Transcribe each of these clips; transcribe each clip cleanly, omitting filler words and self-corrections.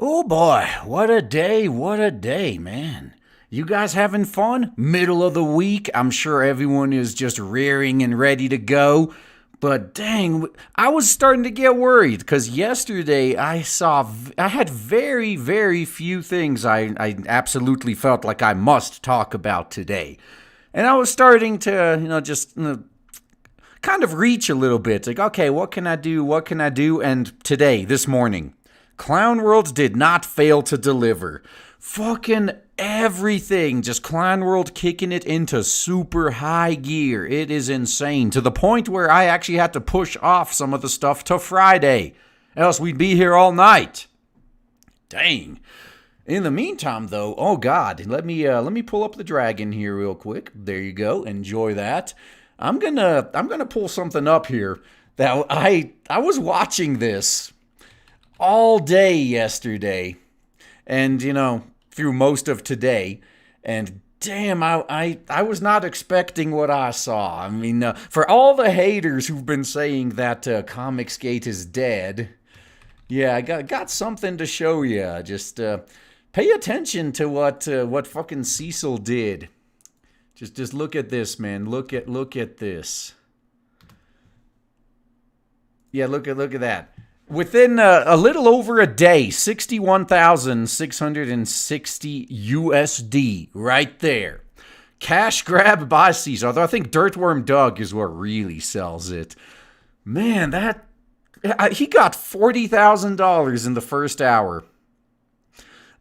Oh boy, what a day, man. You guys having fun? Middle of the week, I'm sure everyone is just rearing and ready to go. But dang, I was starting to get worried because yesterday I had very few things I absolutely felt like I must talk about today. And I was starting to, just kind of reach a little bit. Like, okay, what can I do? What can I do? And today, this morning, Clown World did not fail to deliver. Fucking everything. Just Clown World kicking it into super high gear. It is insane. To the point where I actually had to push off some of the stuff to Friday. Else we'd be here all night. Dang. In the meantime, though, oh God, let me pull up the dragon here real quick. There you go. Enjoy that. I'm gonna pull something up here that I was watching this all day yesterday, and through most of today, and damn, I was not expecting what I saw. I mean, for all the haters who've been saying that Comicsgate is dead, yeah, I got something to show you. Just pay attention to what fucking Cecil did. Just look at this, man. Look at this. Yeah, look at that. Within a little over a day, 61,660 USD right there. Cash grab by Cecil. Although I think Dirtworm Doug is what really sells it. Man, he got $40,000 in the first hour.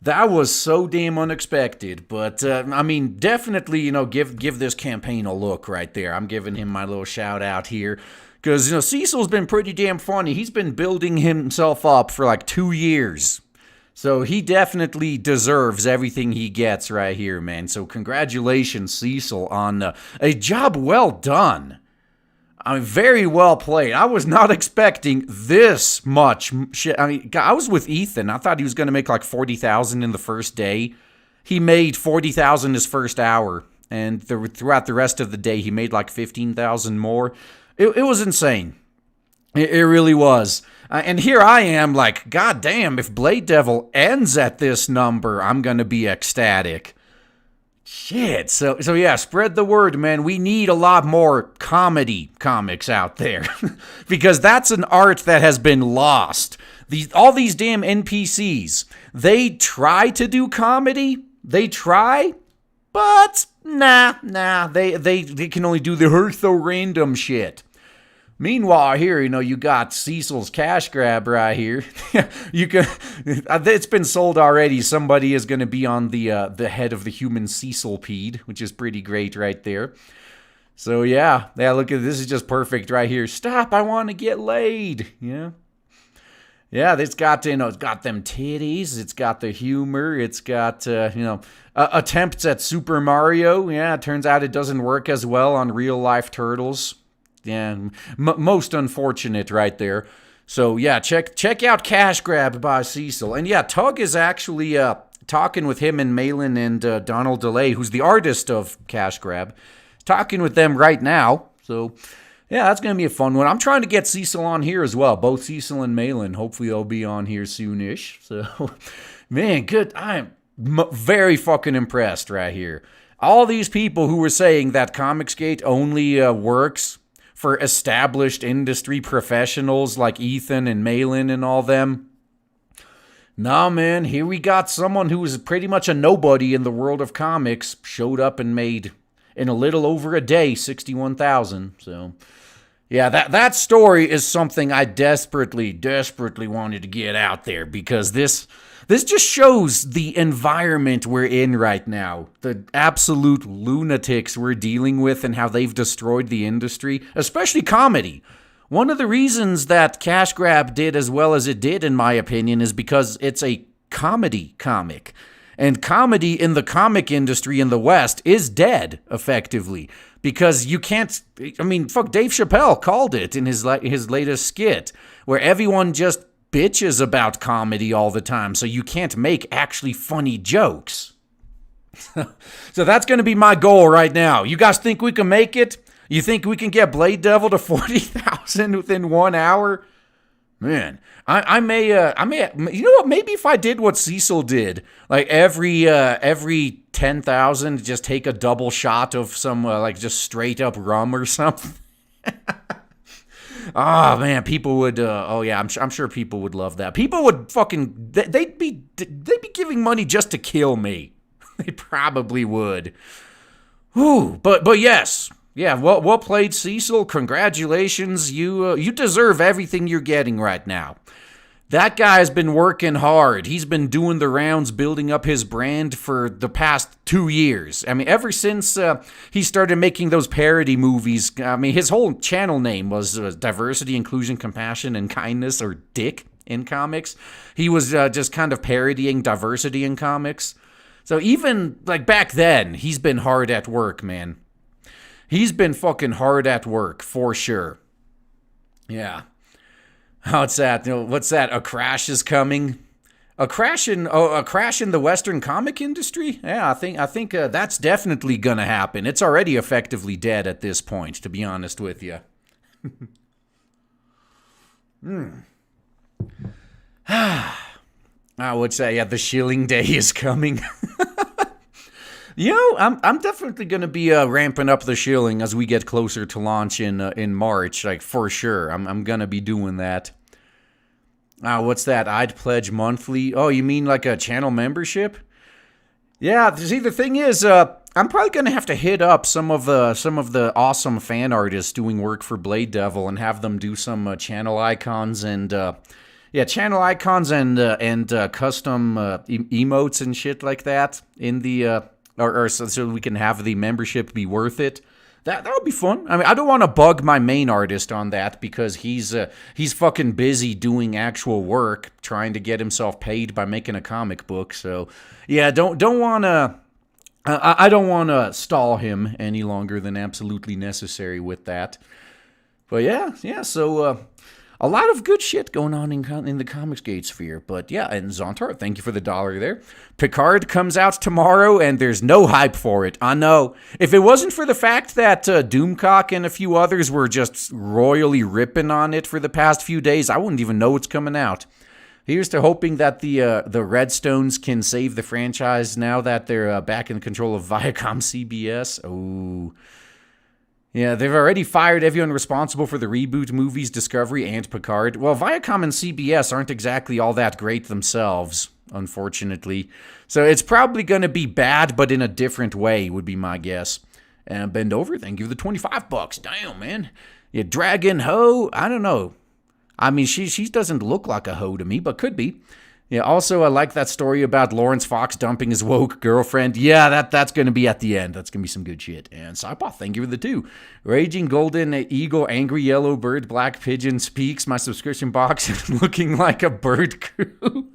That was so damn unexpected, but I mean, definitely, give this campaign a look right there. I'm giving him my little shout out here, because Cecil's been pretty damn funny. He's been building himself up for like 2 years, so he definitely deserves everything he gets right here, man. So congratulations, Cecil, on a job well done. I mean, very well played. I was not expecting this much shit. I mean, I was with Ethan. I thought he was going to make like 40,000 in the first day. He made 40,000 his first hour, and throughout the rest of the day, he made like 15,000 more. It was insane. It really was. And here I am, like, God damn, if Blade Devil ends at this number, I'm going to be ecstatic. Shit, so yeah, spread the word, man. We need a lot more comedy comics out there. Because that's an art that has been lost. All these damn NPCs, they try to do comedy, but nah, they can only do the random shit. Meanwhile, here, you got Cecil's cash grab right here. It's been sold already. Somebody is going to be on the head of the human Cecilpede, which is pretty great right there. So yeah, look at this. Is just perfect right here. Stop! I want to get laid. Yeah, it's got it's got them titties. It's got the humor. It's got attempts at Super Mario. Yeah, it turns out it doesn't work as well on real life turtles. Yeah, most unfortunate right there. So yeah, check out Cash Grab by Cecil. And yeah, Tug is actually talking with him and Malin and Donald DeLay, who's the artist of Cash Grab, talking with them right now. So yeah, that's going to be a fun one. I'm trying to get Cecil on here as well. Both Cecil and Malin. Hopefully they'll be on here soonish. So man, good. I'm very fucking impressed right here. All these people who were saying that Comicsgate only works for established industry professionals like Ethan and Malin and all them. Nah, man, here we got someone who was pretty much a nobody in the world of comics, showed up and made, in a little over a day, 61,000. So, yeah, that story is something I desperately wanted to get out there, because this just shows the environment we're in right now. The absolute lunatics we're dealing with and how they've destroyed the industry, especially comedy. One of the reasons that Cash Grab did as well as it did, in my opinion, is because it's a comedy comic. And comedy in the comic industry in the West is dead, effectively. Because you can't, I mean, fuck, Dave Chappelle called it in his latest skit, where everyone just bitches about comedy all the time, so you can't make actually funny jokes. So that's going to be my goal right now. You guys think we can make it? You think we can get Blade Devil to 40,000 within 1 hour? Man, I may, you know what? Maybe if I did what Cecil did, like every 10,000, just take a double shot of some like just straight up rum or something. Oh man, people would. Oh yeah, I'm sure people would love that. People would fucking. They'd be giving money just to kill me. They probably would. Whew. But yes. Yeah, well played, Cecil. Congratulations. You deserve everything you're getting right now. That guy's been working hard. He's been doing the rounds, building up his brand for the past 2 years. I mean, ever since he started making those parody movies, I mean, his whole channel name was Diversity, Inclusion, Compassion, and Kindness, or DICK in comics. He was just kind of parodying diversity in comics. So even, like, back then, he's been hard at work, man. He's been fucking hard at work, for sure. Yeah. What's that? What's that? A crash is coming? A crash in the Western comic industry? Yeah, I think that's definitely gonna happen. It's already effectively dead at this point, to be honest with you. I would say, yeah, the shilling day is coming. You know, I'm definitely going to be ramping up the shilling as we get closer to launch in March, like, for sure. I'm going to be doing that. What's that? I'd pledge monthly. Oh, you mean like a channel membership? Yeah, see, the thing is, I'm probably going to have to hit up some of the awesome fan artists doing work for Blade Devil and have them do some channel icons and channel icons and custom emotes and shit like that in the or so we can have the membership be worth it. That would be fun. I mean, I don't want to bug my main artist on that because he's fucking busy doing actual work, trying to get himself paid by making a comic book. So, yeah, don't want to. I don't want to stall him any longer than absolutely necessary with that. But yeah. So a lot of good shit going on in the Comicsgate sphere. But yeah, and Zontar, thank you for the $1 there. Picard comes out tomorrow, and there's no hype for it. I know. If it wasn't for the fact that Doomcock and a few others were just royally ripping on it for the past few days, I wouldn't even know it's coming out. Here's to hoping that the Redstones can save the franchise now that they're back in control of Viacom CBS. Oh. Yeah, they've already fired everyone responsible for the reboot movies Discovery and Picard. Well, Viacom and CBS aren't exactly all that great themselves, unfortunately. So it's probably going to be bad, but in a different way, would be my guess. And Bend Over, thank you for the $25. Damn, man. Yeah, Dragon Ho, I don't know. I mean, she doesn't look like a hoe to me, but could be. Yeah, also, I like that story about Lawrence Fox dumping his woke girlfriend. Yeah, that's going to be at the end. That's going to be some good shit. And Cypop, thank you for the 2. Raging Golden Eagle, Angry Yellow Bird, Black Pigeon speaks. My subscription box is looking like a bird crew.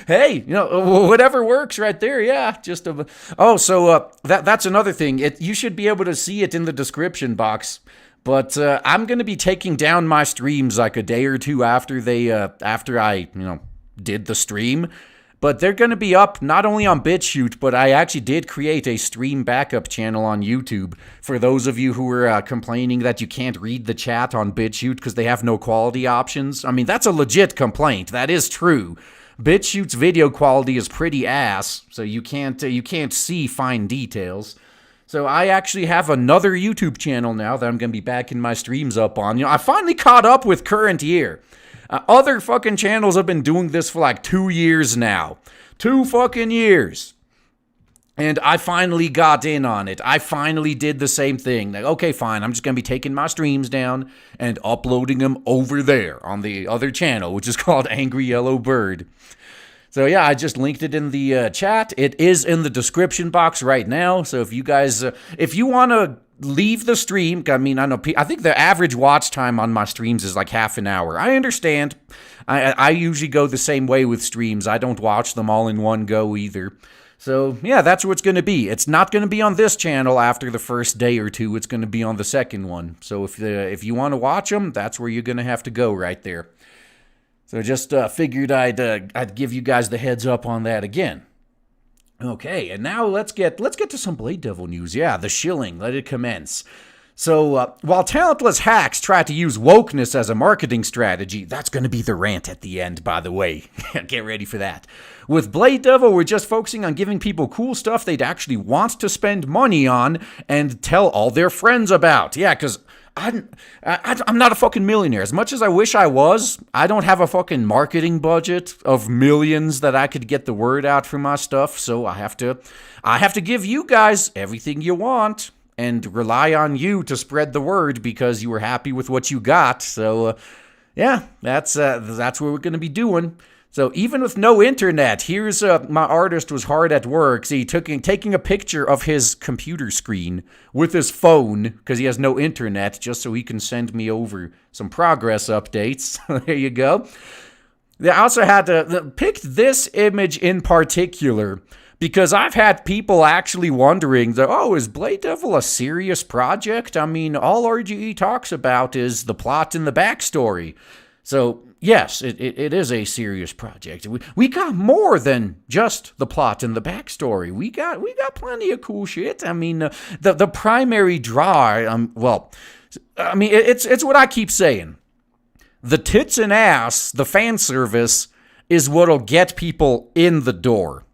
Hey, whatever works right there. Yeah, just a... Oh, so that's another thing. You should be able to see it in the description box. But I'm going to be taking down my streams like a day or two after I did the stream, but they're going to be up not only on BitChute, but I actually did create a stream backup channel on YouTube for those of you who were complaining that you can't read the chat on BitChute because they have no quality options. I mean, that's a legit complaint. That is true. BitChute's video quality is pretty ass, so you can't see fine details. So I actually have another YouTube channel now that I'm going to be backing my streams up on. I finally caught up with current year. Other fucking channels have been doing this for like 2 years now. 2 fucking years. And I finally got in on it. I finally did the same thing. Like, okay, fine. I'm just going to be taking my streams down and uploading them over there on the other channel, which is called Angry Yellow Bird. So yeah, I just linked it in the chat. It is in the description box right now. So if you guys, if you want to leave the stream, I mean, I think the average watch time on my streams is like half an hour. I understand. I usually go the same way with streams. I don't watch them all in one go either. So yeah, that's what it's going to be. It's not going to be on this channel after the first day or two. It's going to be on the second one. So if you want to watch them, that's where you're going to have to go right there. So just figured I'd give you guys the heads up on that again. Okay, and now let's get to some Blade Devil news. Yeah, the shilling, let it commence. So while talentless hacks try to use wokeness as a marketing strategy, that's going to be the rant at the end, by the way. Get ready for that. With Blade Devil, we're just focusing on giving people cool stuff they'd actually want to spend money on and tell all their friends about. Yeah, because I'm not a fucking millionaire. As much as I wish I was, I don't have a fucking marketing budget of millions that I could get the word out for my stuff. So I have to give you guys everything you want and rely on you to spread the word because you were happy with what you got. So yeah, that's what we're going to be doing. So even with no internet, here's my artist was hard at work. See, taking a picture of his computer screen with his phone because he has no internet, just so he can send me over some progress updates. There you go. I also had to pick this image in particular because I've had people actually wondering, is Blade Devil a serious project? I mean, all RGE talks about is the plot and the backstory. So, yes, it is a serious project. We got more than just the plot and the backstory. We got plenty of cool shit. I mean, the primary draw, it's what I keep saying. The tits and ass, the fan service, is what'll get people in the door.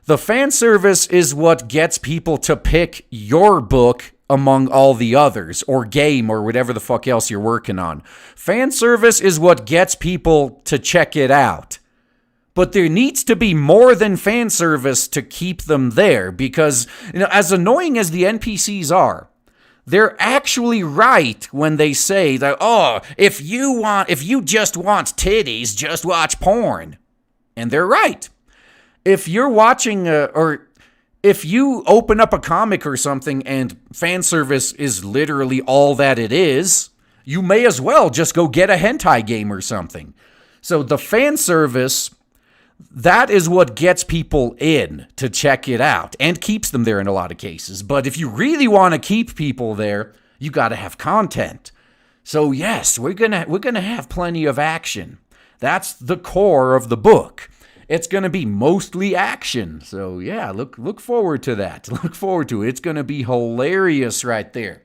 The fan service is what gets people to pick your book among all the others, or game, or whatever the fuck else you're working on. Fan service is what gets people to check it out. But there needs to be more than fan service to keep them there, because, as annoying as the NPCs are, they're actually right when they say that, if you just want titties, just watch porn. And they're right. If you're watching, if you open up a comic or something and fan service is literally all that it is, you may as well just go get a hentai game or something. So the fan service, that is what gets people in to check it out and keeps them there in a lot of cases. But if you really want to keep people there, you got to have content. So yes, we're gonna have plenty of action. That's the core of the book. It's going to be mostly action. So yeah, look forward to that. Look forward to it. It's going to be hilarious right there.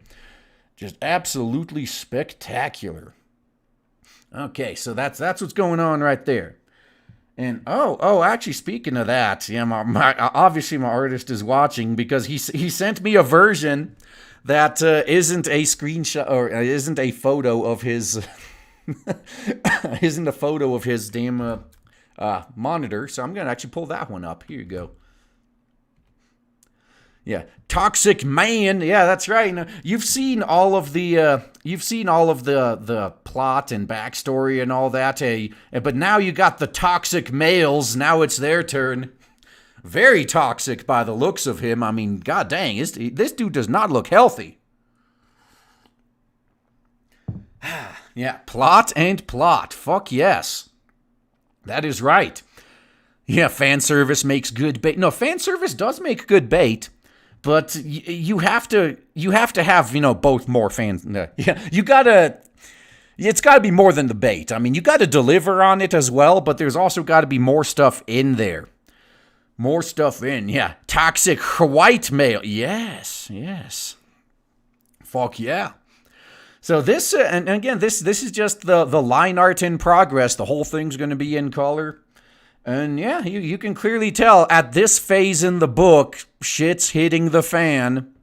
Just absolutely spectacular. Okay, so that's what's going on right there. And actually, speaking of that, yeah, obviously my artist is watching because he sent me a version that isn't a screenshot or isn't a photo of his isn't a photo of his damn monitor. So I'm gonna actually pull that one up. Here you go. Yeah, Toxic Man. Yeah, that's right. You've seen all of the plot and backstory and all that. But now you got the toxic males. Now it's their turn. Very toxic by the looks of him. I mean, god dang, this dude does not look healthy. Yeah, plot and plot. Fuck yes. That is right. Yeah, fan service makes good bait. No, fan service does make good bait. But you have to have, both more fans. Yeah, it's got to be more than the bait. I mean, you got to deliver on it as well, but there's also got to be more stuff in there. More stuff in, yeah. Toxic white male. Yes. Fuck yeah. So this, and again, this is just the line art in progress. The whole thing's going to be in color. And yeah, you can clearly tell at this phase in the book, shit's hitting the fan.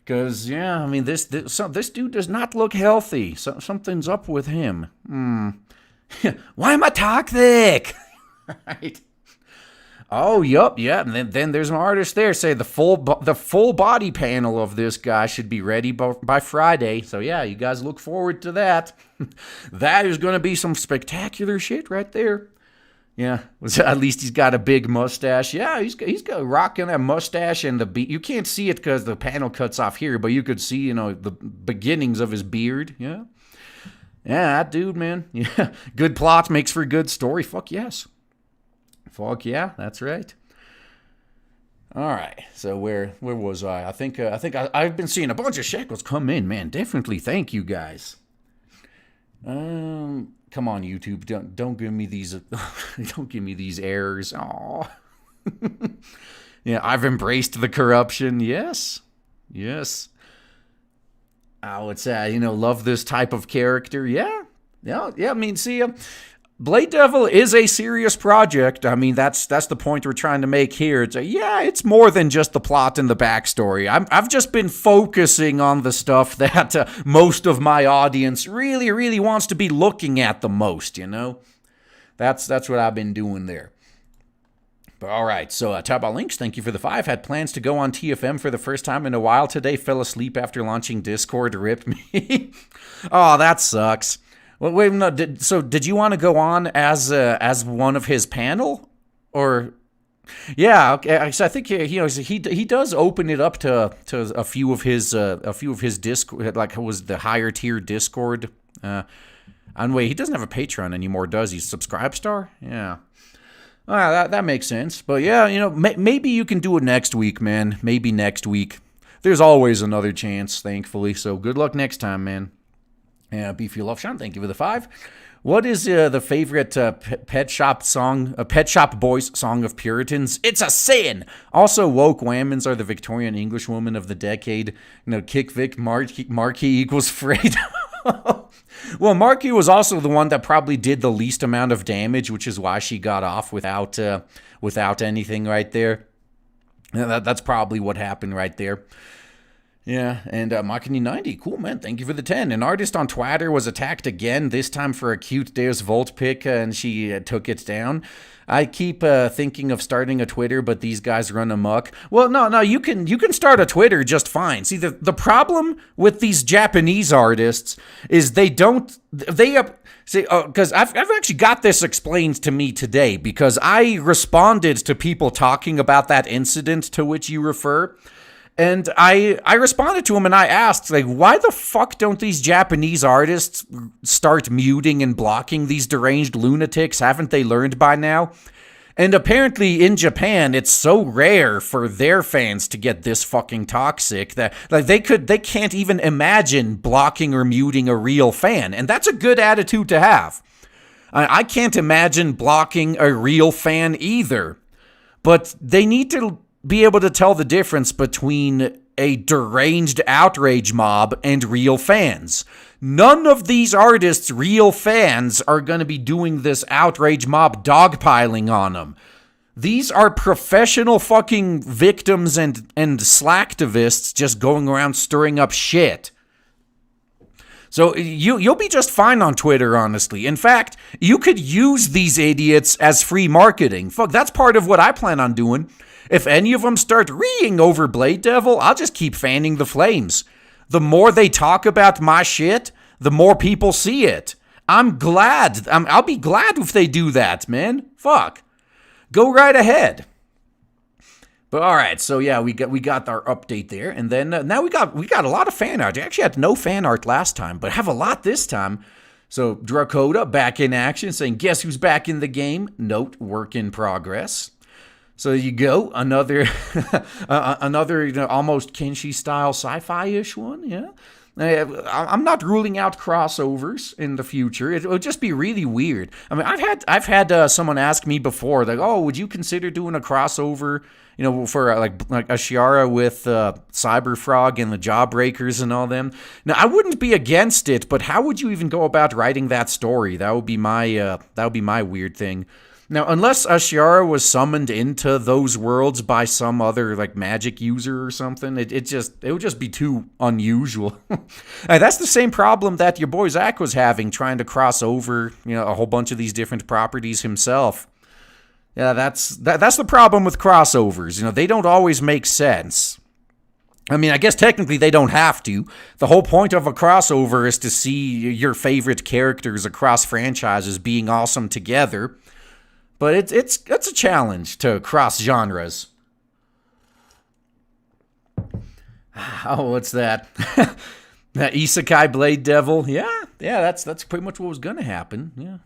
Because, yeah, I mean, this dude does not look healthy. Something's up with him. Why am I toxic? Right. Oh, yup, yeah. And then there's an artist there say the full body panel of this guy should be ready by Friday. So yeah, you guys look forward to that. That is going to be some spectacular shit right there. Yeah, at least he's got a big mustache. Yeah, he's got rocking that mustache and the beard. You can't see it because the panel cuts off here, but you could see, the beginnings of his beard. Yeah, that dude, man. Yeah, good plot makes for a good story. Fuck yes. Fuck yeah, that's right. All right, so where was I? I think I've been seeing a bunch of shekels come in, man. Definitely, thank you guys. Come on, YouTube, don't give me these don't give me these errors. Aw. Yeah, I've embraced the corruption. Yes. Oh, it's love this type of character. Yeah. I mean, see, Blade Devil is a serious project. I mean, that's the point we're trying to make here. It's more than just the plot and the backstory. I've just been focusing on the stuff that most of my audience really, really wants to be looking at the most. That's what I've been doing there. But all right, so talk about links. Thank you for the 5. Had plans to go on TFM for the first time in a while today. Fell asleep after launching Discord. Ripped me. Oh, that sucks. Well, wait, no. Did you want to go on as one of his panel, or? Yeah, okay. So I think he does open it up to a few of his Discord, like was the higher tier Discord. And wait, he doesn't have a Patreon anymore, does he? Subscribestar? Yeah. That makes sense. But yeah, maybe you can do it next week, man. Maybe next week. There's always another chance, thankfully. So good luck next time, man. Yeah, Beefy Love Sean, thank you for the 5. What is the favorite Pet Shop Boys song of Puritans? It's a sin. Also, woke whammons are the Victorian English woman of the decade. Kick Vic Marquis equals Fredo. Well, Marquis was also the one that probably did the least amount of damage, which is why she got off without anything right there. That's probably what happened right there. Yeah, and Makini90, cool, man, thank you for the 10. An artist on Twitter was attacked again, this time for a cute Deus Volt pic, and she took it down. I keep thinking of starting a Twitter, but these guys run amok. Well, no, you can start a Twitter just fine. See, the problem with these Japanese artists is because I've actually got this explained to me today, because I responded to people talking about that incident to which you refer. And I responded to him and I asked, why the fuck don't these Japanese artists start muting and blocking these deranged lunatics? Haven't they learned by now? And apparently in Japan, it's so rare for their fans to get this fucking toxic that they can't even imagine blocking or muting a real fan. And that's a good attitude to have. I can't imagine blocking a real fan either. But they need to be able to tell the difference between a deranged outrage mob and real fans. None of these artists' real fans are going to be doing this outrage mob dogpiling on them. These are professional fucking victims and slacktivists just going around stirring up shit. So you'll be just fine on Twitter, honestly. In fact, you could use these idiots as free marketing. Fuck, that's part of what I plan on doing. If any of them start reeing over Blade Devil, I'll just keep fanning the flames. The more they talk about my shit, the more people see it. I'll be glad if they do that, man. Fuck. Go right ahead. But all right, so yeah, we got our update there, and then now we got a lot of fan art. I actually had no fan art last time, but have a lot this time. So Dracoda back in action, saying, "Guess who's back in the game?" Note, work in progress. So you go, another almost Kenshi style sci-fi-ish one, yeah. I'm not ruling out crossovers in the future. It would just be really weird. I mean, I've had someone ask me before, "Oh, would you consider doing a crossover, for like Ashiara with Cyberfrog and the Jawbreakers and all them?" Now, I wouldn't be against it, but how would you even go about writing that story? That would be my weird thing. Now, unless Ashiara was summoned into those worlds by some other magic user or something, it would just be too unusual. That's the same problem that your boy Zach was having trying to cross over, a whole bunch of these different properties himself. Yeah, that's the problem with crossovers. They don't always make sense. I mean, I guess technically they don't have to. The whole point of a crossover is to see your favorite characters across franchises being awesome together. But it's a challenge to cross genres. Oh, what's that? That Isekai Blade Devil? Yeah, that's pretty much what was gonna happen. Yeah.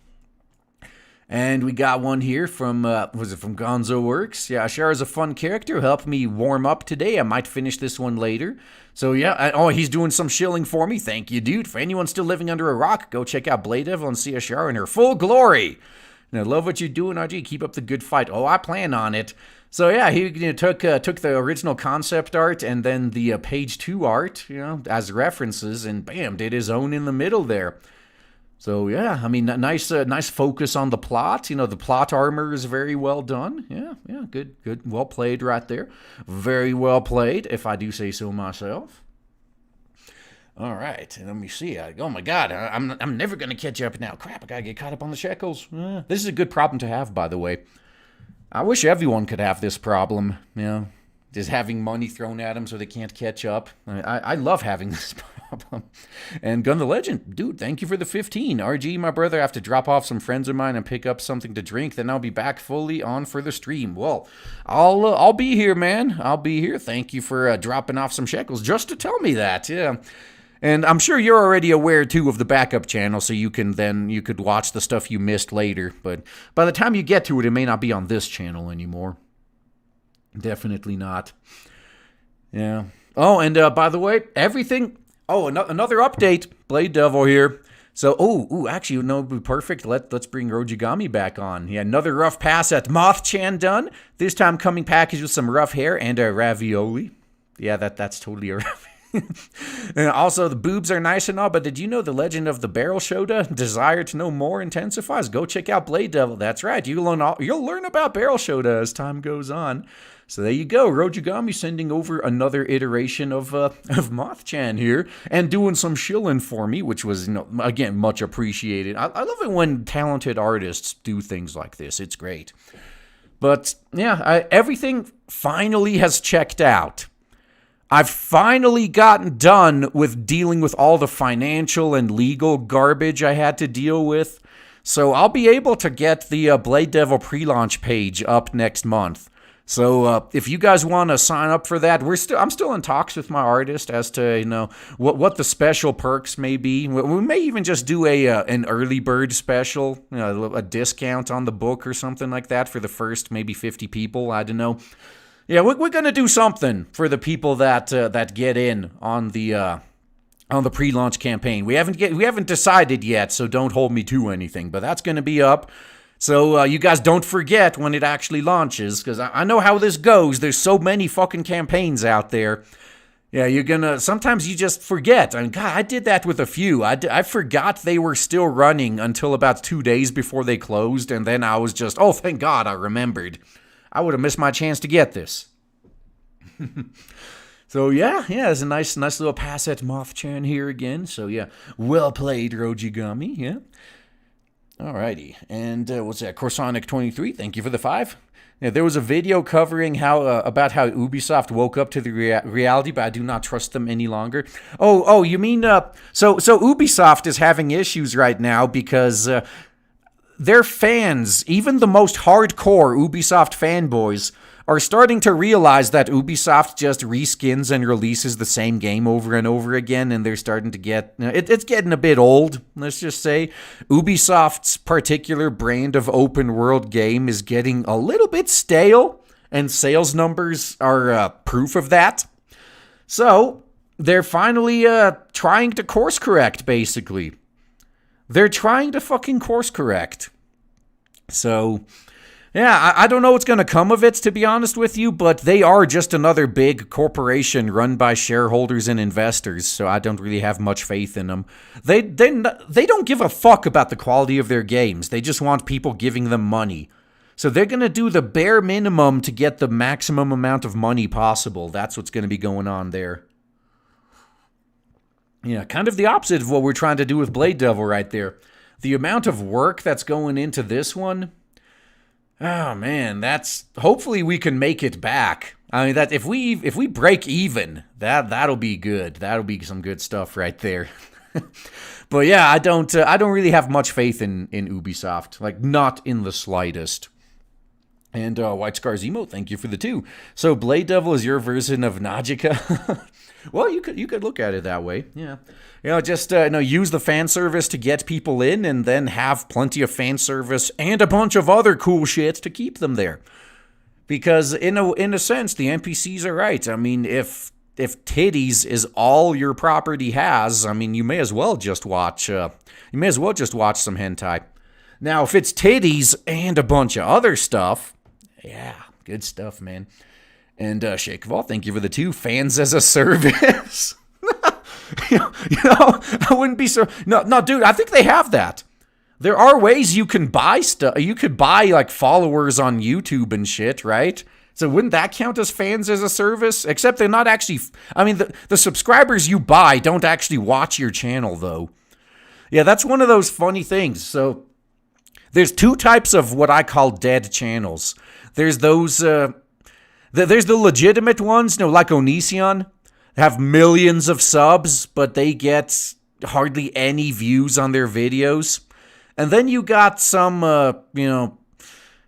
And we got one here from from Gonzo Works? Yeah, Ashara's a fun character who helped me warm up today. I might finish this one later. So yeah, he's doing some shilling for me. Thank you, dude. For anyone still living under a rock, go check out Blade Devil and see Ashara in her full glory. And I love what you're doing, RG. Keep up the good fight. Oh, I plan on it. So yeah, he took the original concept art and then the page 2 art, as references, and bam, did his own in the middle there. So yeah, I mean, nice focus on the plot. The plot armor is very well done. Yeah, good, well played right there. Very well played, if I do say so myself. All right, let me see. Oh my God, I'm never gonna catch up now. Crap, I gotta get caught up on the shekels. This is a good problem to have, by the way. I wish everyone could have this problem, just having money thrown at them so they can't catch up. I love having this problem. And Gun the Legend, dude, thank you for the 15. RG, my brother, I have to drop off some friends of mine and pick up something to drink. Then I'll be back fully on for the stream. Well, I'll be here, man. I'll be here. Thank you for dropping off some shekels just to tell me that. Yeah. And I'm sure you're already aware, too, of the backup channel, so you could watch the stuff you missed later. But by the time you get to it, it may not be on this channel anymore. Definitely not. Yeah. Oh, and by the way, everything... Oh, another update. Blade Devil here. So, actually, no, it'd be perfect. Let's bring Rojigami back on. Yeah, another rough pass at Moth-chan done. This time coming packaged with some rough hair and a ravioli. Yeah, that's totally a ravioli. And also, the boobs are nice and all, but did you know the legend of the barrel Shoda? Desire to know more intensifies? Go check out Blade Devil. That's right. You'll learn about barrel Shoda as time goes on. So there you go. Rojigami sending over another iteration of Moth-chan here and doing some shilling for me, which was, again, much appreciated. I love it when talented artists do things like this. It's great. But, yeah, everything finally has checked out. I've finally gotten done with dealing with all the financial and legal garbage I had to deal with. So I'll be able to get the Blade Devil pre-launch page up next month. So if you guys want to sign up for that, I'm still in talks with my artist as to what the special perks may be. We may even just do an early bird special, a discount on the book or something like that for the first maybe 50 people. I don't know. Yeah, we're gonna do something for the people that get in on the pre-launch campaign. We haven't decided yet, so don't hold me to anything. But that's gonna be up, so you guys don't forget when it actually launches, because I know how this goes. There's so many fucking campaigns out there. Yeah, sometimes you just forget. I mean, God, I did that with a few. I forgot they were still running until about 2 days before they closed, and then I was just, oh, thank God I remembered. I would have missed my chance to get this. So yeah, there's a nice little pass at Moth-chan here again. So yeah, well played, Rojigami. Yeah. Alrighty, and what's that? Corsonic23, thank you for the 5. Yeah, there was a video covering about how Ubisoft woke up to the reality, but I do not trust them any longer. Oh, you mean so Ubisoft is having issues right now because. Their fans, even the most hardcore Ubisoft fanboys, are starting to realize that Ubisoft just reskins and releases the same game over and over again, and they're starting to get... It's getting a bit old, let's just say. Ubisoft's particular brand of open-world game is getting a little bit stale, and sales numbers are proof of that. So, they're finally trying to course-correct, basically. They're trying to fucking course correct. So, yeah, I don't know what's going to come of it, to be honest with you, but they are just another big corporation run by shareholders and investors, so I don't really have much faith in them. They don't give a fuck about the quality of their games. They just want people giving them money. So they're going to do the bare minimum to get the maximum amount of money possible. That's what's going to be going on there. Yeah, kind of the opposite of what we're trying to do with Blade Devil right there. The amount of work that's going into this one, oh man, hopefully we can make it back. I mean, that if we break even, that'll be good. That'll be some good stuff right there. But yeah, I don't really have much faith in Ubisoft, like not in the slightest. And White Scars Emo, thank you for the 2. So Blade Devil is your version of Najika. Well, you could look at it that way, yeah. Just use the fan service to get people in, and then have plenty of fan service and a bunch of other cool shit to keep them there. Because in a sense, the NPCs are right. I mean, if titties is all your property has, I mean, you may as well just watch some hentai. Now, if it's titties and a bunch of other stuff, yeah, good stuff, man. And Shakeval, thank you for the 2 fans as a service. you know, I wouldn't be so. No, dude, I think they have that. There are ways you can buy stuff. You could buy like followers on YouTube and shit, right? So wouldn't that count as fans as a service? Except they're not actually. I mean, the subscribers you buy don't actually watch your channel, though. Yeah, that's one of those funny things. So there's 2 types of what I call dead channels. There's those. There's the legitimate ones, like Onision, have millions of subs, but they get hardly any views on their videos. And then you got some,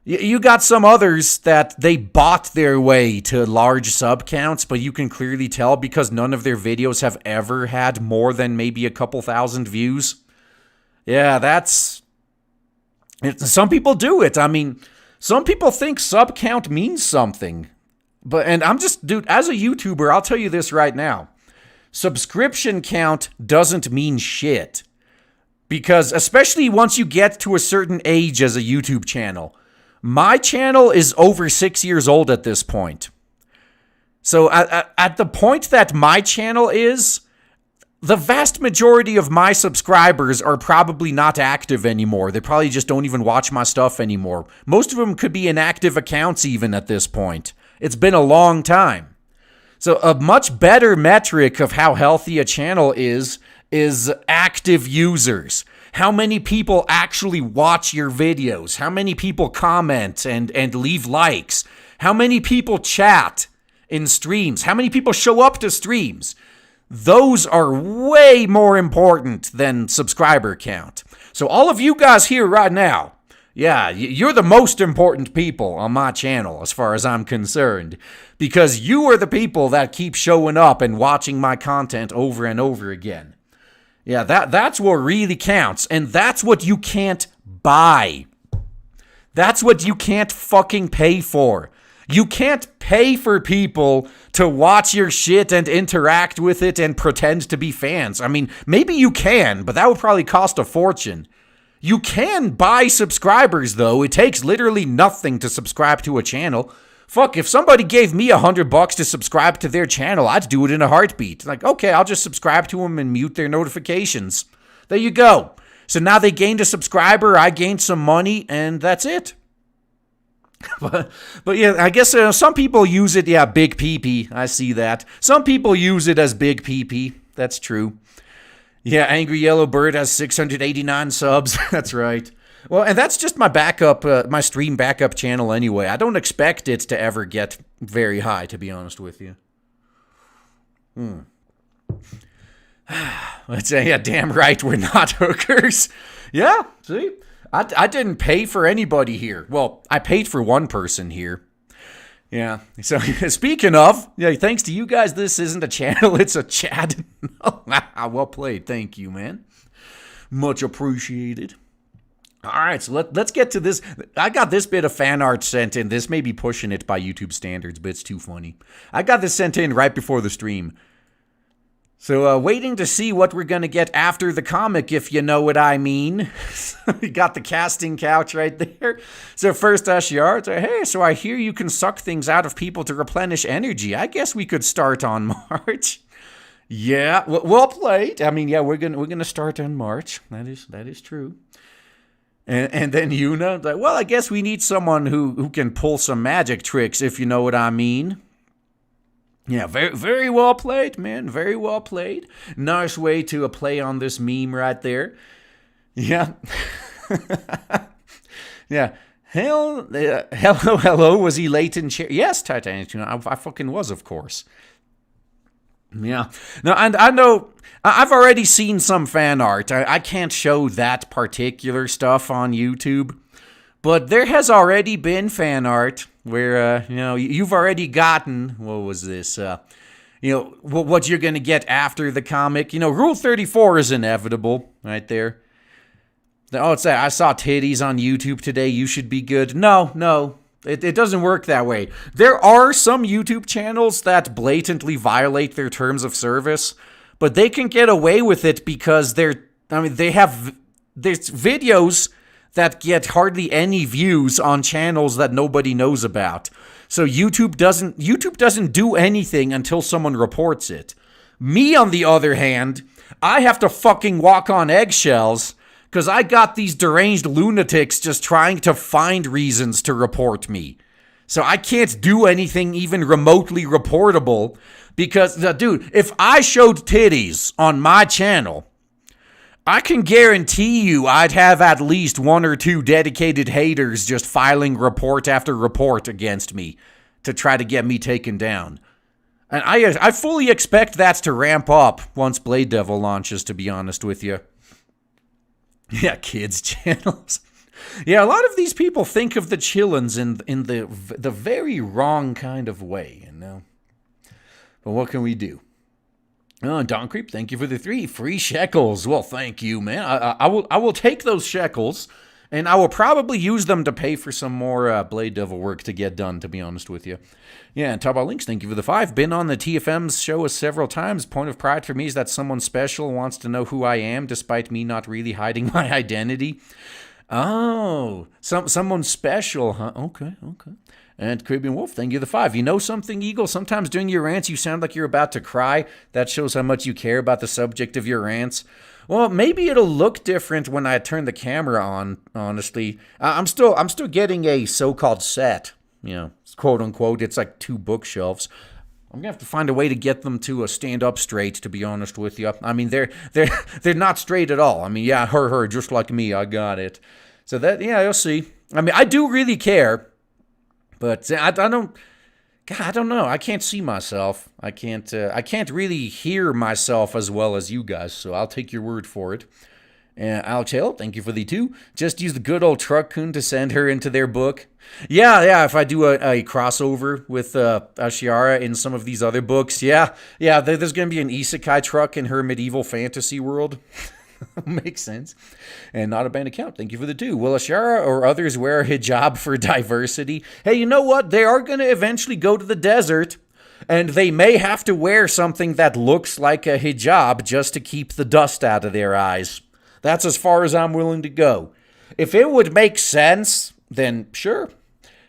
you got some others that they bought their way to large sub counts, but you can clearly tell because none of their videos have ever had more than maybe a couple thousand views. Yeah, some people do it. I mean, some people think sub count means something. And I'm just, dude, as a YouTuber, I'll tell you this right now. Subscription count doesn't mean shit. Because especially once you get to a certain age as a YouTube channel. My channel is over 6 years old at this point. So at the point that my channel is, the vast majority of my subscribers are probably not active anymore. They probably just don't even watch my stuff anymore. Most of them could be inactive accounts even at this point. It's been a long time. So a much better metric of how healthy a channel is active users. How many people actually watch your videos? How many people comment and leave likes? How many people chat in streams? How many people show up to streams? Those are way more important than subscriber count. So all of you guys here right now, yeah, you're the most important people on my channel as far as I'm concerned, because you are the people that keep showing up and watching my content over and over again. Yeah, that's what really counts, and that's what you can't buy. That's what you can't fucking pay for. You can't pay for people to watch your shit and interact with it and pretend to be fans. I mean, maybe you can, but that would probably cost a fortune. You can buy subscribers, though. It takes literally nothing to subscribe to a channel. Fuck, if somebody gave me $100 to subscribe to their channel, I'd do it in a heartbeat. Like, okay, I'll just subscribe to them and mute their notifications. There you go. So now they gained a subscriber, I gained some money, and that's it. But yeah, I guess some people use it, yeah, big PP. I see that. Some people use it as big PP. That's true. Yeah, Angry Yellow Bird has 689 subs. That's right. Well, and that's just my backup, my stream backup channel anyway. I don't expect it to ever get very high, to be honest with you. Let's say, yeah, damn right, we're not hookers. Yeah, see? I didn't pay for anybody here. Well, I paid for one person here. Yeah. So speaking of, yeah, thanks to you guys, this isn't a channel, it's a chat. Well played. Thank you, man. Much appreciated. All right, so let's get to this. I got this bit of fan art sent in. This may be pushing it by YouTube standards, but it's too funny. I got this sent in right before the stream. So waiting to see what we're going to get after the comic, if you know what I mean. We got the casting couch right there. So first Ashiar, hey, so I hear you can suck things out of people to replenish energy. I guess we could start on March. Yeah, well played. I mean, yeah, we're gonna start on March. That is true. And then Yuna, like, well, I guess we need someone who can pull some magic tricks, if you know what I mean. Yeah, very, very well played, man. Very well played. Nice way to play on this meme right there. Yeah. Yeah. Hello, was he late in chair? Yes, Titanic. I fucking was, of course. Yeah. No, and I know I've already seen some fan art. I can't show that particular stuff on YouTube, but there has already been fan art where, you've already gotten, what was this, what you're going to get after the comic. Rule 34 is inevitable right there. Oh, it's that I saw titties on YouTube today. You should be good. No. It doesn't work that way. There are some YouTube channels that blatantly violate their terms of service, but they can get away with it because they have there's videos that get hardly any views on channels that nobody knows about. So YouTube doesn't do anything until someone reports it. Me, on the other hand, I have to fucking walk on eggshells because I got these deranged lunatics just trying to find reasons to report me. So I can't do anything even remotely reportable because, dude, if I showed titties on my channel, I can guarantee you I'd have at least one or two dedicated haters just filing report after report against me to try to get me taken down. And I fully expect that to ramp up once Blade Devil launches, to be honest with you. Yeah, kids' channels. Yeah, a lot of these people think of the chillins in the very wrong kind of way, you know. But what can we do? Oh, Don Creep, thank you for the 3 free shekels. Well, thank you, man. I will take those shekels, and I will probably use them to pay for some more Blade Devil work to get done, to be honest with you. Yeah, and Talk About Links, thank you for the 5. Been on the TFM's show several times. Point of pride for me is that someone special wants to know who I am, despite me not really hiding my identity. Oh, someone special, huh? Okay. And Caribbean Wolf, thank you for the 5. You know something, Eagle? Sometimes during your rants, you sound like you're about to cry. That shows how much you care about the subject of your rants. Well, maybe it'll look different when I turn the camera on, honestly. I'm still getting a so-called set, you know, quote unquote. It's like 2 bookshelves. I'm gonna have to find a way to get them to stand up straight, to be honest with you. I mean, they're not straight at all. I mean, yeah, her, just like me, I got it. So that, yeah, you'll see. I mean, I do really care, but I don't. God, I don't know. I can't see myself. I can't really hear myself as well as you guys. So I'll take your word for it. And Alex Hale, thank you for the 2. Just use the good old Truck-kun to send her into their book. Yeah, if I do a crossover with Ashiara in some of these other books, yeah, there's going to be an isekai truck in her medieval fantasy world. Makes sense. And Not a Banned Account, thank you for the 2. Will Ashara or others wear a hijab for diversity? Hey, you know what? They are going to eventually go to the desert, and they may have to wear something that looks like a hijab just to keep the dust out of their eyes. That's as far as I'm willing to go. If it would make sense, then sure.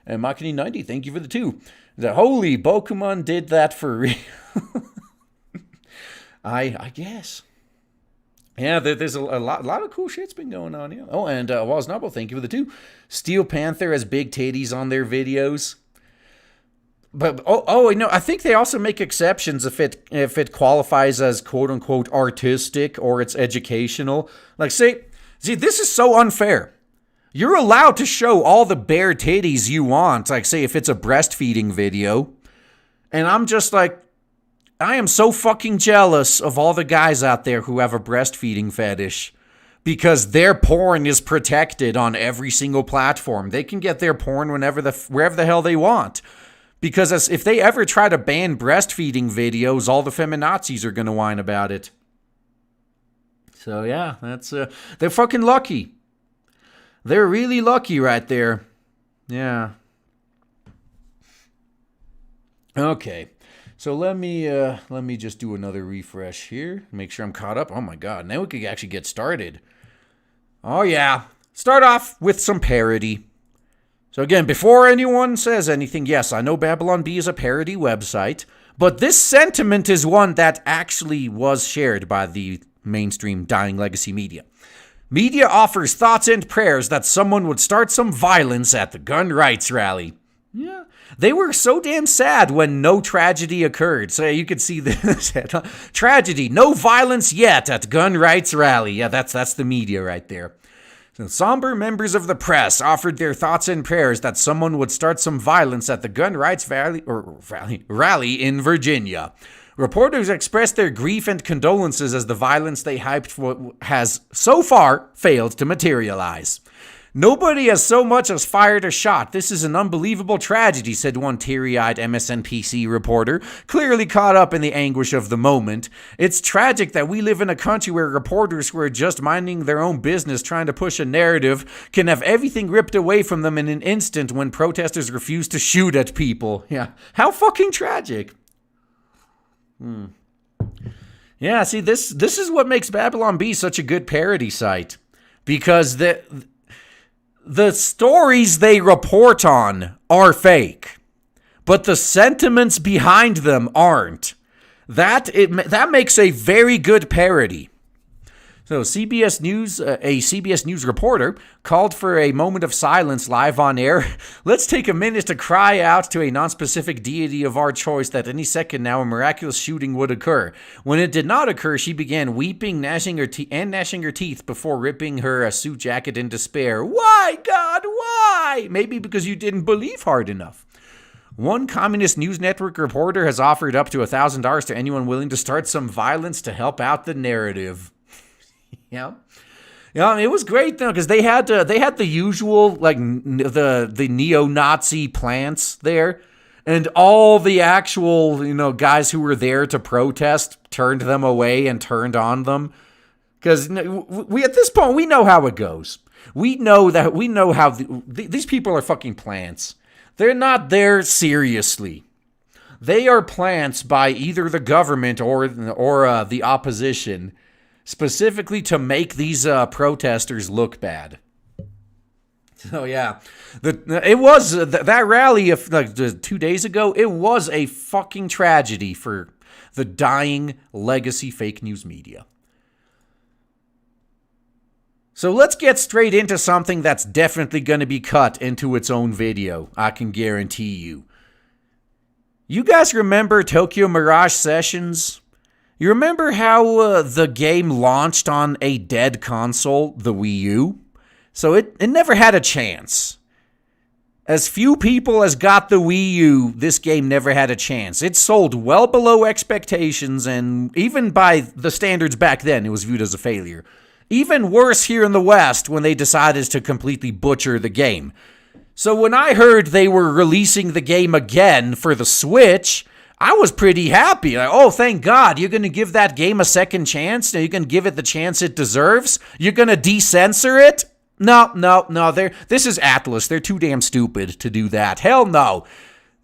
And Makini90, thank you for the 2. The holy Bokuman did that for real. I guess. Yeah, there's a lot of cool shit's been going on. Yeah. Oh, and Waz Noble, thank you for the 2. Steel Panther has big titties on their videos. But I think they also make exceptions if it qualifies as quote unquote artistic or it's educational. Like see, this is so unfair. You're allowed to show all the bare titties you want. Like say if it's a breastfeeding video, and I'm just like, I am so fucking jealous of all the guys out there who have a breastfeeding fetish because their porn is protected on every single platform. They can get their porn wherever the hell they want. Because if they ever try to ban breastfeeding videos, all the feminazis are going to whine about it. So yeah, they're fucking lucky. They're really lucky right there. Yeah. Okay. So let me just do another refresh here. Make sure I'm caught up. Oh my god, now we could actually get started. Oh yeah. Start off with some parody. So again, before anyone says anything, yes, I know Babylon Bee is a parody website, but this sentiment is one that actually was shared by the mainstream dying legacy media. Media offers thoughts and prayers that someone would start some violence at the gun rights rally. Yeah. They were so damn sad when no tragedy occurred. So you could see this. Tragedy, no violence yet at gun rights rally. Yeah, that's the media right there. So somber members of the press offered their thoughts and prayers that someone would start some violence at the gun rights rally in Virginia. Reporters expressed their grief and condolences as the violence they hyped for has so far failed to materialize. Nobody has so much as fired a shot. This is an unbelievable tragedy, said one teary-eyed MSNPC reporter, clearly caught up in the anguish of the moment. It's tragic that we live in a country where reporters who are just minding their own business trying to push a narrative can have everything ripped away from them in an instant when protesters refuse to shoot at people. Yeah, how fucking tragic. Yeah, see, this is what makes Babylon Bee such a good parody site. Because The stories they report on are fake, but the sentiments behind them aren't. That makes a very good parody. So CBS News, a CBS News reporter called for a moment of silence live on air. Let's take a minute to cry out to a nonspecific deity of our choice that any second now a miraculous shooting would occur. When it did not occur, she began weeping, gnashing her teeth before ripping her suit jacket in despair. Why, God, why? Maybe because you didn't believe hard enough. One communist news network reporter has offered up to $1,000 to anyone willing to start some violence to help out the narrative. Yeah, it was great though because they had the usual like the neo-Nazi plants there, and all the actual guys who were there to protest turned them away and turned on them because we at this point we know how it goes. We know how these people are fucking plants. They're not there seriously. They are plants by either the government or the opposition, specifically to make these protesters look bad. So yeah, it was that rally of 2 days ago. It was a fucking tragedy for the dying legacy fake news media. So let's get straight into something that's definitely going to be cut into its own video. I can guarantee you. You guys remember Tokyo Mirage Sessions? You remember how the game launched on a dead console, the Wii U? So it never had a chance. As few people as got the Wii U, this game never had a chance. It sold well below expectations, and even by the standards back then, it was viewed as a failure. Even worse here in the West when they decided to completely butcher the game. So when I heard they were releasing the game again for the Switch, I was pretty happy. Like, oh, thank God. You're going to give that game a second chance? Now you're going to give it the chance it deserves? You're going to decensor it? No. This is Atlas. They're too damn stupid to do that. Hell no.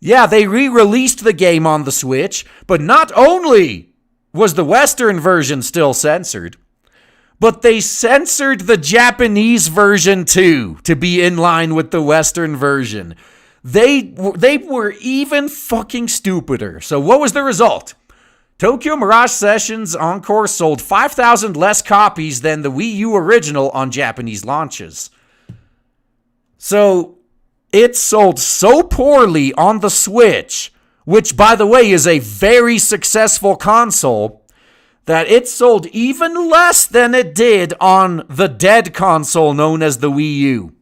Yeah, they re-released the game on the Switch, but not only was the Western version still censored, but they censored the Japanese version too, to be in line with the Western version. They were even fucking stupider. So what was the result? Tokyo Mirage Sessions Encore sold 5,000 less copies than the Wii U original on Japanese launches. So it sold so poorly on the Switch, which by the way is a very successful console, that it sold even less than it did on the dead console known as the Wii U.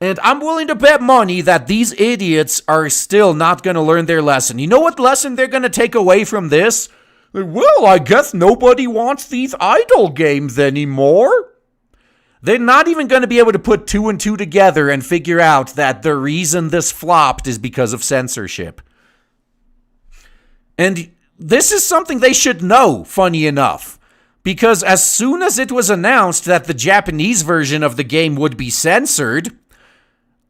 And I'm willing to bet money that these idiots are still not going to learn their lesson. You know what lesson they're going to take away from this? Well, I guess nobody wants these idle games anymore. They're not even going to be able to put 2 and 2 together and figure out that the reason this flopped is because of censorship. And this is something they should know, funny enough, because as soon as it was announced that the Japanese version of the game would be censored,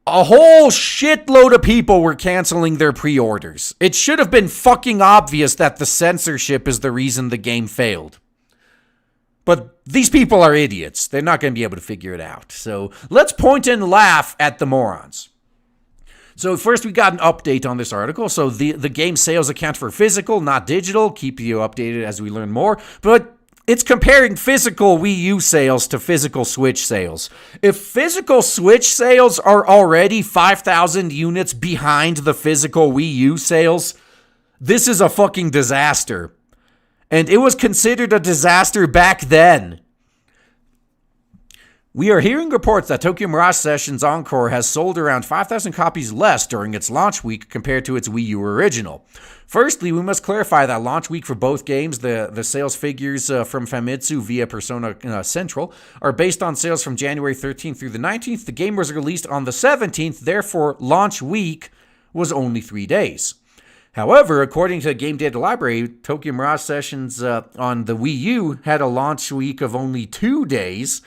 a whole shitload of people were canceling their pre-orders. It should have been fucking obvious that the censorship is the reason the game failed. But these people are idiots. They're not going to be able to figure it out. So let's point and laugh at the morons. So first we got an update on this article. So the game sales account for physical, not digital. Keep you updated as we learn more. But it's comparing physical Wii U sales to physical Switch sales. If physical Switch sales are already 5,000 units behind the physical Wii U sales, this is a fucking disaster. And it was considered a disaster back then. We are hearing reports that Tokyo Mirage Sessions Encore has sold around 5,000 copies less during its launch week compared to its Wii U original. Firstly, we must clarify that launch week for both games, the sales figures from Famitsu via Persona Central, are based on sales from January 13th through the 19th. The game was released on the 17th, therefore launch week was only 3 days. However, according to the Game Data Library, Tokyo Mirage Sessions on the Wii U had a launch week of only 2 days.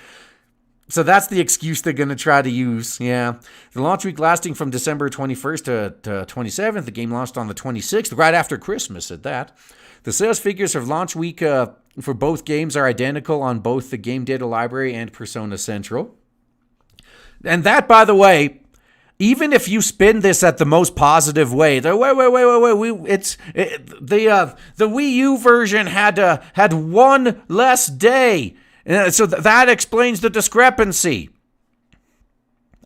So that's the excuse they're going to try to use, yeah. The launch week lasting from December 21st to 27th. The game launched on the 26th, right after Christmas at that. The sales figures of launch week for both games are identical on both the Game Data Library and Persona Central. And that, by the way, even if you spin this at the most positive way, the Wii U version had one less day, so that explains the discrepancy.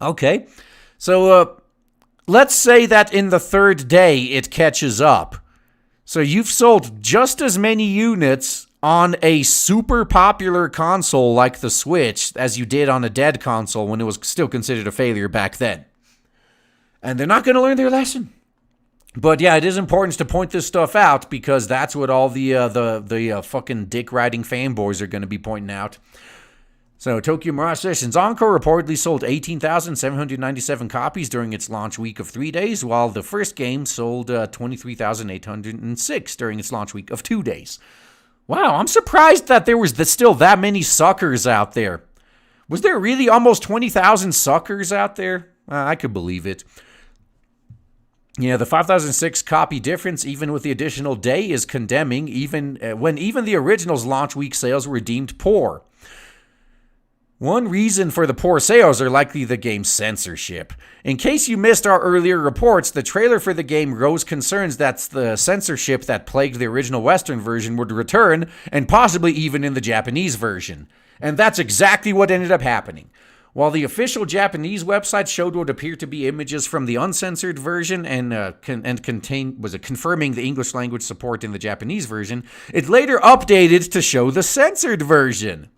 Okay, so let's say that in the third day it catches up. So you've sold just as many units on a super popular console like the Switch as you did on a dead console when it was still considered a failure back then. And they're not going to learn their lesson. But yeah, it is important to point this stuff out because that's what all the fucking dick-riding fanboys are going to be pointing out. So, Tokyo Mirage Sessions Encore reportedly sold 18,797 copies during its launch week of 3 days, while the first game sold 23,806 during its launch week of 2 days. Wow, I'm surprised that there was still that many suckers out there. Was there really almost 20,000 suckers out there? I could believe it. Yeah, the 5,006 copy difference, even with the additional day, is condemning, when even the original's launch week sales were deemed poor. One reason for the poor sales are likely the game's censorship. In case you missed our earlier reports, the trailer for the game rose concerns that the censorship that plagued the original Western version would return, and possibly even in the Japanese version. And that's exactly what ended up happening. While the official Japanese website showed what appeared to be images from the uncensored version confirming the English language support in the Japanese version, it later updated to show the censored version.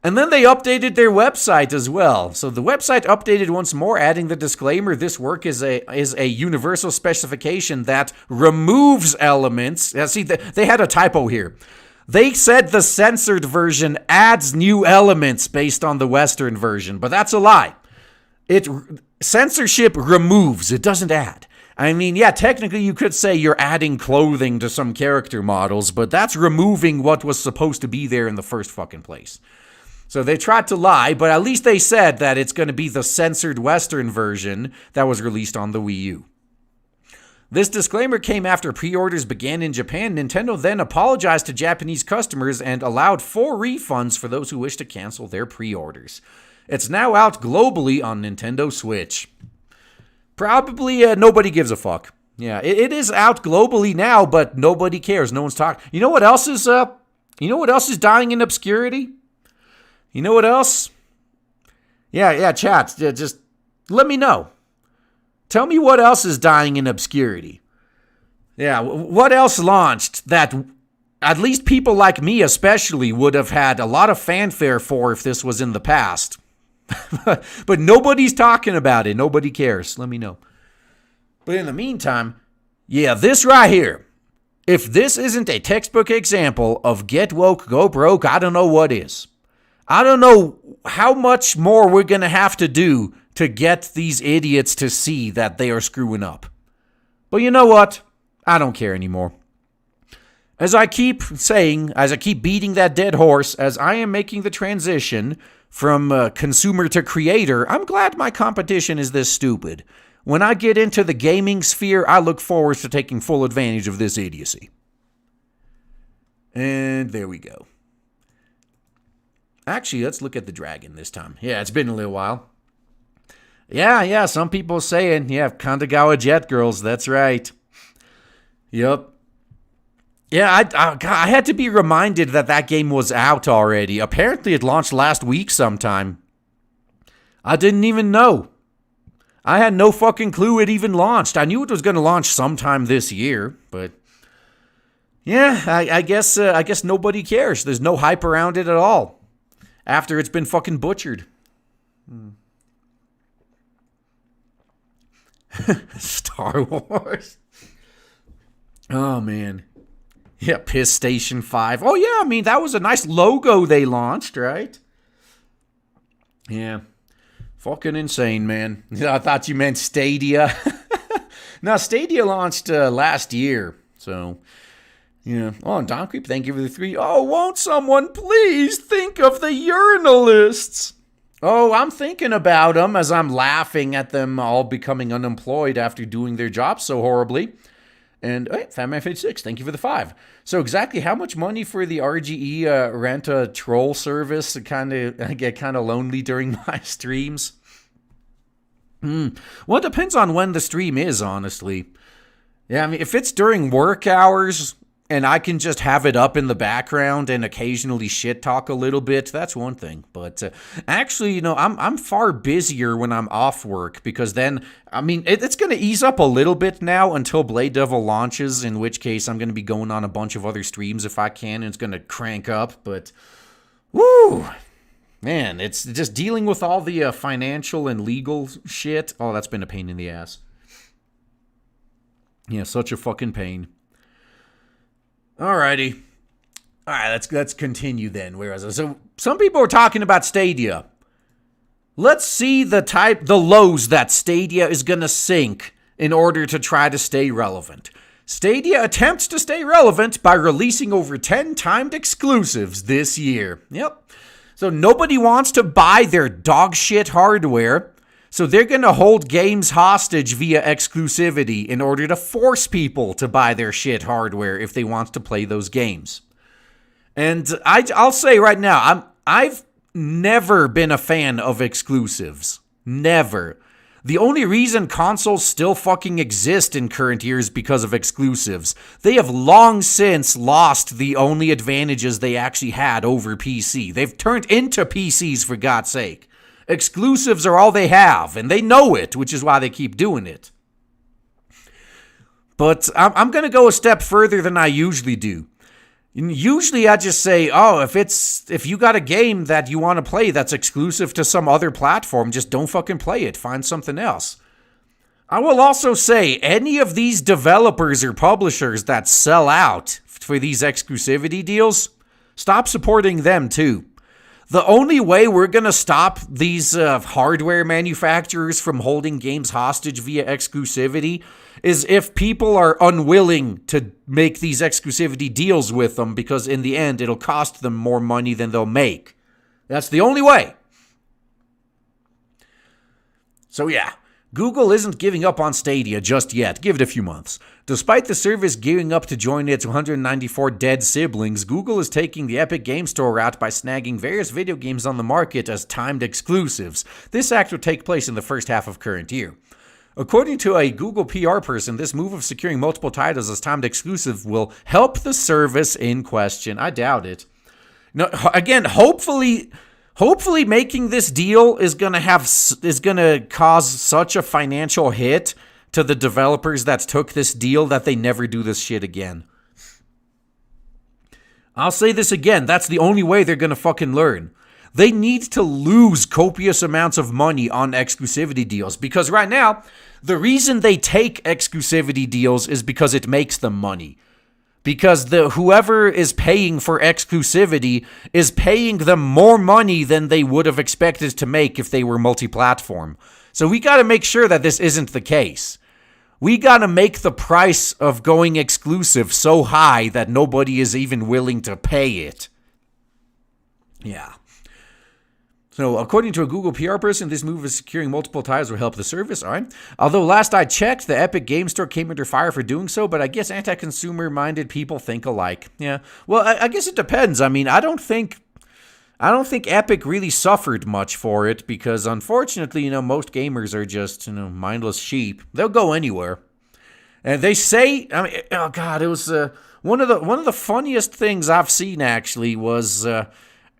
And then they updated their website as well. So the website updated once more, adding the disclaimer, this work is a universal specification that removes elements. See, they had a typo here. They said the censored version adds new elements based on the Western version, but that's a lie. Censorship removes, it doesn't add. I mean, yeah, technically you could say you're adding clothing to some character models, but that's removing what was supposed to be there in the first fucking place. So they tried to lie, but at least they said that it's going to be the censored Western version that was released on the Wii U. This disclaimer came after pre-orders began in Japan. Nintendo then apologized to Japanese customers and allowed 4 refunds for those who wish to cancel their pre-orders. It's now out globally on Nintendo Switch. Probably nobody gives a fuck. Yeah, it is out globally now, but nobody cares. No one's talking. You know what else is dying in obscurity? You know what else? Yeah, chat. Just let me know. Tell me what else is dying in obscurity. Yeah, what else launched that at least people like me especially would have had a lot of fanfare for if this was in the past. But nobody's talking about it. Nobody cares. Let me know. But in the meantime, yeah, this right here. If this isn't a textbook example of get woke, go broke, I don't know what is. I don't know how much more we're going to have to do to get these idiots to see that they are screwing up. But you know what? I don't care anymore. As I keep saying, as I keep beating that dead horse, as I am making the transition from consumer to creator, I'm glad my competition is this stupid. When I get into the gaming sphere, I look forward to taking full advantage of this idiocy. And there we go. Actually, let's look at the dragon this time. Yeah, it's been a little while. Yeah, some people saying, yeah, Kandagawa Jet Girls, that's right. Yep. Yeah, I had to be reminded that game was out already. Apparently it launched last week sometime. I didn't even know. I had no fucking clue it even launched. I knew it was going to launch sometime this year, but yeah, I guess nobody cares. There's no hype around it at all after it's been fucking butchered. Star Wars. Oh, man. Yeah, Piss Station 5. Oh, yeah, I mean, that was a nice logo they launched, right? Yeah. Fucking insane, man. I thought you meant Stadia. No, Stadia launched last year, so... Yeah. Oh, and Don Creep, thank you for the 3. Oh, won't someone please think of the urinalists? Oh, I'm thinking about them as I'm laughing at them all becoming unemployed after doing their job so horribly. And, hey, FatMan56, thank you for the 5. So exactly how much money for the RGE rent a troll service to I get kind of lonely during my streams? Well, it depends on when the stream is, honestly. Yeah, I mean, if it's during work hours and I can just have it up in the background and occasionally shit talk a little bit, that's one thing. But actually, I'm far busier when I'm off work, because then, I mean, it's going to ease up a little bit now until Blade Devil launches, in which case I'm going to be going on a bunch of other streams if I can, and it's going to crank up. But, woo! Man, it's just dealing with all the financial and legal shit. Oh, that's been a pain in the ass. Yeah, such a fucking pain. Alrighty. Alright, let's continue then. So some people are talking about Stadia. Let's see the lows that Stadia is gonna sink in order to try to stay relevant. Stadia attempts to stay relevant by releasing over 10 timed exclusives this year. Yep. So nobody wants to buy their dog shit hardware, so they're going to hold games hostage via exclusivity in order to force people to buy their shit hardware if they want to play those games. And I'll say right now, I've never been a fan of exclusives. Never. The only reason consoles still fucking exist in current year is because of exclusives. They have long since lost the only advantages they actually had over PC. They've turned into PCs, for God's sake. Exclusives are all they have, and they know it, which is why they keep doing it. But I'm going to go a step further than I usually do. Usually I just say, if you got a game that you want to play that's exclusive to some other platform, just don't fucking play it. Find something else. I will also say, any of these developers or publishers that sell out for these exclusivity deals, stop supporting them too. The only way we're going to stop these hardware manufacturers from holding games hostage via exclusivity is if people are unwilling to make these exclusivity deals with them, because in the end, it'll cost them more money than they'll make. That's the only way. So yeah, Google isn't giving up on Stadia just yet. Give it a few months. Despite the service gearing up to join its 194 dead siblings, Google is taking the Epic Game Store route by snagging various video games on the market as timed exclusives. This act will take place in the first half of current year. According to a Google PR person, this move of securing multiple titles as timed exclusive will help the service in question. I doubt it. No, again, hopefully making this deal is going to cause such a financial hit to the developers that took this deal that they never do this shit again. I'll say this again, that's the only way they're going to fucking learn. They need to lose copious amounts of money on exclusivity deals, because right now, the reason they take exclusivity deals is because it makes them money. Because whoever is paying for exclusivity is paying them more money than they would have expected to make if they were multi-platform. So we got to make sure that this isn't the case. We got to make the price of going exclusive so high that nobody is even willing to pay it. Yeah. So, according to a Google PR person, this move of securing multiple titles will help the service. All right. Although last I checked, the Epic Game Store came under fire for doing so, but I guess anti-consumer-minded people think alike. Yeah. Well, I guess it depends. I mean, I don't think Epic really suffered much for it, because unfortunately, most gamers are just, mindless sheep. They'll go anywhere. And they say, I mean, oh God, it was one of the funniest things I've seen actually was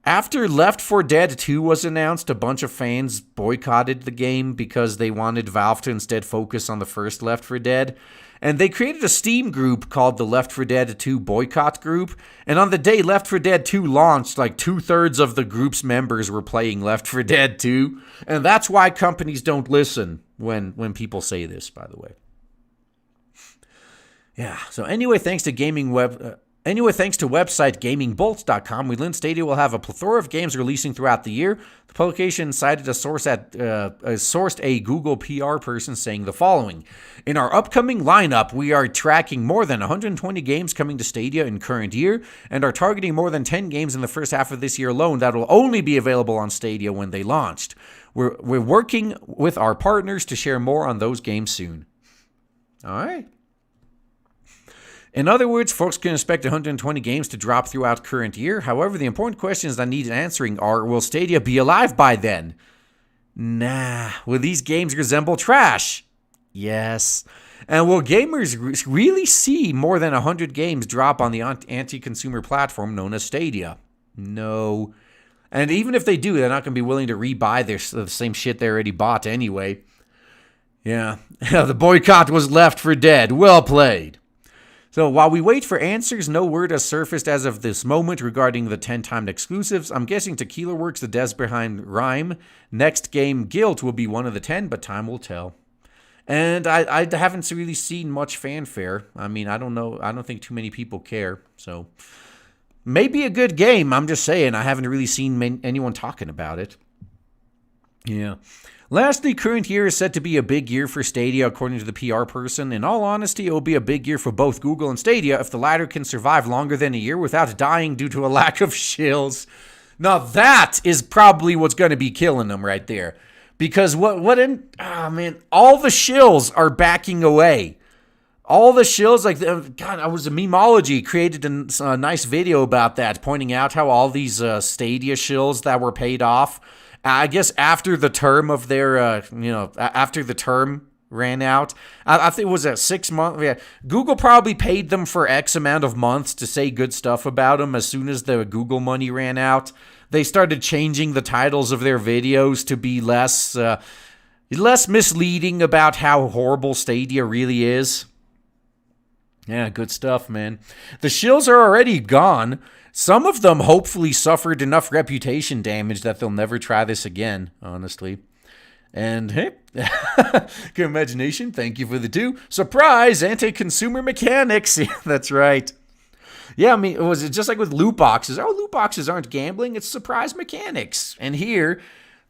after Left 4 Dead 2 was announced, a bunch of fans boycotted the game because they wanted Valve to instead focus on the first Left 4 Dead. And they created a Steam group called the Left 4 Dead 2 Boycott Group. And on the day Left 4 Dead 2 launched, like 2/3 of the group's members were playing Left 4 Dead 2. And that's why companies don't listen when people say this, by the way. Yeah, so anyway, thanks to website GamingBolts.com, we learned Stadia will have a plethora of games releasing throughout the year. The publication cited sourced a Google PR person saying the following: in our upcoming lineup, we are tracking more than 120 games coming to Stadia in current year, and are targeting more than 10 games in the first half of this year alone that will only be available on Stadia when they launched. We're working with our partners to share more on those games soon. All right. In other words, folks can expect 120 games to drop throughout current year. However, the important questions that need answering are, will Stadia be alive by then? Nah. Will these games resemble trash? Yes. And will gamers really see more than 100 games drop on the anti-consumer platform known as Stadia? No. And even if they do, they're not going to be willing to rebuy the same shit they already bought anyway. Yeah. The boycott was left for dead. Well played. So while we wait for answers, no word has surfaced as of this moment regarding the 10-timed exclusives. I'm guessing Tequila Works, the devs behind Rhyme. Next game, Guilt, will be one of the 10, but time will tell. And I haven't really seen much fanfare. I mean, I don't know. I don't think too many people care. So maybe a good game. I'm just saying. I haven't really seen anyone talking about it. Yeah. Lastly, current year is said to be a big year for Stadia, according to the PR person. In all honesty, it will be a big year for both Google and Stadia if the latter can survive longer than a year without dying due to a lack of shills. Now that is probably what's going to be killing them right there. Because all the shills are backing away. All the shills, I was a Memeology created a nice video about that, pointing out how all these Stadia shills that were paid off, I guess after the term of their, after the term ran out, I think it was a 6 month. Yeah, Google probably paid them for X amount of months to say good stuff about them. As soon as the Google money ran out, they started changing the titles of their videos to be less misleading about how horrible Stadia really is. Yeah, good stuff, man. The shills are already gone. Some of them hopefully suffered enough reputation damage that they'll never try this again, honestly. And hey, good imagination. Thank you for the 2. Surprise, anti-consumer mechanics. Yeah, that's right. Yeah, I mean, was it just like with loot boxes? Oh, loot boxes aren't gambling. It's surprise mechanics. And here,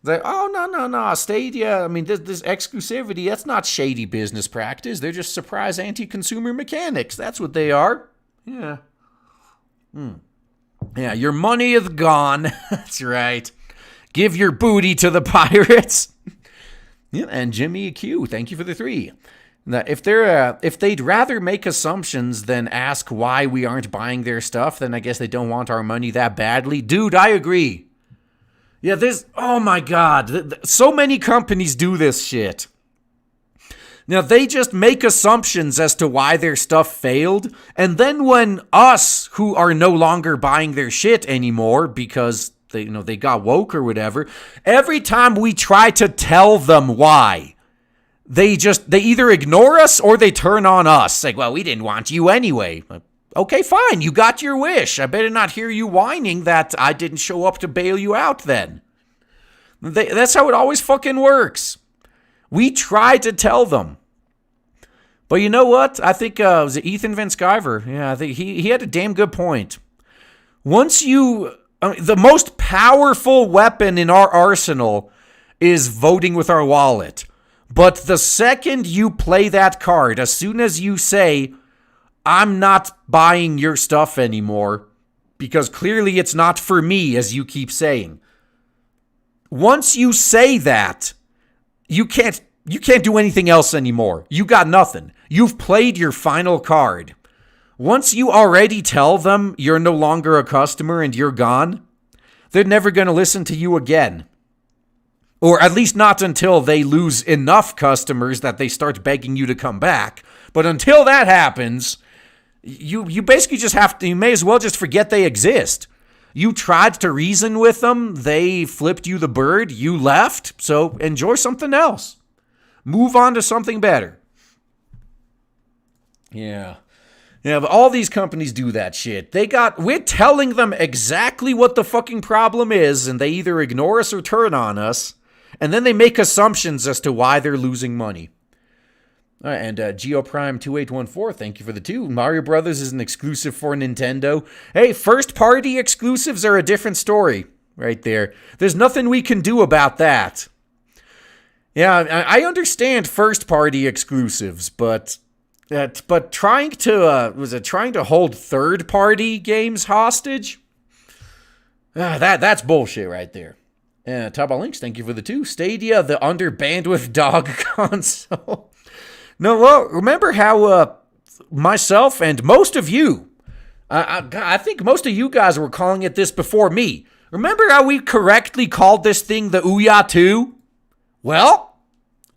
no, Stadia, I mean, this exclusivity, that's not shady business practice. They're just surprise anti-consumer mechanics. That's what they are. Yeah. Yeah, your money is gone. That's right. Give your booty to the pirates. Yeah, and Jimmy Q, thank you for the 3. Now, if they'd rather make assumptions than ask why we aren't buying their stuff, then I guess they don't want our money that badly. Dude, I agree. Yeah, oh my God, so many companies do this shit. Now, they just make assumptions as to why their stuff failed, and then when us, who are no longer buying their shit anymore because they got woke or whatever, every time we try to tell them why, they either ignore us or they turn on us. Like, well, we didn't want you anyway. Okay, fine, you got your wish. I better not hear you whining that I didn't show up to bail you out then. That's how it always fucking works. We try to tell them. But you know what? I think, was it Ethan Van Sciver? Yeah, I think he had a damn good point. The most powerful weapon in our arsenal is voting with our wallet. But the second you play that card, as soon as you say, I'm not buying your stuff anymore, because clearly it's not for me, as you keep saying. Once you say that, you can't do anything else anymore. You got nothing. You've played your final card. Once you already tell them you're no longer a customer and you're gone, they're never going to listen to you again. Or at least not until they lose enough customers that they start begging you to come back. But until that happens, you basically you may as well just forget they exist. You tried to reason with them, they flipped you the bird, you left, so enjoy something else. Move on to something better. Yeah. Yeah, but all these companies do that shit. We're telling them exactly what the fucking problem is, and they either ignore us or turn on us, and then they make assumptions as to why they're losing money. All right, and GeoPrime2814, thank you for the 2. Mario Brothers is an exclusive for Nintendo. Hey, first-party exclusives are a different story right there. There's nothing we can do about that. Yeah, I understand first-party exclusives, but trying to hold third-party games hostage? That's bullshit right there. Top Links, thank you for the 2. Stadia, the under-bandwidth dog console. No, well, remember how myself and most of you, I think most of you guys were calling it this before me. Remember how we correctly called this thing the Ouya 2? Well,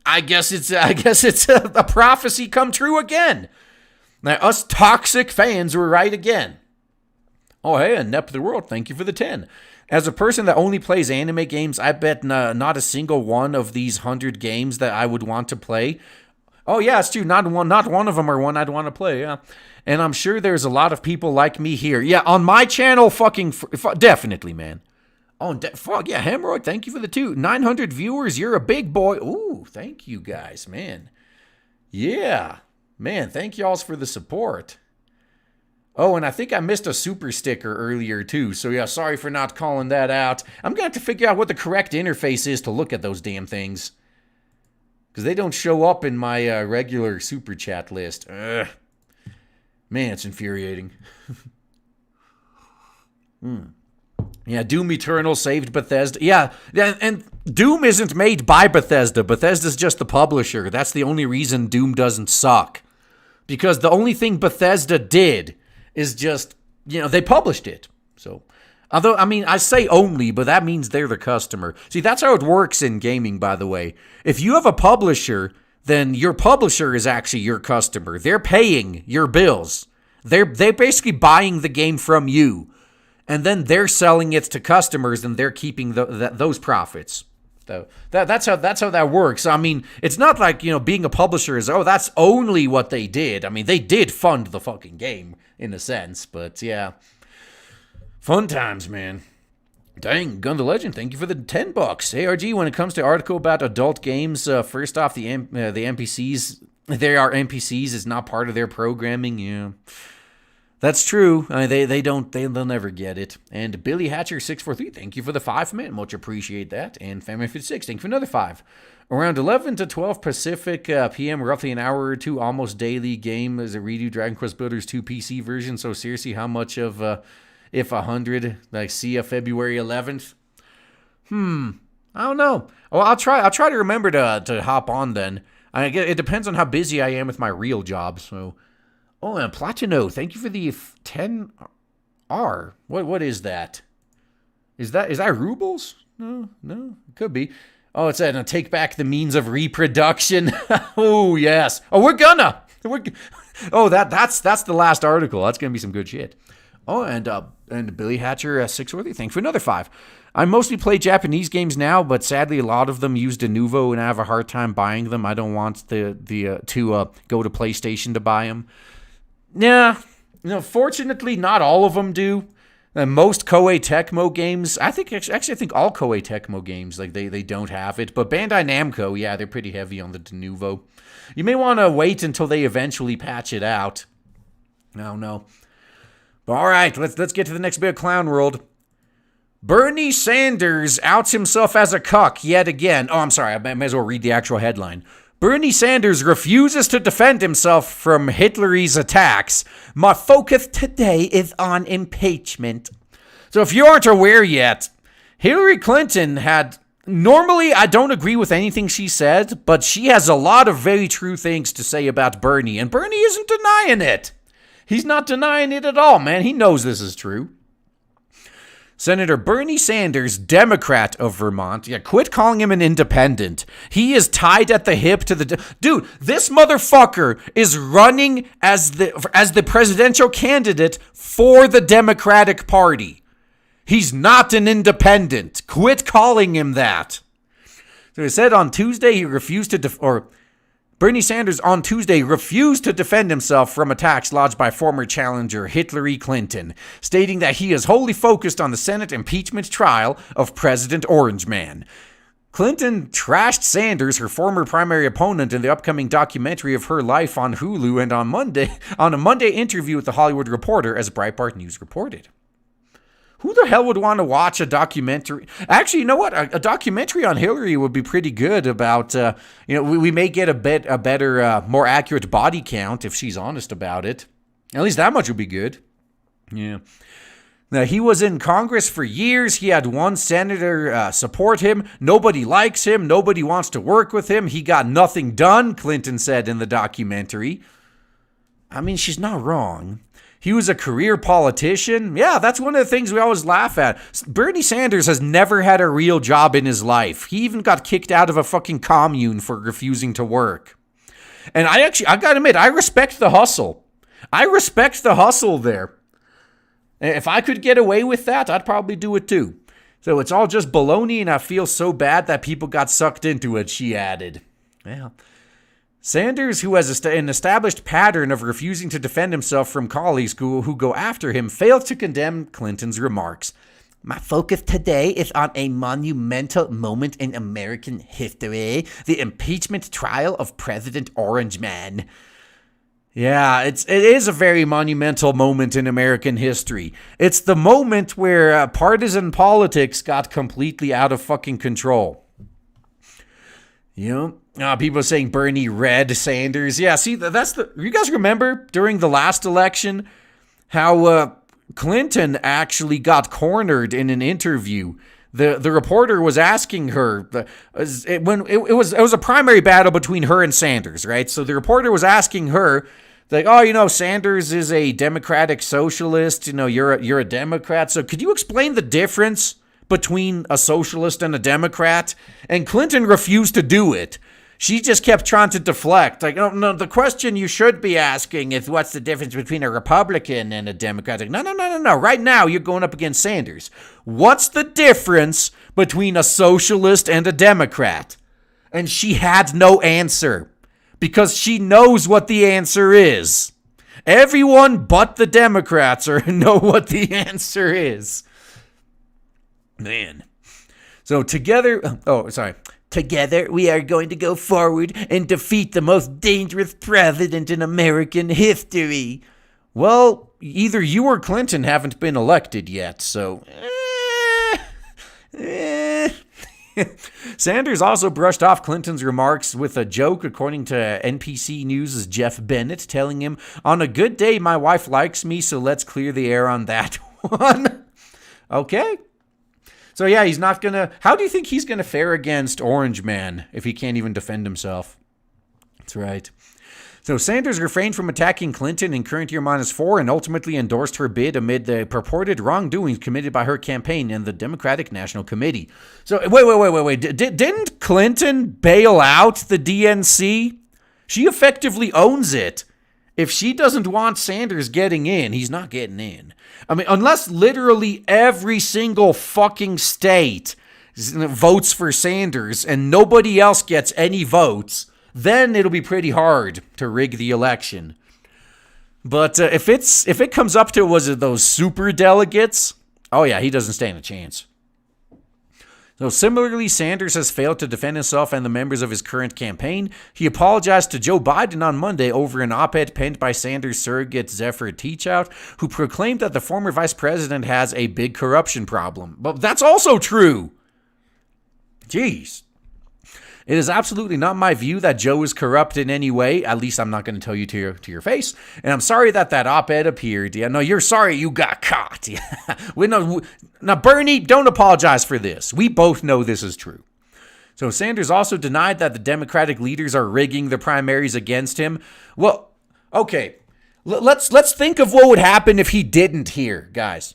I guess it's a prophecy come true again. Now, us toxic fans were right again. Oh, hey, and Nep the World, thank you for the 10. As a person that only plays anime games, I bet not a single one of these 100 games that I would want to play. Oh, yeah, it's true. Not one of them are one I'd want to play, yeah. And I'm sure there's a lot of people like me here. Yeah, on my channel, definitely, man. Oh, fuck, yeah, Hemorrhoid, thank you for the 2. 900 viewers, you're a big boy. Ooh, thank you guys, man. Yeah, man, thank y'all for the support. Oh, and I think I missed a super sticker earlier, too. So, yeah, sorry for not calling that out. I'm going to have to figure out what the correct interface is to look at those damn things. Because they don't show up in my regular super chat list. Ugh. Man, it's infuriating. Yeah, Doom Eternal saved Bethesda. Yeah, and Doom isn't made by Bethesda. Bethesda's just the publisher. That's the only reason Doom doesn't suck. Because the only thing Bethesda did is just, they published it. So, although, I mean, I say only, but that means they're the customer. See, that's how it works in gaming, by the way. If you have a publisher, then your publisher is actually your customer. They're paying your bills. They're basically buying the game from you. And then they're selling it to customers, and they're keeping those profits. So that's how that works. I mean, it's not like, being a publisher is, that's only what they did. I mean, they did fund the fucking game in a sense, but yeah. Fun times, man. Dang, Gun the Legend, thank you for the $10. ARG, when it comes to article about adult games, first off, the NPCs, they are NPCs, is not part of their programming, yeah. That's true. I mean, they'll never get it. And Billy Hatcher 643, thank you for the 5, man. Much appreciate that. And Family 56, thank you for another 5. Around 11 to 12 Pacific PM, roughly an hour or two, almost daily game as a redo Dragon Quest Builders 2 PC version. So seriously, how much of if 100, like see a February 11th? I don't know. Well, I'll try to remember to hop on then. It depends on how busy I am with my real job, so. Oh, and Platino, thank you for the 10R. What is that? Is that rubles? No, it could be. Oh, it said, take back the means of reproduction. Oh, yes. Oh, we're gonna. That's the last article. That's gonna be some good shit. Oh, and Billy Hatcher 6worthy, thanks for another 5. I mostly play Japanese games now, but sadly a lot of them use Denuvo, and I have a hard time buying them. I don't want to go to PlayStation to buy them. Yeah, fortunately, not all of them do. Most Koei Tecmo games, I think all Koei Tecmo games, like they don't have it. But Bandai Namco, yeah, they're pretty heavy on the Denuvo. You may want to wait until they eventually patch it out. I don't know. But all right, let's get to the next bit of Clown World. Bernie Sanders outs himself as a cuck yet again. Oh, I'm sorry, I may as well read the actual headline. Bernie Sanders refuses to defend himself from Hitlery's attacks. My focus today is on impeachment. So if you aren't aware yet, Hillary Clinton had... Normally, I don't agree with anything she said, but she has a lot of very true things to say about Bernie, and Bernie isn't denying it. He's not denying it at all, man. He knows this is true. Senator Bernie Sanders, Democrat of Vermont. Yeah, quit calling him an independent. He is tied at the hip to the... Dude, this motherfucker is running as the presidential candidate for the Democratic Party. He's not an independent. Quit calling him that. So he said on Tuesday he refused to... Bernie Sanders on Tuesday refused to defend himself from attacks lodged by former challenger Hillary Clinton, stating that he is wholly focused on the Senate impeachment trial of President Orange Man. Clinton trashed Sanders, her former primary opponent, in the upcoming documentary of her life on Hulu and on a Monday interview with The Hollywood Reporter, as Breitbart News reported. Who the hell would want to watch a documentary? Actually, you know what? A documentary on Hillary would be pretty good about, we may get a better, more accurate body count if she's honest about it. At least that much would be good. Yeah. Now, he was in Congress for years. He had one senator support him. Nobody likes him. Nobody wants to work with him. He got nothing done, Clinton said in the documentary. I mean, she's not wrong. He was a career politician. Yeah, that's one of the things we always laugh at. Bernie Sanders has never had a real job in his life. He even got kicked out of a fucking commune for refusing to work. And I gotta admit, I respect the hustle. I respect the hustle there. If I could get away with that, I'd probably do it too. So it's all just baloney, and I feel so bad that people got sucked into it, she added. Well, Sanders, who has an established pattern of refusing to defend himself from colleagues who go after him, failed to condemn Clinton's remarks. My focus today is on a monumental moment in American history, the impeachment trial of President Orange Man. Yeah, it is a very monumental moment in American history. It's the moment where partisan politics got completely out of fucking control. You know, people are saying Bernie read Sanders. Yeah, see, you guys remember during the last election how Clinton actually got cornered in an interview. The reporter was asking her it was a primary battle between her and Sanders, right? So the reporter was asking her, like, oh, you know, Sanders is a democratic socialist. You know, you're a Democrat. So could you explain the difference between a socialist and a Democrat? And Clinton refused to do it. She just kept trying to deflect. Like, oh, no, the question you should be asking is what's the difference between a Republican and a Democrat? Like, no. Right now, you're going up against Sanders. What's the difference between a socialist and a Democrat? And she had no answer because she knows what the answer is. Everyone but the Democrats know what the answer is. Man. So together, we are going to go forward and defeat the most dangerous president in American history. Well, either you or Clinton haven't been elected yet, so... Sanders also brushed off Clinton's remarks with a joke, according to NBC News' Jeff Bennett, telling him, on a good day, my wife likes me, so let's clear the air on that one. Okay. So yeah, he's not gonna... How do you think he's gonna fare against Orange Man if he can't even defend himself? That's right. So Sanders refrained from attacking Clinton in current year -4 and ultimately endorsed her bid amid the purported wrongdoings committed by her campaign and the Democratic National Committee. So wait. Didn't Clinton bail out the DNC? She effectively owns it. If she doesn't want Sanders getting in, he's not getting in. I mean, unless literally every single fucking state votes for Sanders and nobody else gets any votes, then it'll be pretty hard to rig the election. But if it comes up to, was it those super delegates? Oh yeah, he doesn't stand a chance. So similarly, Sanders has failed to defend himself and the members of his current campaign. He apologized to Joe Biden on Monday over an op-ed penned by Sanders surrogate Zephyr Teachout, who proclaimed that the former vice president has a big corruption problem. But that's also true. Jeez. It is absolutely not my view that Joe is corrupt in any way. At least I'm not going to tell you to your face. And I'm sorry that op-ed appeared. Yeah, no, you're sorry you got caught. Yeah. Now, Bernie, don't apologize for this. We both know this is true. So Sanders also denied that the Democratic leaders are rigging the primaries against him. Well, okay. Let's think of what would happen if he didn't here, guys.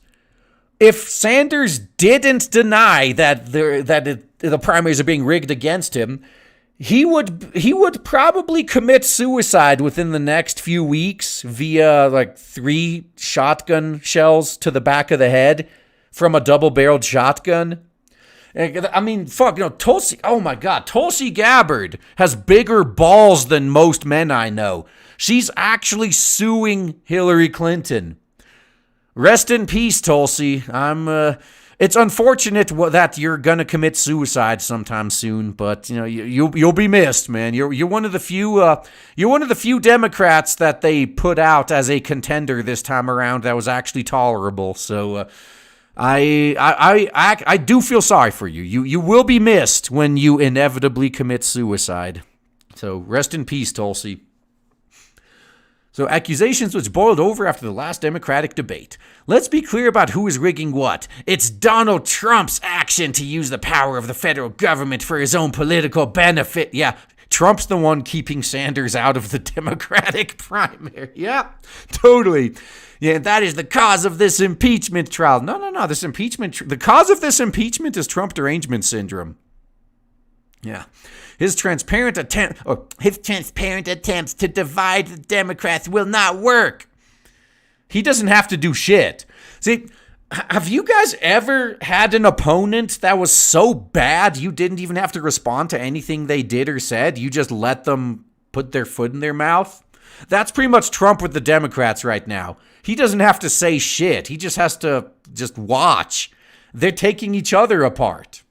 If Sanders didn't deny that the primaries are being rigged against him, he would probably commit suicide within the next few weeks via like 3 shotgun shells to the back of the head from a double-barreled shotgun. I mean, fuck, Tulsi, oh my God, Tulsi Gabbard has bigger balls than most men I know. She's actually suing Hillary Clinton. Rest in peace, Tulsi. It's unfortunate that you're gonna commit suicide sometime soon, but you'll be missed, man. You're one of the few Democrats that they put out as a contender this time around that was actually tolerable. So I do feel sorry for you. You will be missed when you inevitably commit suicide. So rest in peace, Tulsi. So accusations which boiled over after the last Democratic debate. Let's be clear about who is rigging what. It's Donald Trump's action to use the power of the federal government for his own political benefit. Yeah, Trump's the one keeping Sanders out of the Democratic primary. Yeah, totally. Yeah, that is the cause of this impeachment trial. No. The cause of this impeachment is Trump derangement syndrome. Yeah. His transparent attempts to divide the Democrats will not work. He doesn't have to do shit. See, have you guys ever had an opponent that was so bad you didn't even have to respond to anything they did or said? You just let them put their foot in their mouth? That's pretty much Trump with the Democrats right now. He doesn't have to say shit. He just has to just watch. They're taking each other apart.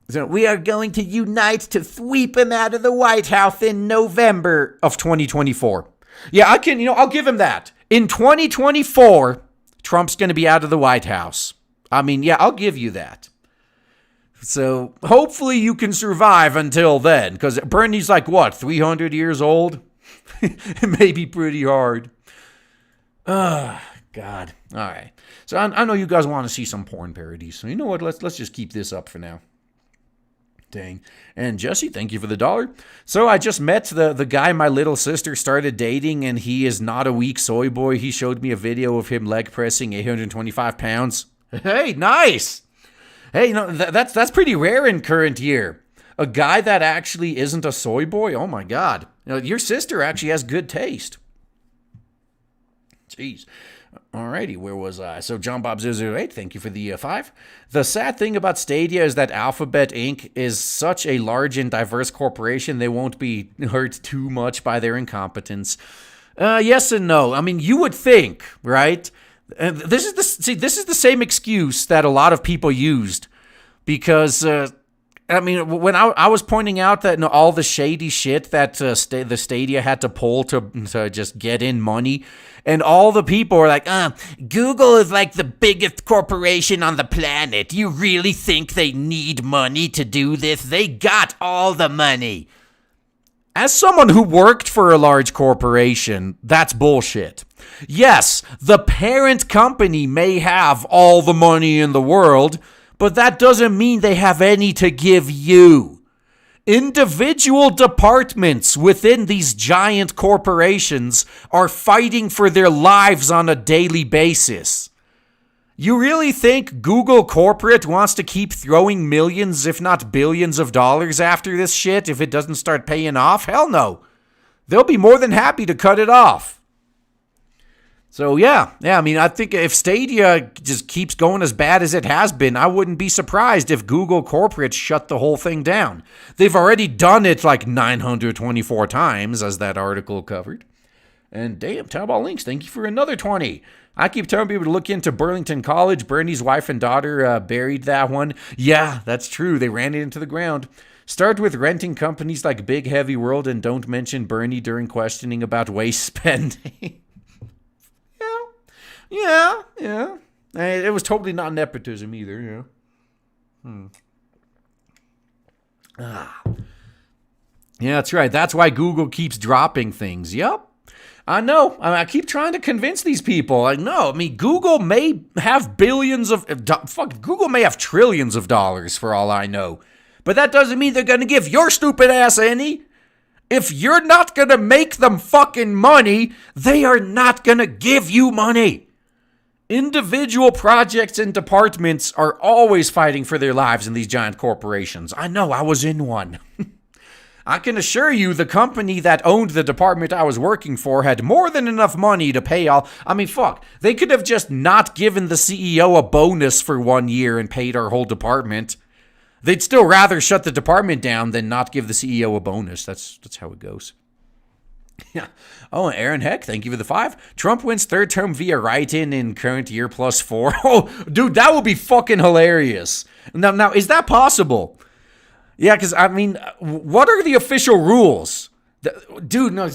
So we are going to unite to sweep him out of the White House in November of 2024. Yeah, I'll give him that. In 2024, Trump's going to be out of the White House. I'll give you that. So hopefully you can survive until then, because Bernie's 300 years old? It may be pretty hard. God. All right. So I know you guys want to see some porn parodies. So you know what? Let's just keep this up for now. Dang. And Jesse, thank you for the $1. So I just met the guy my little sister started dating, and he is not a weak soy boy. He showed me a video of him leg pressing 825 pounds. Hey, nice. Hey, that's pretty rare in current year. A guy that actually isn't a soy boy. Oh my God. Your sister actually has good taste. Jeez. Alrighty, where was I? So John Bob 008, thank you for the 5. The sad thing about Stadia is that Alphabet Inc. is such a large and diverse corporation, they won't be hurt too much by their incompetence. Yes and no. You would think, right? This is the same excuse that a lot of people used, because when I was pointing out that all the shady shit that the Stadia had to pull to just get in money, and all the people were like, Google is like the biggest corporation on the planet. You really think they need money to do this? They got all the money. As someone who worked for a large corporation, that's bullshit. Yes, the parent company may have all the money in the world, but that doesn't mean they have any to give you. Individual departments within these giant corporations are fighting for their lives on a daily basis. You really think Google corporate wants to keep throwing millions, if not billions of dollars after this shit if it doesn't start paying off? Hell no. They'll be more than happy to cut it off. So yeah, I think if Stadia just keeps going as bad as it has been, I wouldn't be surprised if Google corporate shut the whole thing down. They've already done it 924 times, as that article covered. And damn, Taobao Links, thank you for another 20. I keep telling people to look into Burlington College. Bernie's wife and daughter buried that one. Yeah, that's true. They ran it into the ground. Start with renting companies like Big Heavy World and don't mention Bernie during questioning about waste spending. Yeah. It was totally not nepotism either, Yeah, that's right. That's why Google keeps dropping things. Yep. I know. I keep trying to convince these people. Google may have Google may have trillions of dollars for all I know. But that doesn't mean they're going to give your stupid ass any. If you're not going to make them fucking money, they are not going to give you money. Individual projects and departments are always fighting for their lives in these giant corporations. I know, I was in one. I can assure you the company that owned the department I was working for had more than enough money to pay all. They could have just not given the CEO a bonus for 1 year and paid our whole department. They'd still rather shut the department down than not give the CEO a bonus. That's how it goes. Yeah. Oh, Aaron Heck, thank you for the 5. Trump wins third term via write-in in current year +4. Oh, dude, that would be fucking hilarious. Now, is that possible? Yeah, because, what are the official rules? Dude, no,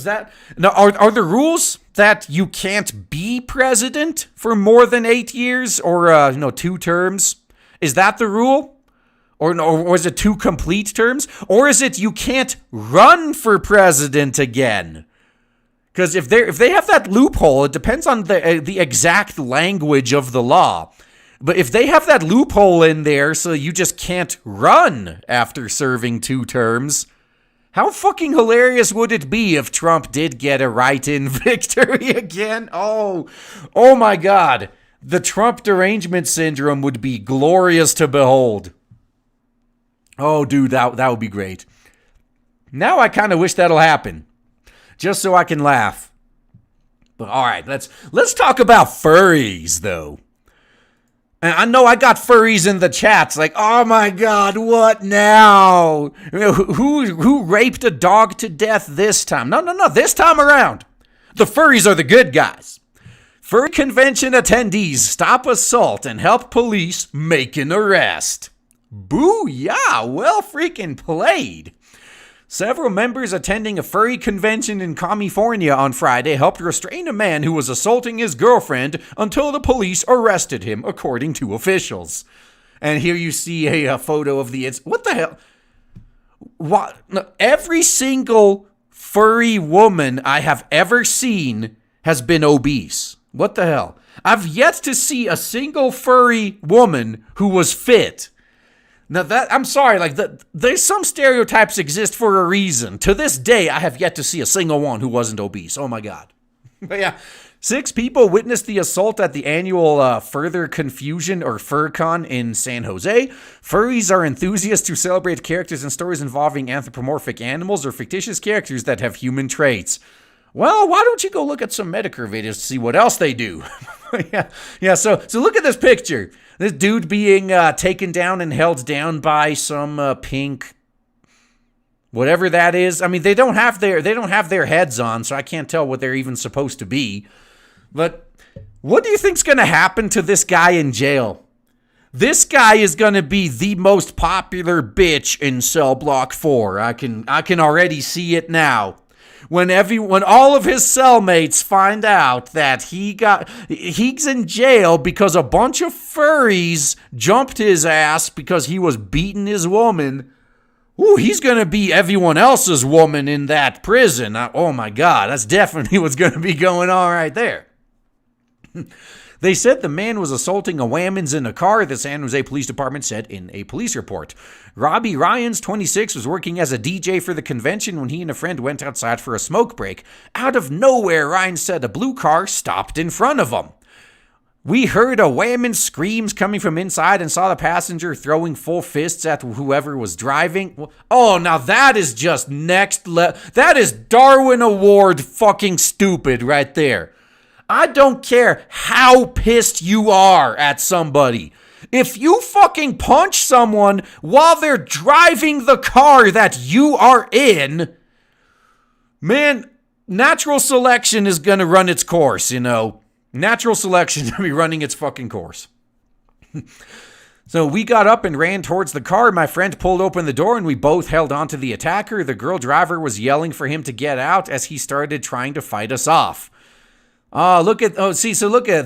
are the rules that you can't be president for more than 8 years or, 2 terms? Is that the rule? Or is it 2 complete terms? Or is it you can't run for president again? Because if they have that loophole, it depends on the exact language of the law. But if they have that loophole in there so you just can't run after serving 2 terms, how fucking hilarious would it be if Trump did get a write-in victory again? Oh my God. The Trump derangement syndrome would be glorious to behold. Oh, dude, that would be great. Now I kind of wish that'll happen, just so I can laugh. But all right, let's talk about furries, though. And I know I got furries in the chats like, oh my God, what now? Who raped a dog to death this time? No, this time around. The furries are the good guys. Furry convention attendees stop assault and help police make an arrest. Booyah, well freaking played. Several members attending a furry convention in Commiefornia on Friday helped restrain a man who was assaulting his girlfriend until the police arrested him, according to officials. And here you see a photo of the... What the hell? What? Every single furry woman I have ever seen has been obese. What the hell? I've yet to see a single furry woman who was fit. Now I'm sorry, there's some stereotypes exist for a reason. To this day, I have yet to see a single one who wasn't obese. Oh my God. But yeah, 6 people witnessed the assault at the annual Further Confusion or FurCon in San Jose. Furries are enthusiasts who celebrate characters and stories involving anthropomorphic animals or fictitious characters that have human traits. Well, why don't you go look at some Medicare videos to see what else they do? Yeah. So look at this picture. This dude being taken down and held down by some pink, whatever that is. I mean, they don't have their heads on, so I can't tell what they're even supposed to be. But what do you think's going to happen to this guy in jail? This guy is going to be the most popular bitch in Cell Block 4. I can already see it now. When all of his cellmates find out that he's in jail because a bunch of furries jumped his ass because he was beating his woman, he's going to be everyone else's woman in that prison. Oh my God, that's definitely what's going to be going on right there. They said the man was assaulting a whammons in a car, the San Jose Police Department said in a police report. Robbie Ryans, 26, was working as a DJ for the convention when he and a friend went outside for a smoke break. Out of nowhere, Ryans said a blue car stopped in front of him. We heard a whammons screams coming from inside and saw the passenger throwing full fists at whoever was driving. Oh, now that is just next level. That is Darwin Award fucking stupid right there. I don't care how pissed you are at somebody. If you fucking punch someone while they're driving the car that you are in, man, natural selection is going to run its course, you know. Natural selection is going to be running its fucking course. So we got up and ran towards the car. My friend pulled open the door and we both held on to the attacker. The girl driver was yelling for him to get out as he started trying to fight us off. Look at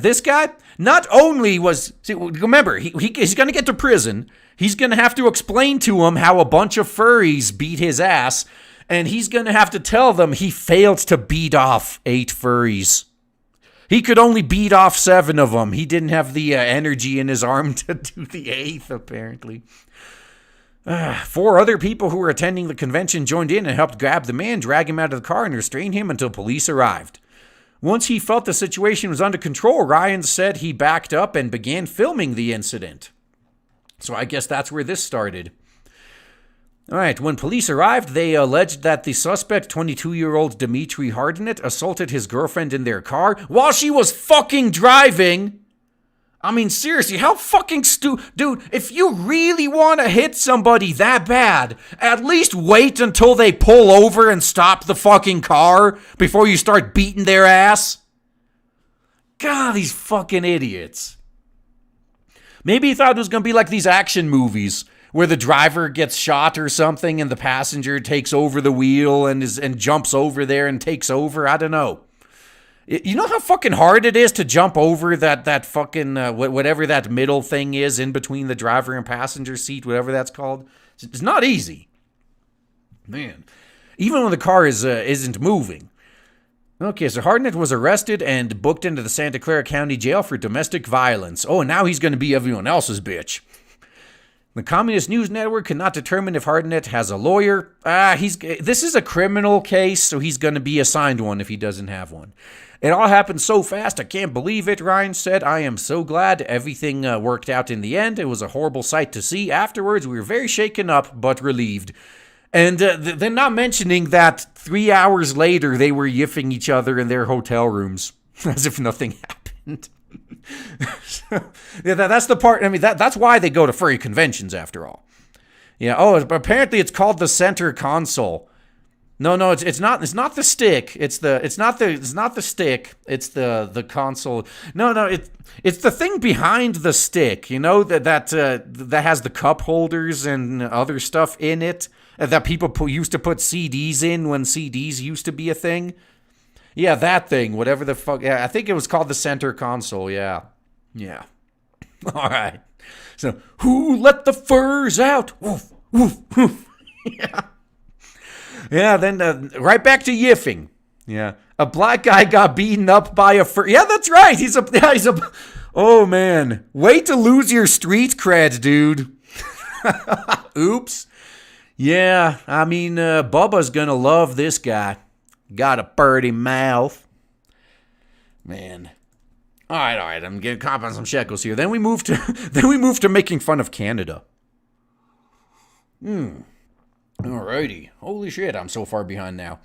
this guy. Not only remember, he's going to get to prison. He's going to have to explain to him how a bunch of furries beat his ass. And he's going to have to tell them he failed to beat off 8 furries. He could only beat off 7 of them. He didn't have the energy in his arm to do the 8th, apparently. 4 other people who were attending the convention joined in and helped grab the man, drag him out of the car, and restrain him until police arrived. Once he felt the situation was under control, Ryan said he backed up and began filming the incident. So I guess that's where this started. All right, when police arrived, they alleged that the suspect, 22-year-old Dimitri Hardinet, assaulted his girlfriend in their car while she was fucking driving. I mean, seriously, how fucking Dude, if you really want to hit somebody that bad, at least wait until they pull over and stop the fucking car before you start beating their ass. God, these fucking idiots. Maybe he thought it was going to be like these action movies where the driver gets shot or something and the passenger takes over the wheel and jumps over there and takes over. I don't know. You know how fucking hard it is to jump over that fucking, whatever that middle thing is in between the driver and passenger seat, whatever that's called? It's not easy. Man. Even when the car isn't moving. Okay, so Hardnet was arrested and booked into the Santa Clara County Jail for domestic violence. Oh, and now he's going to be everyone else's bitch. The Communist News Network cannot determine if Hardnet has a lawyer. This is a criminal case, so he's going to be assigned one if he doesn't have one. It all happened so fast, I can't believe it, Ryan said. I am so glad everything worked out in the end. It was a horrible sight to see. Afterwards, we were very shaken up, but relieved. And they're not mentioning that 3 hours later, they were yiffing each other in their hotel rooms, as if nothing happened. Yeah, that's the part. I mean, that's why they go to furry conventions, after all. Yeah. Oh, apparently it's called the center console. No, it's not. It's not the stick. It's not the stick. It's the console. No, it's the thing behind the stick. You know that has the cup holders and other stuff in it that people used to put CDs in when CDs used to be a thing. Yeah, that thing, whatever the fuck. Yeah, I think it was called the center console. Yeah. All right. So, who let the furs out? Woof, woof, woof. Yeah. Yeah, then right back to yiffing. Yeah. A black guy got beaten up by a fur. Yeah, that's right. He's a. Oh, man. Way to lose your street cred, dude. Oops. Yeah, I mean, Bubba's gonna love this guy. Got a pretty mouth. Man. All right. I'm getting caught on some shekels here. Then we move to making fun of Canada. Alrighty. Holy shit, I'm so far behind now.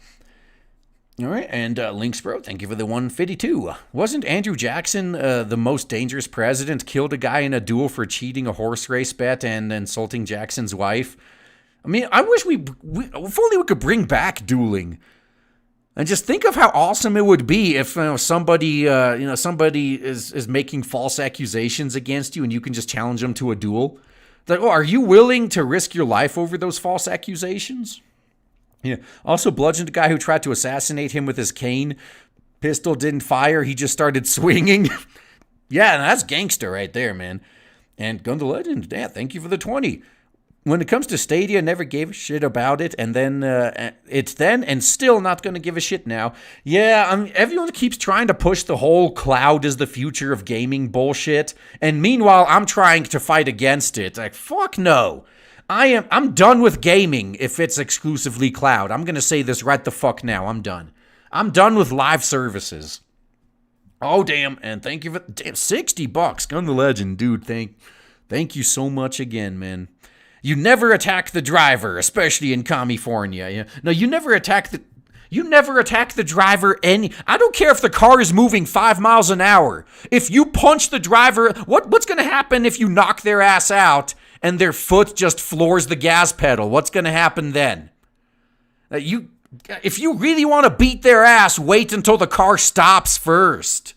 All right, and Lynx Bro, thank you for the 152. Wasn't Andrew Jackson the most dangerous president? Killed a guy in a duel for cheating a horse race bet and insulting Jackson's wife. I mean, I wish if only we could bring back dueling. And just think of how awesome it would be if somebody is making false accusations against you and you can just challenge them to a duel. Like, oh, are you willing to risk your life over those false accusations? Yeah. Also bludgeoned a guy who tried to assassinate him with his cane. Pistol didn't fire. He just started swinging. Yeah, that's gangster right there, man. And Gun the Legend, yeah, thank you for the 20. When it comes to Stadia, never gave a shit about it, and then it's then and still not going to give a shit now. Yeah, everyone keeps trying to push the whole cloud is the future of gaming bullshit, and meanwhile, I'm trying to fight against it. Like, fuck no. I'm done with gaming if it's exclusively cloud. I'm going to say this right the fuck now. I'm done. I'm done with live services. Oh, damn, and thank you for $60. Gun the Legend, dude. Thank you so much again, man. You never attack the driver, especially in Commiefornia. Yeah? No, you never attack the driver I don't care if the car is moving 5 miles an hour. If you punch the driver, what's going to happen if you knock their ass out and their foot just floors the gas pedal? What's going to happen then? If you really want to beat their ass, wait until the car stops first.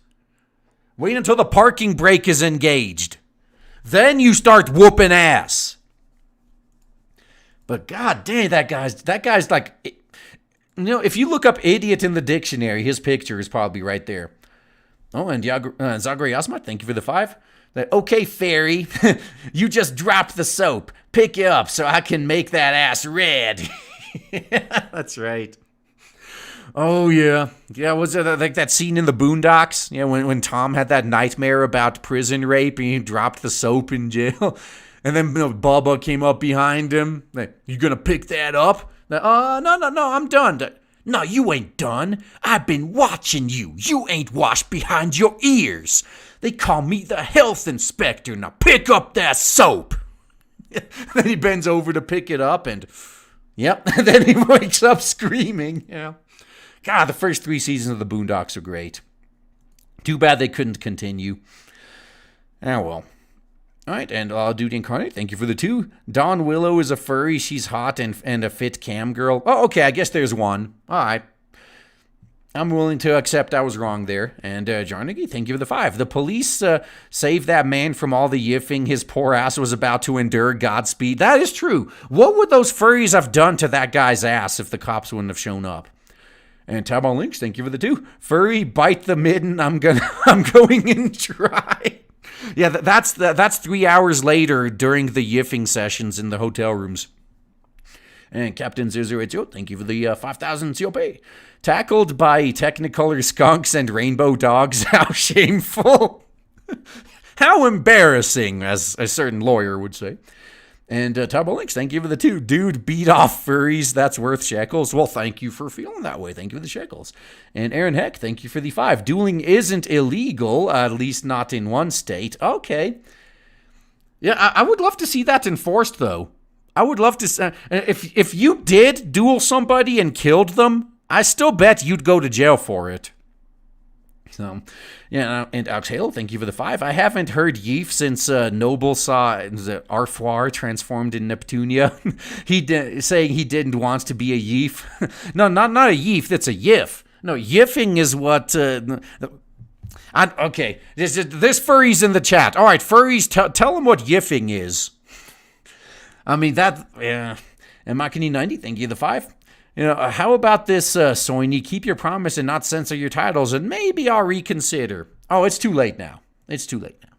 Wait until the parking brake is engaged. Then you start whooping ass. But god dang, that guy's like, if you look up idiot in the dictionary, his picture is probably right there. Oh, and Zagre Asmat, thank you for the 5. Okay, fairy, you just dropped the soap. Pick it up so I can make that ass red. Yeah, that's right. Oh, yeah. Yeah, was it like that scene in the Boondocks? Yeah, when Tom had that nightmare about prison rape and he dropped the soap in jail. And then Bubba came up behind him. Like, you gonna pick that up? Like, no, I'm done. No, you ain't done. I've been watching you. You ain't washed behind your ears. They call me the health inspector. Now pick up that soap. Then he bends over to pick it up and, yep. And then he wakes up screaming. Yeah. God, the first 3 seasons of the Boondocks are great. Too bad they couldn't continue. Ah, well. All right, and Dude Incarnate, thank you for the 2. Dawn Willow is a furry. She's hot and a fit cam girl. Oh, okay, I guess there's one. All right. I'm willing to accept I was wrong there. And Jarnigi, thank you for the 5. The police saved that man from all the yiffing his poor ass was about to endure. Godspeed. That is true. What would those furries have done to that guy's ass if the cops wouldn't have shown up? And Tab on Links, thank you for the 2. Furry, bite the mitten. I'm going in dry. Yeah, that's 3 hours later during the yiffing sessions in the hotel rooms. And Captain 0080, thank you for the 5,000 COP. Tackled by Technicolor skunks and rainbow dogs. How shameful. How embarrassing, as a certain lawyer would say. And Tabo Links, thank you for the 2. Dude, beat off furries. That's worth shekels. Well, thank you for feeling that way. Thank you for the shekels. And Aaron Heck, thank you for the 5. Dueling isn't illegal, at least not in one state. Okay. Yeah, I would love to see that enforced, though. I would love to... if you did duel somebody and killed them, I still bet you'd go to jail for it. So, yeah, and Alex Hale, thank you for the 5. I haven't heard Yeef since Noble saw Arfoir transformed in Neptunia. Saying he didn't want to be a Yeef. No, not a Yeef, that's a Yif. No, Yiffing is what... okay, this furry's in the chat. All right, furries, tell them what Yiffing is. I mean, that... Yeah. And Makini90, thank you for the 5. You know, how about this, Soini? Keep your promise and not censor your titles, and maybe I'll reconsider. Oh, it's too late now. It's too late now.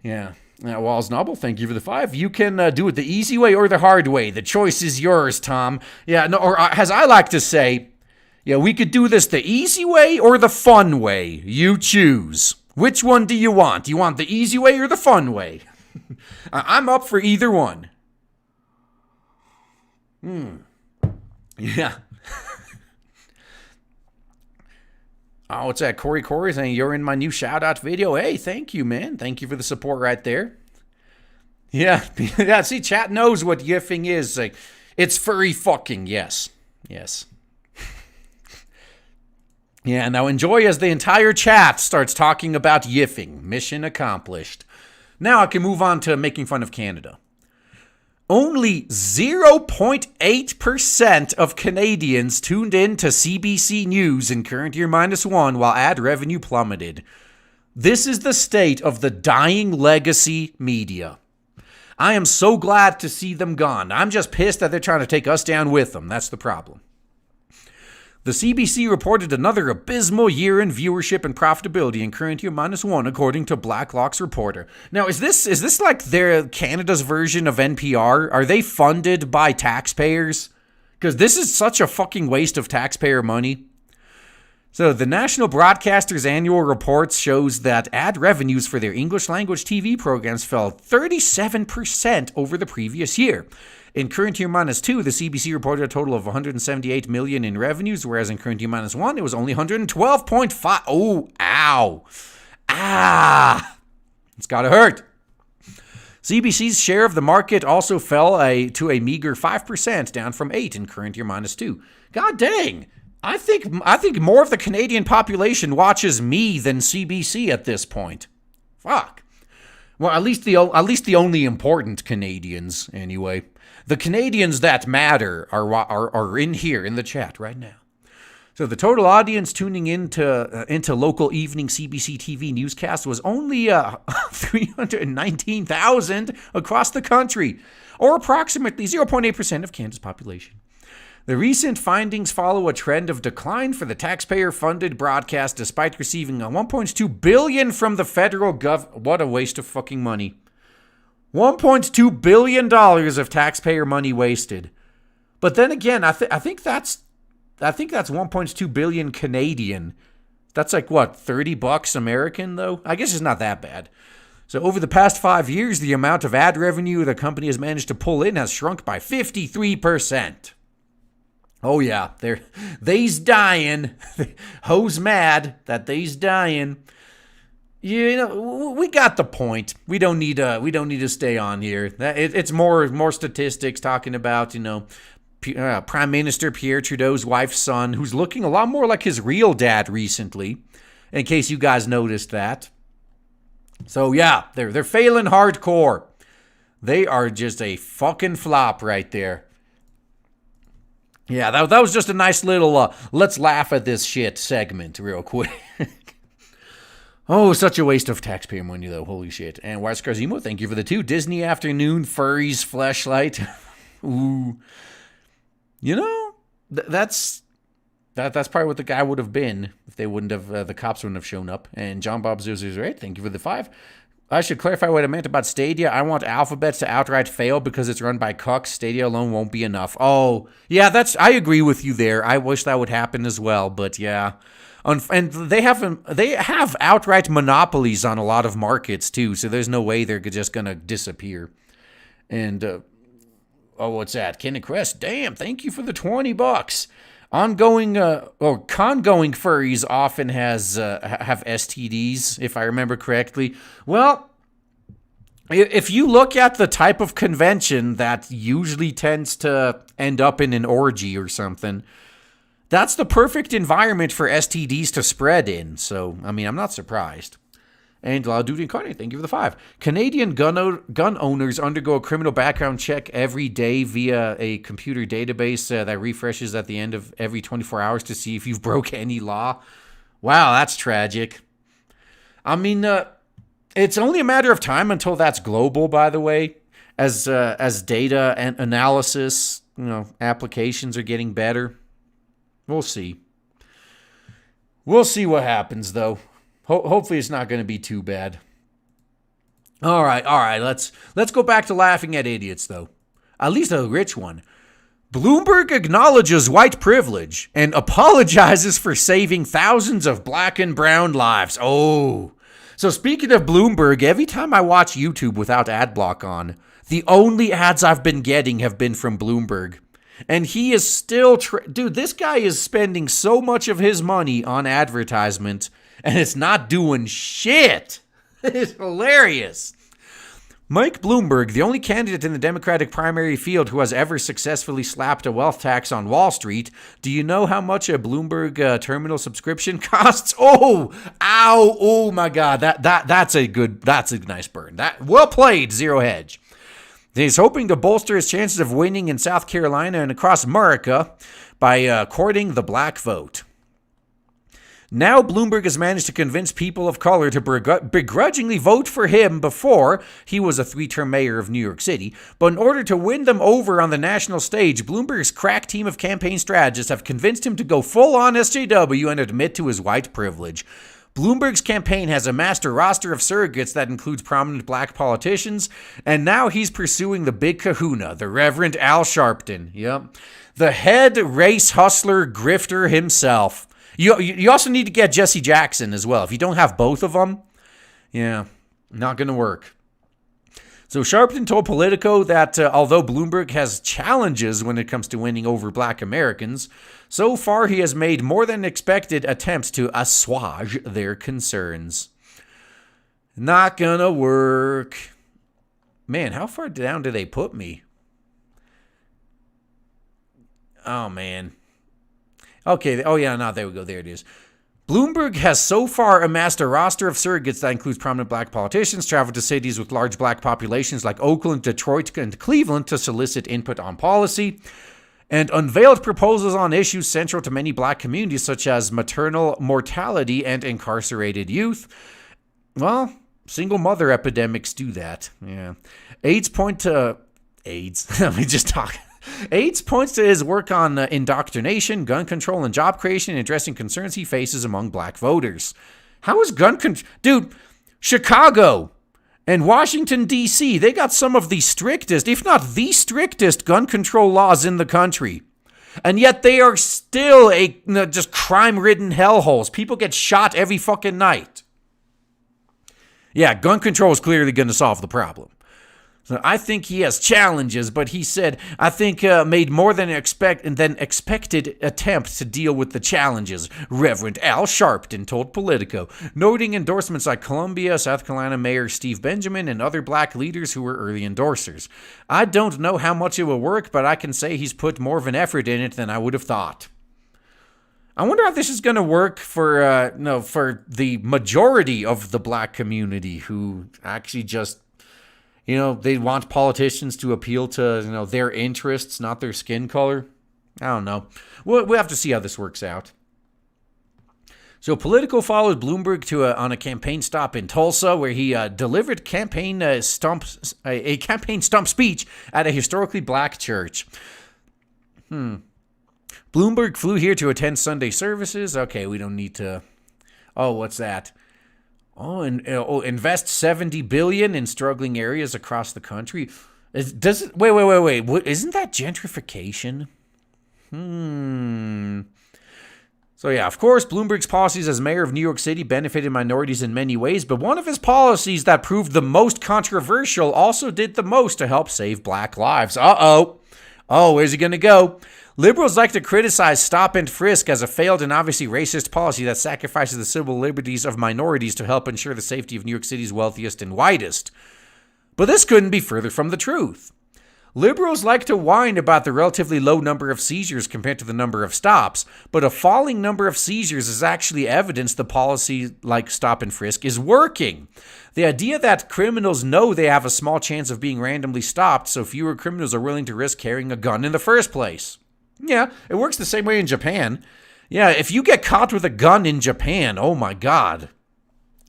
Yeah. Walls Noble, thank you for the 5. You can do it the easy way or the hard way. The choice is yours, Tom. Yeah, no, or as I like to say, yeah, we could do this the easy way or the fun way. You choose. Which one do you want? Do you want the easy way or the fun way? I'm up for either one. Yeah. Oh, what's that? Corey saying you're in my new shout-out video. Hey, thank you, man. Thank you for the support right there. Yeah. Yeah, see, chat knows what yiffing is. Like, it's furry fucking. Yes. Yeah, now enjoy as the entire chat starts talking about yiffing. Mission accomplished. Now I can move on to making fun of Canada. Only 0.8% of Canadians tuned in to CBC News in current year -1 while ad revenue plummeted. This is the state of the dying legacy media. I am so glad to see them gone. I'm just pissed that they're trying to take us down with them. That's the problem. The CBC reported another abysmal year in viewership and profitability in current year -1, according to Blacklock's reporter. Now, is this like their Canada's version of NPR? Are they funded by taxpayers? Because this is such a fucking waste of taxpayer money. So, the national broadcaster's annual report shows that ad revenues for their English language TV programs fell 37% over the previous year. In current year -2, the CBC reported a total of 178 million in revenues, whereas in current year -1, it was only 112.5. Oh, ow. Ah. It's gotta hurt. CBC's share of the market also fell to a meager 5%, down from 8 in current year -2. God dang. I think more of the Canadian population watches me than CBC at this point. Fuck. Well, at least the only important Canadians, anyway. The Canadians that matter are in here in the chat right now. So the total audience tuning into local evening CBC TV newscasts was only 319,000 across the country, or approximately 0.8% of Canada's population. The recent findings follow a trend of decline for the taxpayer-funded broadcast, despite receiving $1.2 billion from the federal government. What a waste of fucking money. $1.2 billion of taxpayer money wasted. But then again, I think that's $1.2 billion Canadian. That's like what, $30 American though? I guess it's not that bad. So over the past 5 years, the amount of ad revenue the company has managed to pull in has shrunk by 53%. Oh yeah, they's dying. Ho's mad that they's dying. You know, we got the point. We don't need to stay on here. It's more statistics talking about, you know, Prime Minister Pierre Trudeau's wife's son, who's looking a lot more like his real dad recently. In case you guys noticed that. So yeah, they're failing hardcore. They are just a fucking flop right there. Yeah, that was just a nice little let's laugh at this shit segment real quick. Oh, such a waste of taxpayer money, though. Holy shit. And Wise Carzimo, thank you for the 2. Disney Afternoon, Furries, Fleshlight. Ooh. You know, that's probably what the guy would have been if they wouldn't have, the cops wouldn't have shown up. And John Bob 008, thank you for the 5. I should clarify what I meant about Stadia. I want Alphabet to outright fail because it's run by cucks. Stadia alone won't be enough. Oh, yeah, I agree with you there. I wish that would happen as well, but yeah. And they have outright monopolies on a lot of markets too, so there's no way they're just going to disappear. And what's that? Kenny Crest. Damn, thank you for the $20. Congoing furries often have STDs, if I remember correctly. Well, if you look at the type of convention that usually tends to end up in an orgy or something, that's the perfect environment for STDs to spread in. So, I mean, I'm not surprised. And Duty Incarnate, thank you for the 5. Canadian gun owners undergo a criminal background check every day via a computer database that refreshes at the end of every 24 hours to see if you've broke any law. Wow, that's tragic. I mean, it's only a matter of time until that's global, by the way, as data and analysis, applications are getting better. We'll see. We'll see what happens, though. Hopefully it's not going to be too bad. All right. Let's go back to laughing at idiots, though. At least a rich one. Bloomberg acknowledges white privilege and apologizes for saving thousands of black and brown lives. Oh. So speaking of Bloomberg, every time I watch YouTube without ad block on, the only ads I've been getting have been from Bloomberg. And he is still... Dude, this guy is spending so much of his money on advertisement... and it's not doing shit. It's hilarious. Mike Bloomberg, the only candidate in the Democratic primary field who has ever successfully slapped a wealth tax on Wall Street. Do you know how much a Bloomberg terminal subscription costs? Oh, ow, oh my God, that's a nice burn. That well played, Zero Hedge. He's hoping to bolster his chances of winning in South Carolina and across America by courting the black vote. Now Bloomberg has managed to convince people of color to begrudgingly vote for him before he was a 3-term mayor of New York City. But in order to win them over on the national stage, Bloomberg's crack team of campaign strategists have convinced him to go full-on SJW and admit to his white privilege. Bloomberg's campaign has amassed a roster of surrogates that includes prominent black politicians, and now he's pursuing the big kahuna, the Reverend Al Sharpton. Yep. The head race hustler grifter himself. You also need to get Jesse Jackson as well. If you don't have both of them, yeah, not going to work. So Sharpton told Politico that although Bloomberg has challenges when it comes to winning over black Americans, so far he has made more than expected attempts to assuage their concerns. Not going to work. Man, how far down do they put me? Oh, man. Okay, oh yeah, no, there we go, there it is. Bloomberg has so far amassed a roster of surrogates that includes prominent black politicians, traveled to cities with large black populations like Oakland, Detroit, and Cleveland to solicit input on policy, and unveiled proposals on issues central to many black communities such as maternal mortality and incarcerated youth. Well, single mother epidemics do that, yeah. AIDS. Let me just talk. AIDS points to his work on indoctrination, gun control, and job creation, addressing concerns he faces among black voters. How is gun control? Dude, Chicago and Washington, D.C., they got some of the strictest, if not the strictest, gun control laws in the country. And yet they are still just crime-ridden hellholes. People get shot every fucking night. Yeah, gun control is clearly going to solve the problem. So I think he has challenges, but he said, I think made more than expected attempt to deal with the challenges, Reverend Al Sharpton told Politico, noting endorsements like Columbia, South Carolina Mayor Steve Benjamin, and other black leaders who were early endorsers. I don't know how much it will work, but I can say he's put more of an effort in it than I would have thought. I wonder how this is going to work for the majority of the black community who actually just... they want politicians to appeal to, their interests, not their skin color. I don't know. We'll have to see how this works out. So Politico followed Bloomberg on a campaign stop in Tulsa, where he delivered a campaign stump speech at a historically black church. Bloomberg flew here to attend Sunday services. Okay, we don't need to... Oh, what's that? Oh, and invest $70 billion in struggling areas across the country. Wait. Isn't that gentrification? So yeah, of course, Bloomberg's policies as mayor of New York City benefited minorities in many ways, but one of his policies that proved the most controversial also did the most to help save black lives. Oh, where's he going to go? Liberals like to criticize stop and frisk as a failed and obviously racist policy that sacrifices the civil liberties of minorities to help ensure the safety of New York City's wealthiest and whitest. But this couldn't be further from the truth. Liberals like to whine about the relatively low number of seizures compared to the number of stops, but a falling number of seizures is actually evidence the policy like stop and frisk is working. The idea that criminals know they have a small chance of being randomly stopped, so fewer criminals are willing to risk carrying a gun in the first place. Yeah, it works the same way in Japan. Yeah, if you get caught with a gun in Japan, oh my god.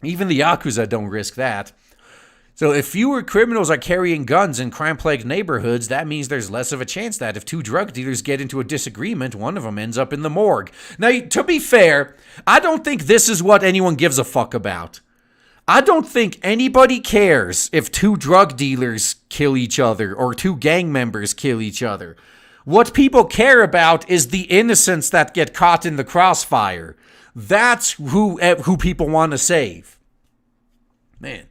Even the Yakuza don't risk that. So if fewer criminals are carrying guns in crime-plagued neighborhoods, that means there's less of a chance that if two drug dealers get into a disagreement, one of them ends up in the morgue. Now, to be fair, I don't think this is what anyone gives a fuck about. I don't think anybody cares if two drug dealers kill each other or two gang members kill each other. What people care about is the innocents that get caught in the crossfire. That's who people want to save. Man.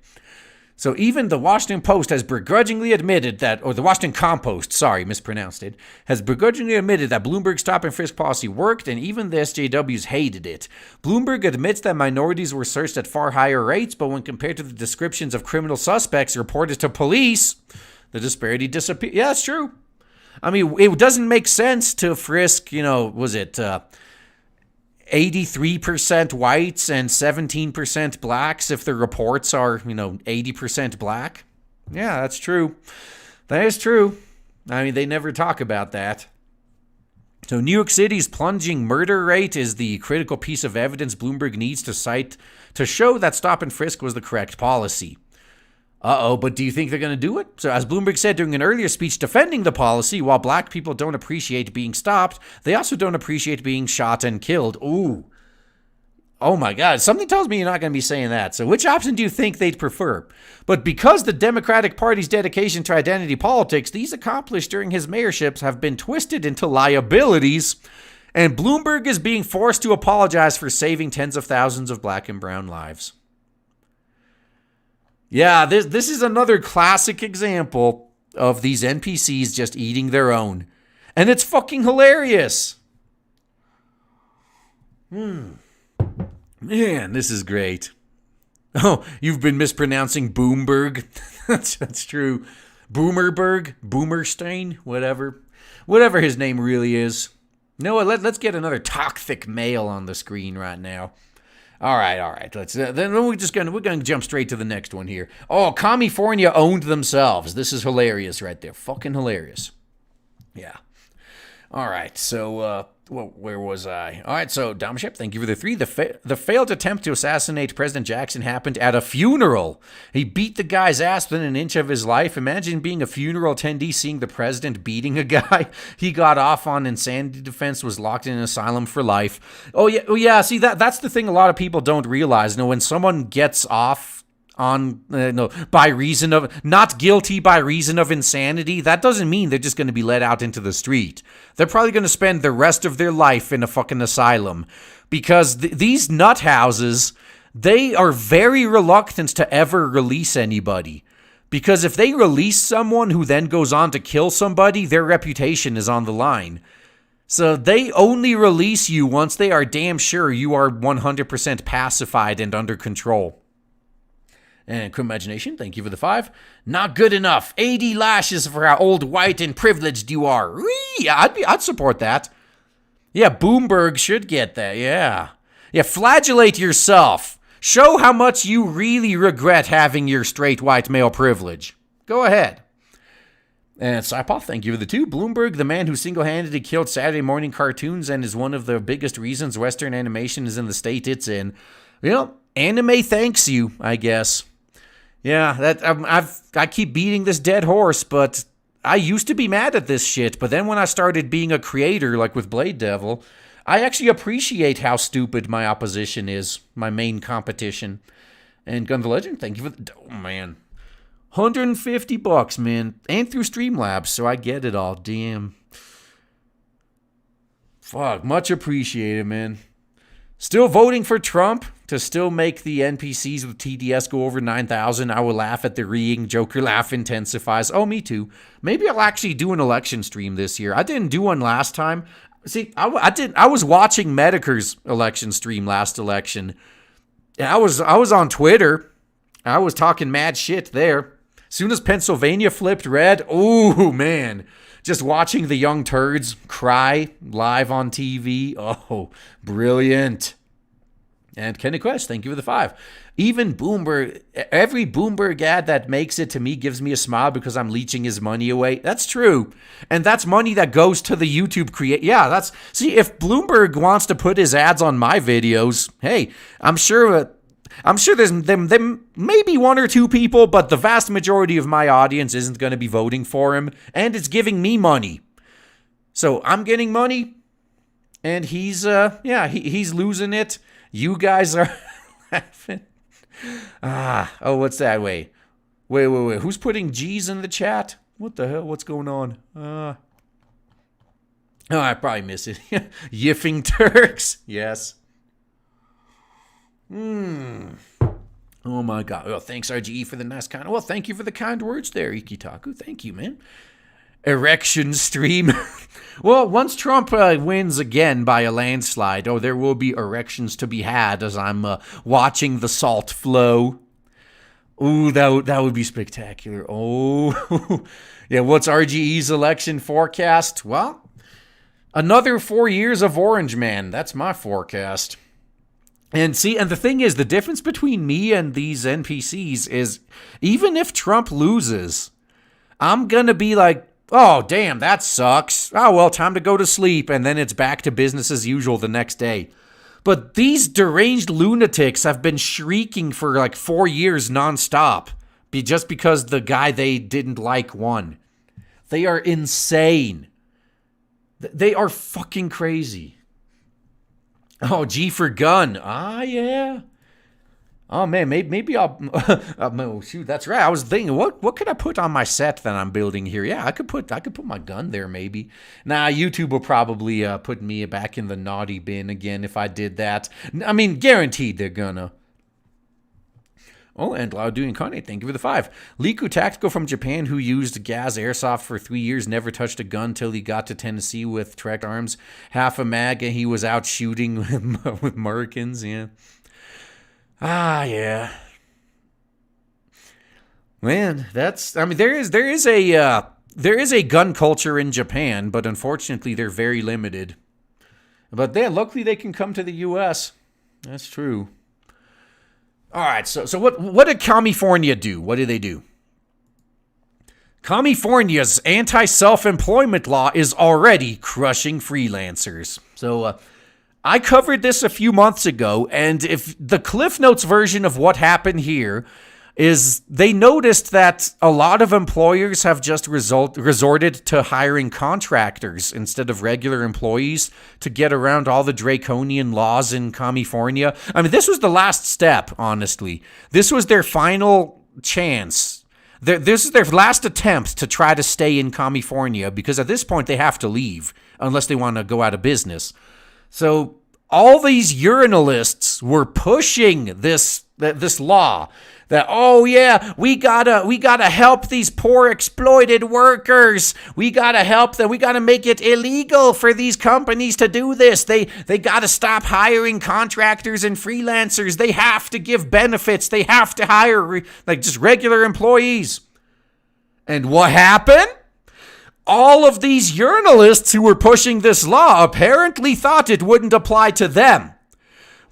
So even the Washington Post has begrudgingly admitted that, or the Washington Compost, sorry, mispronounced it, has begrudgingly admitted that Bloomberg's stop and frisk policy worked, and even the SJWs hated it. Bloomberg admits that minorities were searched at far higher rates, but when compared to the descriptions of criminal suspects reported to police, the disparity disappeared. Yeah, it's true. I mean, it doesn't make sense to frisk, 83% whites and 17% blacks if the reports are, 80% black. Yeah, that's true. That is true. I mean, they never talk about that. So New York City's plunging murder rate is the critical piece of evidence Bloomberg needs to cite to show that stop and frisk was the correct policy. But do you think they're going to do it? So as Bloomberg said during an earlier speech defending the policy, while black people don't appreciate being stopped, they also don't appreciate being shot and killed. Ooh. Oh my God, something tells me you're not going to be saying that. So which option do you think they'd prefer? But because the Democratic Party's dedication to identity politics, these accomplished during his mayorships have been twisted into liabilities, and Bloomberg is being forced to apologize for saving tens of thousands of black and brown lives. Yeah, this is another classic example of these NPCs just eating their own. And it's fucking hilarious. Man, this is great. Oh, you've been mispronouncing Boomberg. That's true. Boomerberg, Boomerstein, whatever his name really is. No, let's get another toxic male on the screen right now. All right. We're gonna jump straight to the next one here. Oh, Commiefornia owned themselves. This is hilarious right there. Fucking hilarious. Yeah. All right. So, where was I? All right. So, Domship, thank you for the 3. The failed attempt to assassinate President Jackson happened at a funeral. He beat the guy's ass within an inch of his life. Imagine being a funeral attendee, seeing the president beating a guy he got off on insanity defense, was locked in an asylum for life. Oh yeah. See, that's the thing a lot of people don't realize. When someone gets off on by reason of not guilty by reason of insanity, that doesn't mean they're just going to be let out into the street. They're probably going to spend the rest of their life in a fucking asylum, because these nut houses, they are very reluctant to ever release anybody, because if they release someone who then goes on to kill somebody, their reputation is on the line. So they only release you once they are damn sure you are 100% pacified and under control. And Crim Imagination, thank you for the 5. Not good enough. 80 lashes for how old, white, and privileged you are. Whee! I'd support that. Yeah, Bloomberg should get that. Yeah, flagellate yourself. Show how much you really regret having your straight white male privilege. Go ahead. And Saipoth, thank you for the 2. Bloomberg, the man who single-handedly killed Saturday morning cartoons and is one of the biggest reasons Western animation is in the state it's in. Anime thanks you, I guess. Yeah, I keep beating this dead horse, but I used to be mad at this shit. But then when I started being a creator, like with Blade Devil, I actually appreciate how stupid my opposition is, my main competition. And Gun the Legend, thank you for the... Oh, man. $150, man. And through Streamlabs, so I get it all. Damn. Fuck, much appreciated, man. Still voting for Trump to still make the NPCs with TDS go over 9,000. I will laugh at the reeing. Joker laugh intensifies. Oh, me too. Maybe I'll actually do an election stream this year. I didn't do one last time. See, I was watching Medicare's election stream last election. And I was on Twitter. I was talking mad shit there. As soon as Pennsylvania flipped red, oh, man. Just watching the young turds cry live on TV. Oh, brilliant. And Kenny Quest, thank you for the 5. Even Bloomberg, every Bloomberg ad that makes it to me gives me a smile because I'm leeching his money away. That's true. And that's money that goes to the YouTube create. Yeah, see, if Bloomberg wants to put his ads on my videos, hey, I'm sure there's them maybe one or two people, but the vast majority of my audience isn't going to be voting for him, and it's giving me money. So I'm getting money, and he's losing it. You guys are laughing. What's that? Wait. Who's putting G's in the chat? What the hell? What's going on? I probably miss it. Yiffing Turks. Yes. Oh my God. Well, thanks RGE for the nice kind. Well, thank you for the kind words there, Ikitaku. Thank you, man. Erection stream. Well, once Trump wins again by a landslide, there will be erections to be had as I'm watching the salt flow. Ooh, that would be spectacular. Oh, yeah. What's RGE's election forecast? Well, another 4 years of Orange Man. That's my forecast. And the thing is, the difference between me and these NPCs is, even if Trump loses, I'm going to be like, oh, damn, that sucks. Oh, well, time to go to sleep. And then it's back to business as usual the next day. But these deranged lunatics have been shrieking for like 4 years nonstop just because the guy they didn't like won. They are insane. They are fucking crazy. Oh, G for gun. Yeah. Oh, man, maybe I'll... oh, shoot, that's right. I was thinking, what could I put on my set that I'm building here? Yeah, I could put my gun there, maybe. Nah, YouTube will probably put me back in the naughty bin again if I did that. I mean, guaranteed they're gonna. Oh, and Laudu Incarnate, thank you for the 5. Liku Tactical from Japan, who used gas airsoft for 3 years, never touched a gun till he got to Tennessee with tracked arms, half a mag, and he was out shooting with Americans, yeah. Yeah. Man, there is a gun culture in Japan, but unfortunately they're very limited. But luckily they can come to the US. That's true. All right, so what did Commiefornia do? What did they do? Commiefornia's anti-self-employment law is already crushing freelancers. So I covered this a few months ago, and if the Cliff Notes version of what happened here is they noticed that a lot of employers have just resorted to hiring contractors instead of regular employees to get around all the draconian laws in Commiefornia. I mean, this was the last step, honestly. This was their final chance. This is their last attempt to try to stay in Commiefornia, because at this point they have to leave unless they want to go out of business. So all these urinalists were pushing this law that, oh yeah, we gotta help these poor exploited workers. We gotta help them. We gotta make it illegal for these companies to do this. They gotta stop hiring contractors and freelancers. They have to give benefits. They have to hire just regular employees. And what happened? All of these urinalists who were pushing this law apparently thought it wouldn't apply to them.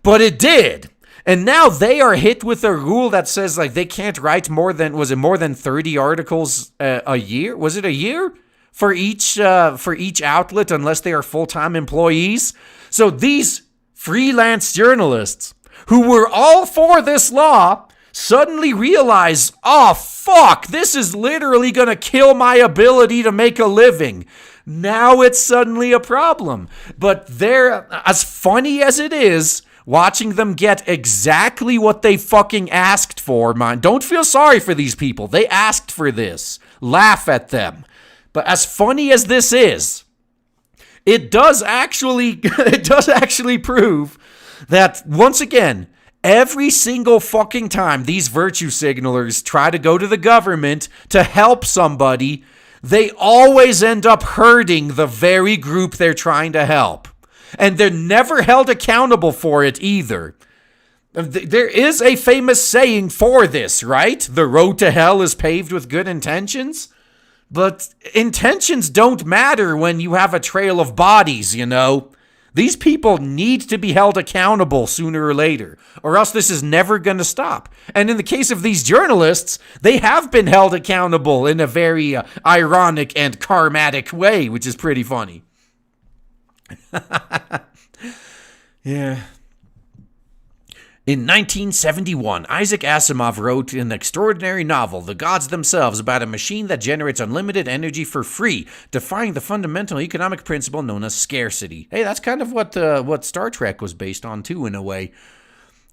But it did. And now they are hit with a rule that says they can't write more than 30 articles a year? Was it a year? For each outlet unless they are full-time employees? So these freelance journalists who were all for this law suddenly realize, oh fuck, this is literally going to kill my ability to make a living. Now it's suddenly a problem. But as funny as it is, watching them get exactly what they fucking asked for, man. Don't feel sorry for these people. They asked for this. Laugh at them. But as funny as this is, it does actually prove that, once again, every single fucking time these virtue signalers try to go to the government to help somebody, they always end up hurting the very group they're trying to help. And they're never held accountable for it either. There is a famous saying for this, right? The road to hell is paved with good intentions. But intentions don't matter when you have a trail of bodies, you know? These people need to be held accountable sooner or later, or else this is never going to stop. And in the case of these journalists, they have been held accountable in a very ironic and karmatic way, which is pretty funny. Yeah. In 1971, Isaac Asimov wrote an extraordinary novel, The Gods Themselves, about a machine that generates unlimited energy for free, defying the fundamental economic principle known as scarcity. Hey, that's kind of what Star Trek was based on, too, in a way.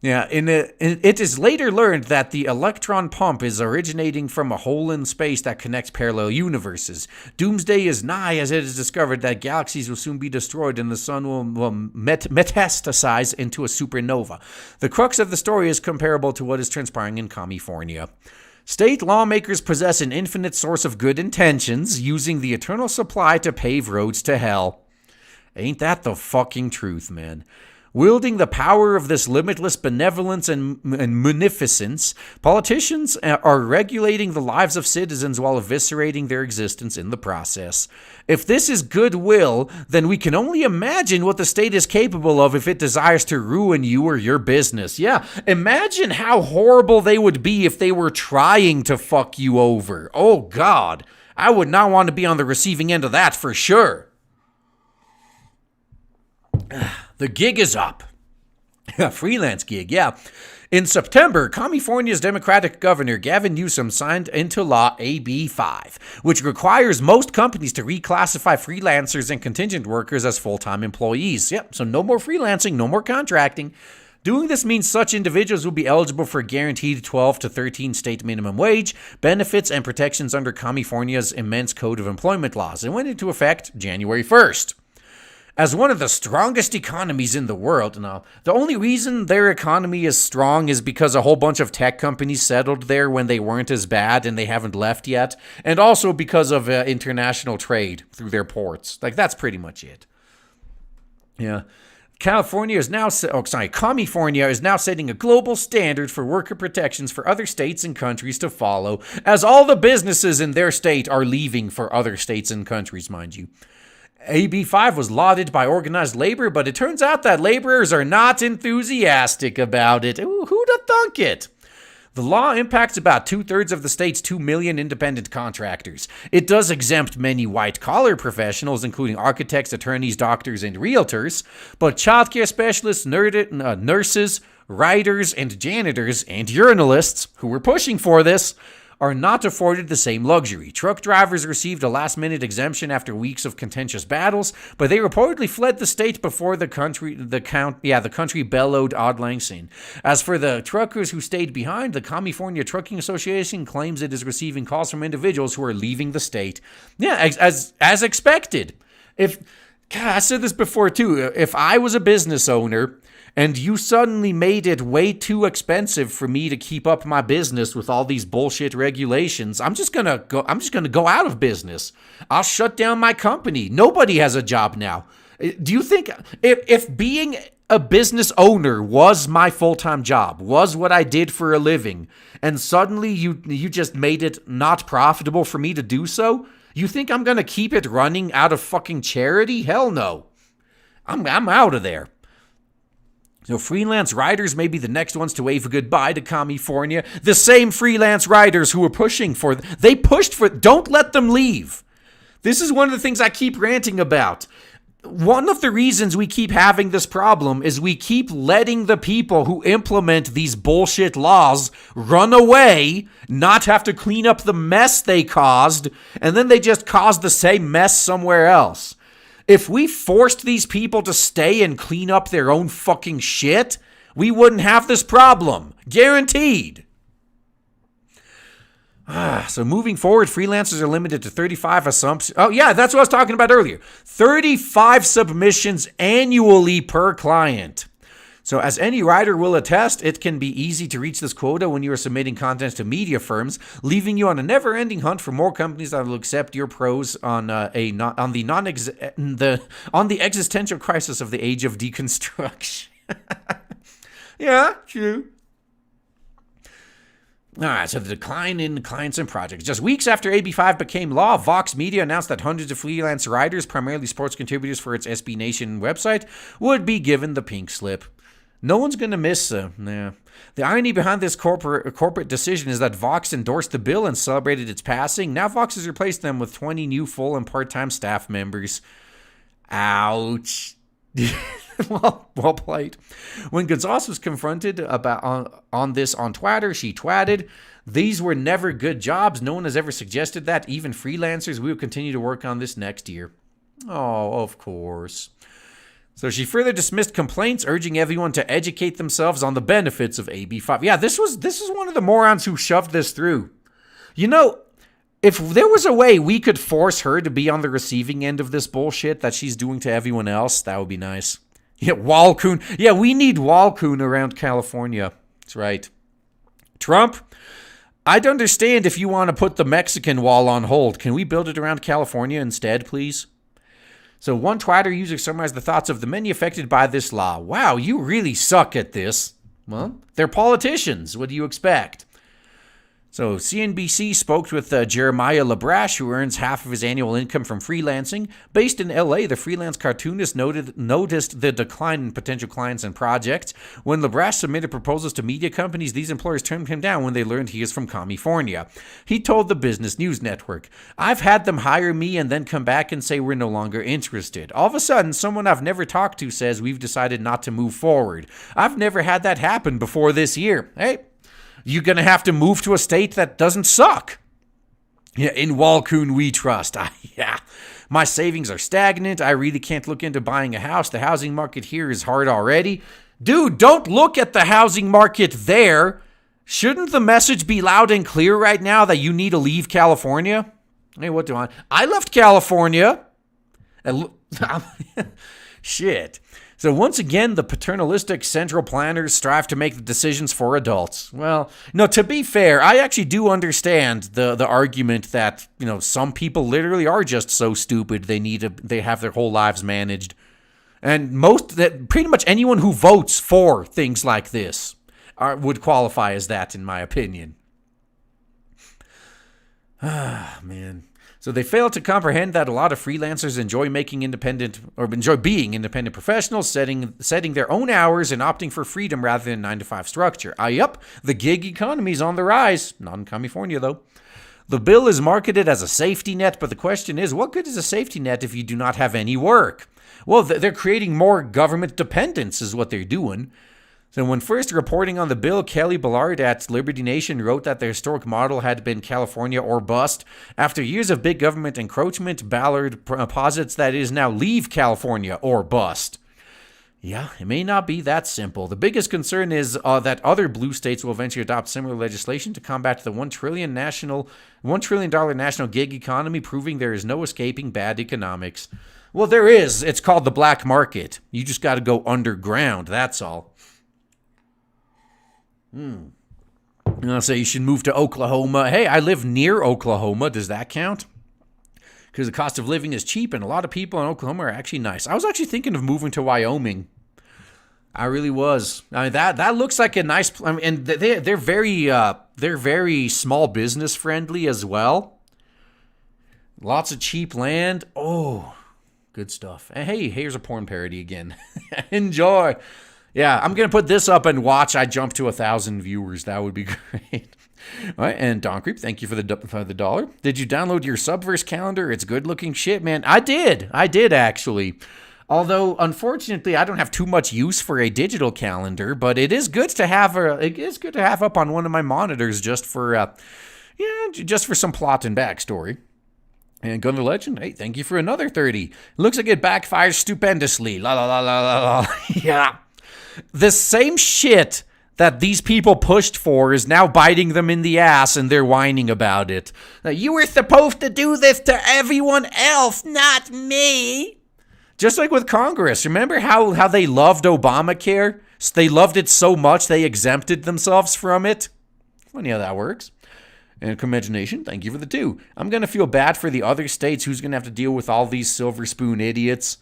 Yeah, it is later learned that the electron pump is originating from a hole in space that connects parallel universes. Doomsday is nigh, as it is discovered that galaxies will soon be destroyed and the sun will metastasize into a supernova. The crux of the story is comparable to what is transpiring in Commiefornia. State lawmakers possess an infinite source of good intentions, using the eternal supply to pave roads to hell. Ain't that the fucking truth, man? Wielding the power of this limitless benevolence and munificence, politicians are regulating the lives of citizens while eviscerating their existence in the process. If this is goodwill, then we can only imagine what the state is capable of if it desires to ruin you or your business. Yeah, imagine how horrible they would be if they were trying to fuck you over. Oh, God. I would not want to be on the receiving end of that for sure. The gig is up. Freelance gig, yeah. In September, California's Democratic Governor Gavin Newsom signed into law AB 5, which requires most companies to reclassify freelancers and contingent workers as full-time employees. Yep, so no more freelancing, no more contracting. Doing this means such individuals will be eligible for guaranteed 12 to 13 state minimum wage, benefits, and protections under California's immense code of employment laws. It went into effect January 1st. As one of the strongest economies in the world, now, the only reason their economy is strong is because a whole bunch of tech companies settled there when they weren't as bad and they haven't left yet, and also because of international trade through their ports. Like, that's pretty much it. Yeah. California is now, Commiefornia is now setting a global standard for worker protections for other states and countries to follow, as all the businesses in their state are leaving for other states and countries, mind you. AB 5 was lauded by organized labor, but it turns out that laborers are not enthusiastic about it. Ooh, who'd have thunk it? The law impacts about 2/3 of the state's 2 million independent contractors. It does exempt many white-collar professionals, including architects, attorneys, doctors, and realtors, but childcare specialists, nurses, writers, and janitors, and journalists, who were pushing for this, are not afforded the same luxury. Truck drivers received a last-minute exemption after weeks of contentious battles, but they reportedly fled the state before the country bellowed Auld Lang Syne. As for the truckers who stayed behind, the California Trucking Association claims it is receiving calls from individuals who are leaving the state. Yeah, as expected. I said this before too. If I was a business owner and you suddenly made it way too expensive for me to keep up my business with all these bullshit regulations, I'm just gonna go out of business. I'll shut down my company. Nobody has a job now. Do you think if being a business owner was my full-time job, was what I did for a living, and suddenly you just made it not profitable for me to do so, you think I'm gonna keep it running out of fucking charity? Hell no. I'm out of there. So freelance writers may be the next ones to wave goodbye to California. The same freelance writers who were pushed for, don't let them leave. This is one of the things I keep ranting about. One of the reasons we keep having this problem is we keep letting the people who implement these bullshit laws run away, not have to clean up the mess they caused, and then they just cause the same mess somewhere else. If we forced these people to stay and clean up their own fucking shit, we wouldn't have this problem. Guaranteed. So moving forward, freelancers are limited to 35 assumptions. Oh, yeah, that's what I was talking about earlier. 35 submissions annually per client. So as any writer will attest, it can be easy to reach this quota when you are submitting content to media firms, leaving you on a never-ending hunt for more companies that will accept your prose on the existential crisis of the age of deconstruction. Yeah, true. All right, so the decline in clients and projects. Just weeks after AB5 became law, Vox Media announced that hundreds of freelance writers, primarily sports contributors for its SB Nation website, would be given the pink slip. No one's going to miss them. Nah. The irony behind this corporate decision is that Vox endorsed the bill and celebrated its passing. Now Vox has replaced them with 20 new full and part-time staff members. Ouch. Well played. When Gonzalez was confronted about on this on Twitter, she twatted, "These were never good jobs. No one has ever suggested that. Even freelancers. We will continue to work on this next year." Oh, of course. So she further dismissed complaints, urging everyone to educate themselves on the benefits of AB5. Yeah, this was one of the morons who shoved this through. You know, if there was a way we could force her to be on the receiving end of this bullshit that she's doing to everyone else, that would be nice. Yeah, Walcoon. Yeah, we need Walcoon around California. That's right. Trump, I'd understand if you want to put the Mexican wall on hold. Can we build it around California instead, please? So one Twitter user summarized the thoughts of the many affected by this law. Wow, you really suck at this. Well, they're politicians. What do you expect? So CNBC spoke with Jeremiah Labrash, who earns half of his annual income from freelancing. Based in LA, the freelance cartoonist noticed the decline in potential clients and projects. When Labrash submitted proposals to media companies, these employers turned him down when they learned he is from Commiefornia. He told the Business News Network, "I've had them hire me and then come back and say we're no longer interested. All of a sudden, someone I've never talked to says we've decided not to move forward. I've never had that happen before this year." Hey, you're going to have to move to a state that doesn't suck. Yeah, in Walcoon we trust. Yeah, my savings are stagnant. I really can't look into buying a house. The housing market here is hard already. Dude, don't look at the housing market there. Shouldn't the message be loud and clear right now that you need to leave California? Hey, what do I left California. Shit. So once again, the paternalistic central planners strive to make the decisions for adults. Well, no, to be fair, I actually do understand the argument that, you know, some people literally are just so stupid they have their whole lives managed. And pretty much anyone who votes for things like this would qualify as that, in my opinion. Ah, man. So they fail to comprehend that a lot of freelancers enjoy being independent professionals, setting their own hours and opting for freedom rather than 9-to-5 structure. Yup, the gig economy is on the rise. Not in California, though. The bill is marketed as a safety net, but the question is, what good is a safety net if you do not have any work? Well, they're creating more government dependence is what they're doing. So when first reporting on the bill, Kelly Ballard at Liberty Nation wrote that the historic model had been California or bust. After years of big government encroachment, Ballard posits that it is now leave California or bust. Yeah, it may not be that simple. The biggest concern is that other blue states will eventually adopt similar legislation to combat the $1 trillion national gig economy, proving there is no escaping bad economics. Well, there is. It's called the black market. You just got to go underground, that's all. I'll say you should move to Oklahoma. Hey, I live near Oklahoma. Does that count? Because the cost of living is cheap, and a lot of people in Oklahoma are actually nice. I was actually thinking of moving to Wyoming. I really was. I mean, that looks like a nice. I mean, and they're very small business friendly as well. Lots of cheap land. Oh, good stuff. Hey, here's a porn parody again. Enjoy. Yeah, I'm going to put this up and watch I jump to 1,000 viewers. That would be great. All right, and Don Creep, thank you for the $1. Did you download your Subverse calendar? It's good looking shit, man. I did actually. Although, unfortunately, I don't have too much use for a digital calendar, but it is good to have up on one of my monitors just for some plot and backstory. And Gun the Legend, hey, thank you for another 30. Looks like it backfires stupendously. La la la la la la. Yeah. The same shit that these people pushed for is now biting them in the ass, and they're whining about it. You were supposed to do this to everyone else, not me. Just like with Congress. Remember how they loved Obamacare? They loved it so much they exempted themselves from it? Funny how that works. And Imagination, thank you for the 2. I'm going to feel bad for the other states who's going to have to deal with all these silver spoon idiots.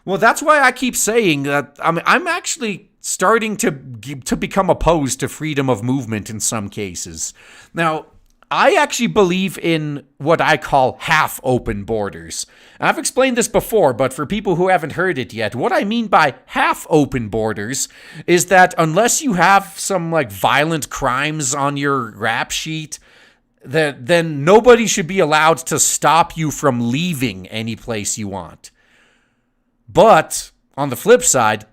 Well, that's why I keep saying that I'm actually starting to become opposed to freedom of movement in some cases. Now, I actually believe in what I call half-open borders. I've explained this before, but for people who haven't heard it yet, what I mean by half-open borders is that unless you have some like violent crimes on your rap sheet, then nobody should be allowed to stop you from leaving any place you want. But on the flip side,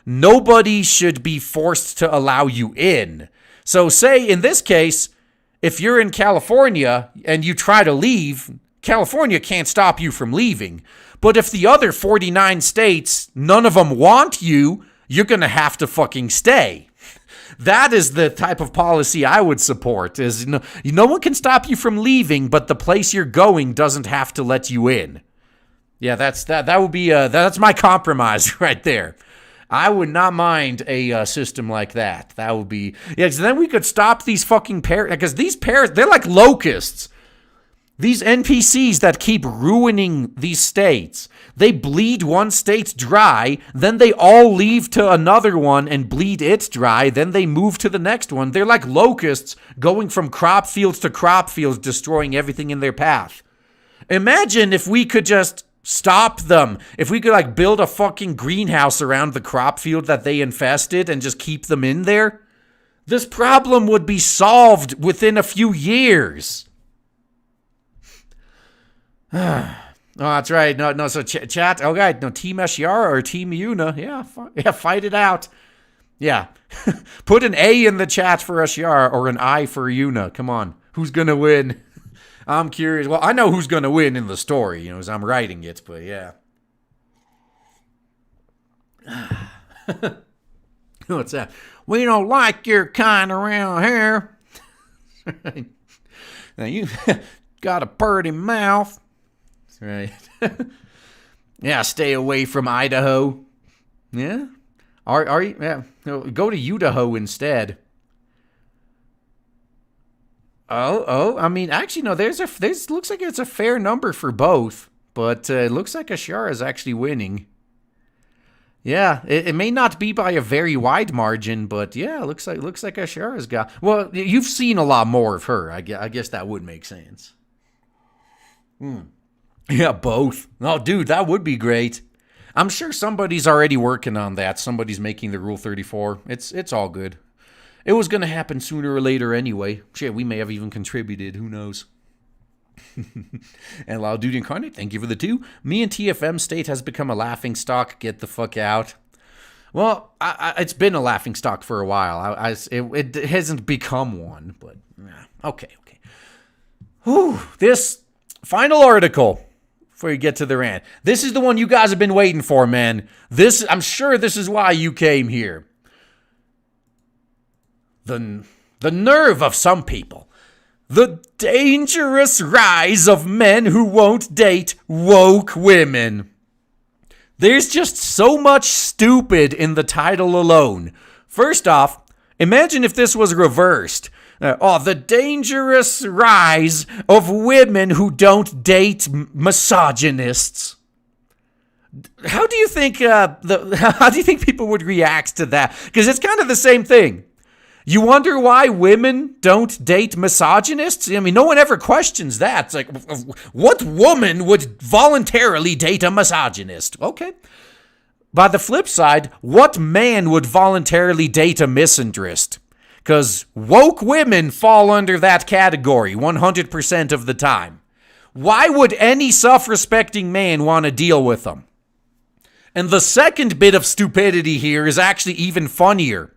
nobody should be forced to allow you in. So say in this case, if you're in California and you try to leave, California can't stop you from leaving. But if the other 49 states, none of them want you, you're going to have to fucking stay. That is the type of policy I would support. Is no one can stop you from leaving, but the place you're going doesn't have to let you in. Yeah, that would be that's my compromise right there. I would not mind a system like that. That would be so then we could stop these fucking because these parrots, they're like locusts. These NPCs that keep ruining these states. They bleed one state dry, then they all leave to another one and bleed it dry, then they move to the next one. They're like locusts going from crop fields to crop fields, destroying everything in their path. Imagine if we could just stop them. If we could like build a fucking greenhouse around the crop field that they infested and just keep them in there. This problem would be solved within a few years. Oh, that's right. No. So chat. Okay, no. Team Ashiara or Team Yuna. Yeah, fight it out. Yeah, put an A in the chat for Ashiara or an I for Yuna. Come on, who's gonna win? I'm curious. Well, I know who's gonna win in the story, as I'm writing it. But yeah. What's that? We don't like your kind around here. Now you got a purty mouth. Right. Yeah, stay away from Idaho. Yeah. Are you? Yeah. Go to Idaho instead. Oh. I mean, actually, no. There's looks like it's a fair number for both, but it looks like Ashara is actually winning. Yeah, it may not be by a very wide margin, but yeah, looks like Ashara's got. Well, you've seen a lot more of her. I guess that would make sense. Yeah, both. Oh, dude, that would be great. I'm sure somebody's already working on that. Somebody's making the Rule 34. It's all good. It was going to happen sooner or later anyway. Shit, we may have even contributed. Who knows? And Loud Dude Incarnate, thank you for the 2. Me and TFM State has become a laughingstock. Get the fuck out. Well, it's been a laughingstock for a while. It hasn't become one, but okay. Whew, this final article. Before you get to the rant. This is the one you guys have been waiting for, man. I'm sure this is why you came here. The nerve of some people. The dangerous rise of men who won't date woke women. There's just so much stupid in the title alone. First off, imagine if this was reversed. The dangerous rise of women who don't date misogynists. How do you think people would react to that? Because it's kind of the same thing. You wonder why women don't date misogynists? I mean, no one ever questions that. It's like, what woman would voluntarily date a misogynist? Okay. By the flip side, what man would voluntarily date a misandrist? Because woke women fall under that category 100% of the time. Why would any self-respecting man want to deal with them? And the second bit of stupidity here is actually even funnier.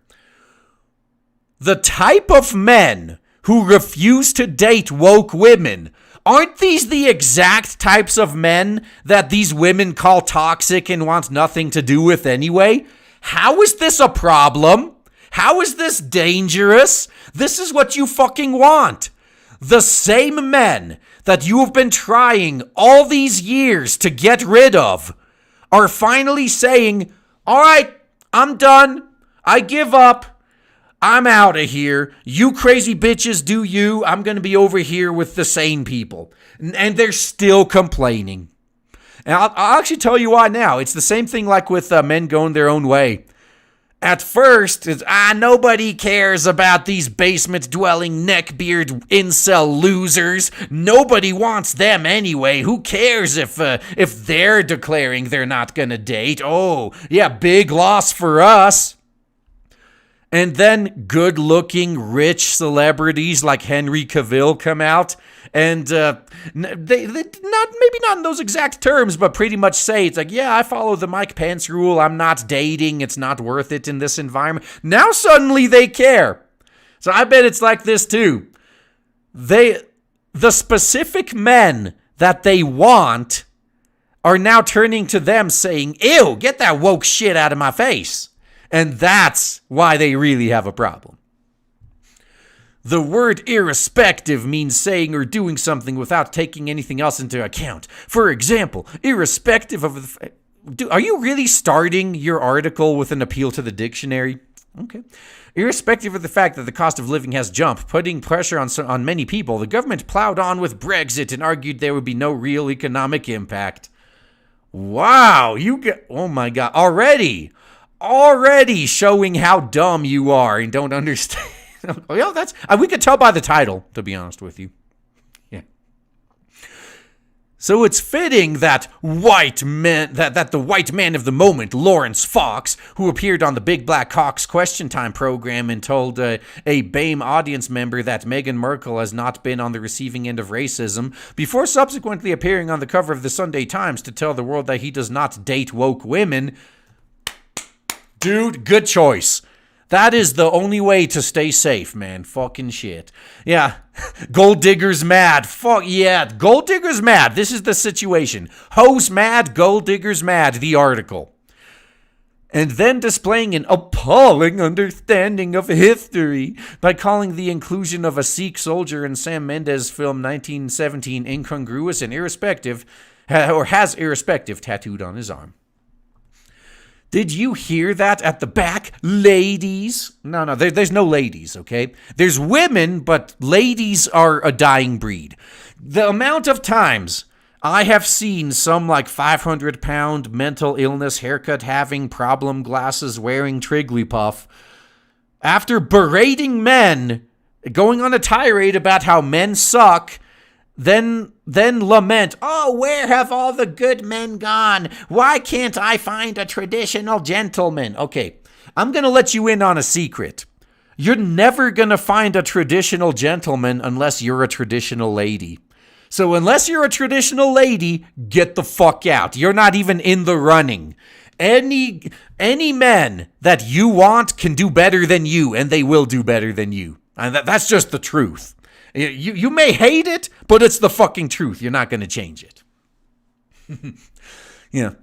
The type of men who refuse to date woke women Aren't these the exact types of men that these women call toxic and want nothing to do with anyway? How is this a problem? How is this dangerous? This is what you fucking want. The same men that you have been trying all these years to get rid of are finally saying, all right, I'm done. I give up. I'm out of here. You crazy bitches do you. I'm going to be over here with the sane people. And they're still complaining. And I'll actually tell you why now. It's the same thing like with men going their own way. At first, it's, nobody cares about these basement-dwelling, neckbeard, incel losers. Nobody wants them anyway. Who cares if they're declaring they're not gonna date? Oh, yeah, big loss for us. And then good-looking, rich celebrities like Henry Cavill come out, and they maybe not in those exact terms, but pretty much say, it's like, yeah, I follow the Mike Pence rule. I'm not dating. It's not worth it in this environment. Now suddenly they care. So I bet it's like this too. The specific men that they want are now turning to them saying, ew, get that woke shit out of my face. And that's why they really have a problem. The word irrespective means saying or doing something without taking anything else into account. For example, irrespective of the... Are you really starting your article with an appeal to the dictionary? Okay. Irrespective of the fact that the cost of living has jumped, putting pressure on many people, the government plowed on with Brexit and argued there would be no real economic impact. Wow, oh my God, already showing how dumb you are and don't understand. Well, that's we could tell by the title, to be honest with you. Yeah. So it's fitting that that the white man of the moment, Lawrence Fox, who appeared on the Big Black Cock's Question Time program and told a BAME audience member that Meghan Markle has not been on the receiving end of racism, before subsequently appearing on the cover of the Sunday Times to tell the world that he does not date woke women. Dude, good choice. That is the only way to stay safe, man. Fucking shit. Yeah. Gold digger's mad. Fuck yeah. Gold digger's mad. This is the situation. Ho's mad. Gold digger's mad. The article. And then displaying an appalling understanding of history by calling the inclusion of a Sikh soldier in Sam Mendes' film 1917 incongruous and irrespective, or has irrespective tattooed on his arm. Did you hear that at the back? Ladies? No, there's no ladies, okay? There's women, but ladies are a dying breed. The amount of times I have seen some like 500-pound mental illness haircut having problem glasses wearing Trigglypuff after berating men, going on a tirade about how men suck, then lament, oh, where have all the good men gone? Why can't I find a traditional gentleman? Okay, I'm going to let you in on a secret. You're never going to find a traditional gentleman unless you're a traditional lady. So unless you're a traditional lady, get the fuck out. You're not even in the running. Any men that you want can do better than you, and they will do better than you. And that's just the truth. You may hate it, but it's the fucking truth. You're not going to change it. Yeah.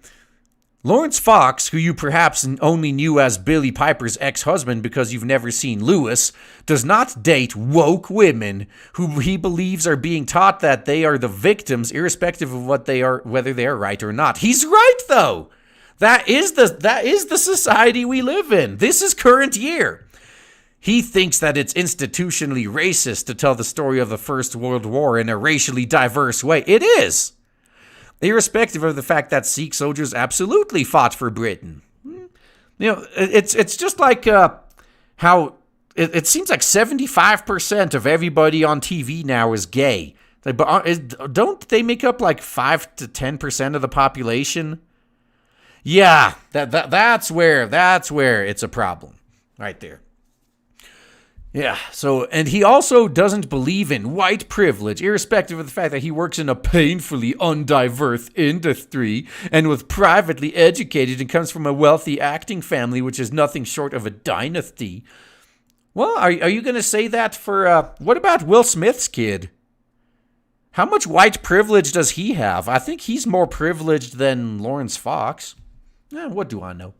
Lawrence Fox, who you perhaps only knew as Billy Piper's ex-husband because you've never seen Lewis, does not date woke women who he believes are being taught that they are the victims irrespective of what they are, whether they are right or not. He's right, though. That is the society we live in. This is current year. He thinks that it's institutionally racist to tell the story of the First World War in a racially diverse way. It is. Irrespective of the fact that Sikh soldiers absolutely fought for Britain. You know, it's just like how it seems like 75% of everybody on TV now is gay. But don't they make up like 5 to 10% of the population? Yeah, that's where it's a problem right there. Yeah, so, and he also doesn't believe in white privilege, irrespective of the fact that he works in a painfully undiverse industry and was privately educated and comes from a wealthy acting family, which is nothing short of a dynasty. Well, are you going to say that for, what about Will Smith's kid? How much white privilege does he have? I think he's more privileged than Lawrence Fox. What do I know?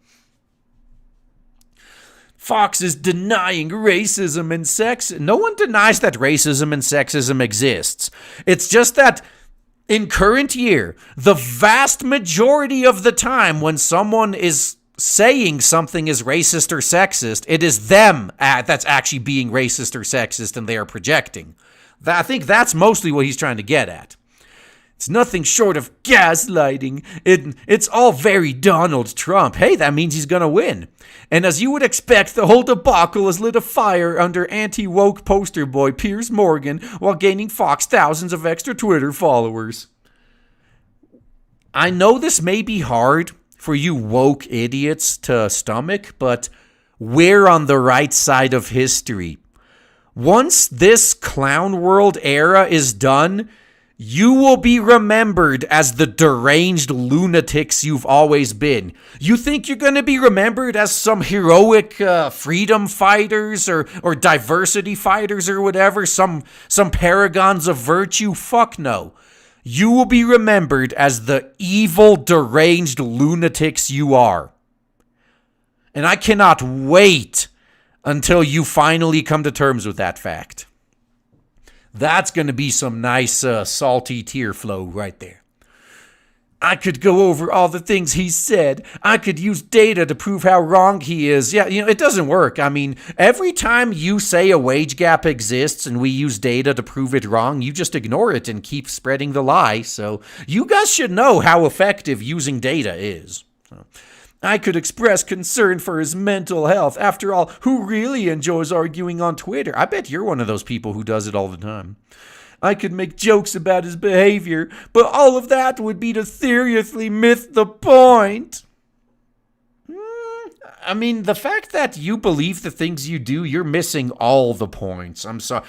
Fox is denying racism and sex. No one denies that racism and sexism exists. It's just that in current year, the vast majority of the time when someone is saying something is racist or sexist, it is them that's actually being racist or sexist and they are projecting. I think that's mostly what he's trying to get at. It's nothing short of gaslighting. It's all very Donald Trump. Hey, that means he's going to win. And as you would expect, the whole debacle has lit a fire under anti-woke poster boy Piers Morgan while gaining Fox thousands of extra Twitter followers. I know this may be hard for you woke idiots to stomach, but we're on the right side of history. Once this clown world era is done, you will be remembered as the deranged lunatics you've always been. You think you're going to be remembered as some heroic freedom fighters or diversity fighters or whatever, some paragons of virtue? Fuck no. You will be remembered as the evil, deranged lunatics you are. And I cannot wait until you finally come to terms with that fact. That's going to be some nice salty tear flow right there. I could go over all the things he said. I could use data to prove how wrong he is. Yeah, it doesn't work. I mean, every time you say a wage gap exists and we use data to prove it wrong, you just ignore it and keep spreading the lie. So you guys should know how effective using data is. I could express concern for his mental health. After all, who really enjoys arguing on Twitter? I bet you're one of those people who does it all the time. I could make jokes about his behavior, but all of that would be to seriously miss the point. I mean, the fact that you believe the things you do, you're missing all the points. I'm sorry.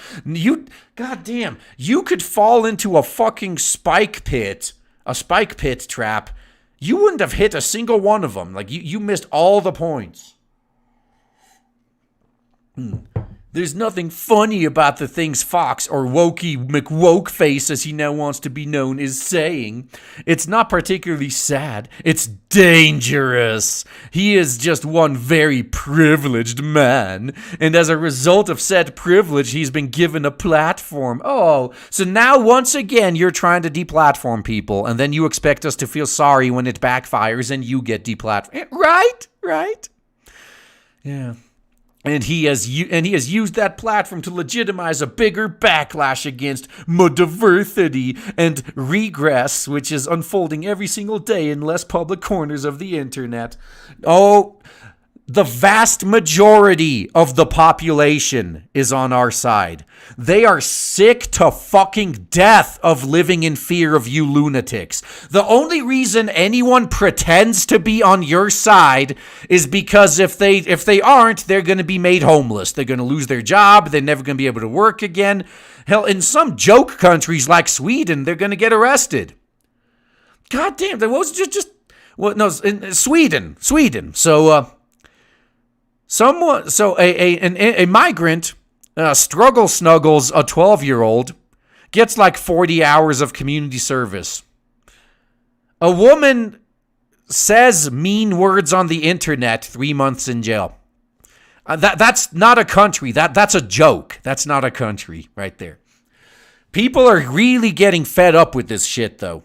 Goddamn, you could fall into a fucking spike pit trap. You wouldn't have hit a single one of them. Like, you missed all the points. There's nothing funny about the things Fox, or Wokey McWokeface as he now wants to be known, is saying. It's not particularly sad. It's dangerous. He is just one very privileged man. And as a result of said privilege, he's been given a platform. Oh, so now once again you're trying to deplatform people, and then you expect us to feel sorry when it backfires and you get deplatformed. Right? Yeah. And he has used that platform to legitimize a bigger backlash against diversity and regress, which is unfolding every single day in less public corners of the internet. Oh, the vast majority of the population is on our side. They are sick to fucking death of living in fear of you lunatics. The only reason anyone pretends to be on your side is because if they aren't, they're going to be made homeless. They're going to lose their job. They're never going to be able to work again. Hell, in some joke countries like Sweden, they're going to get arrested. God damn, that was in Sweden. So, a migrant struggle snuggles a 12-year-old, gets like 40 hours of community service. A woman says mean words on the internet, 3 months in jail. That's not a country. That's a joke. That's not a country right there. People are really getting fed up with this shit, though.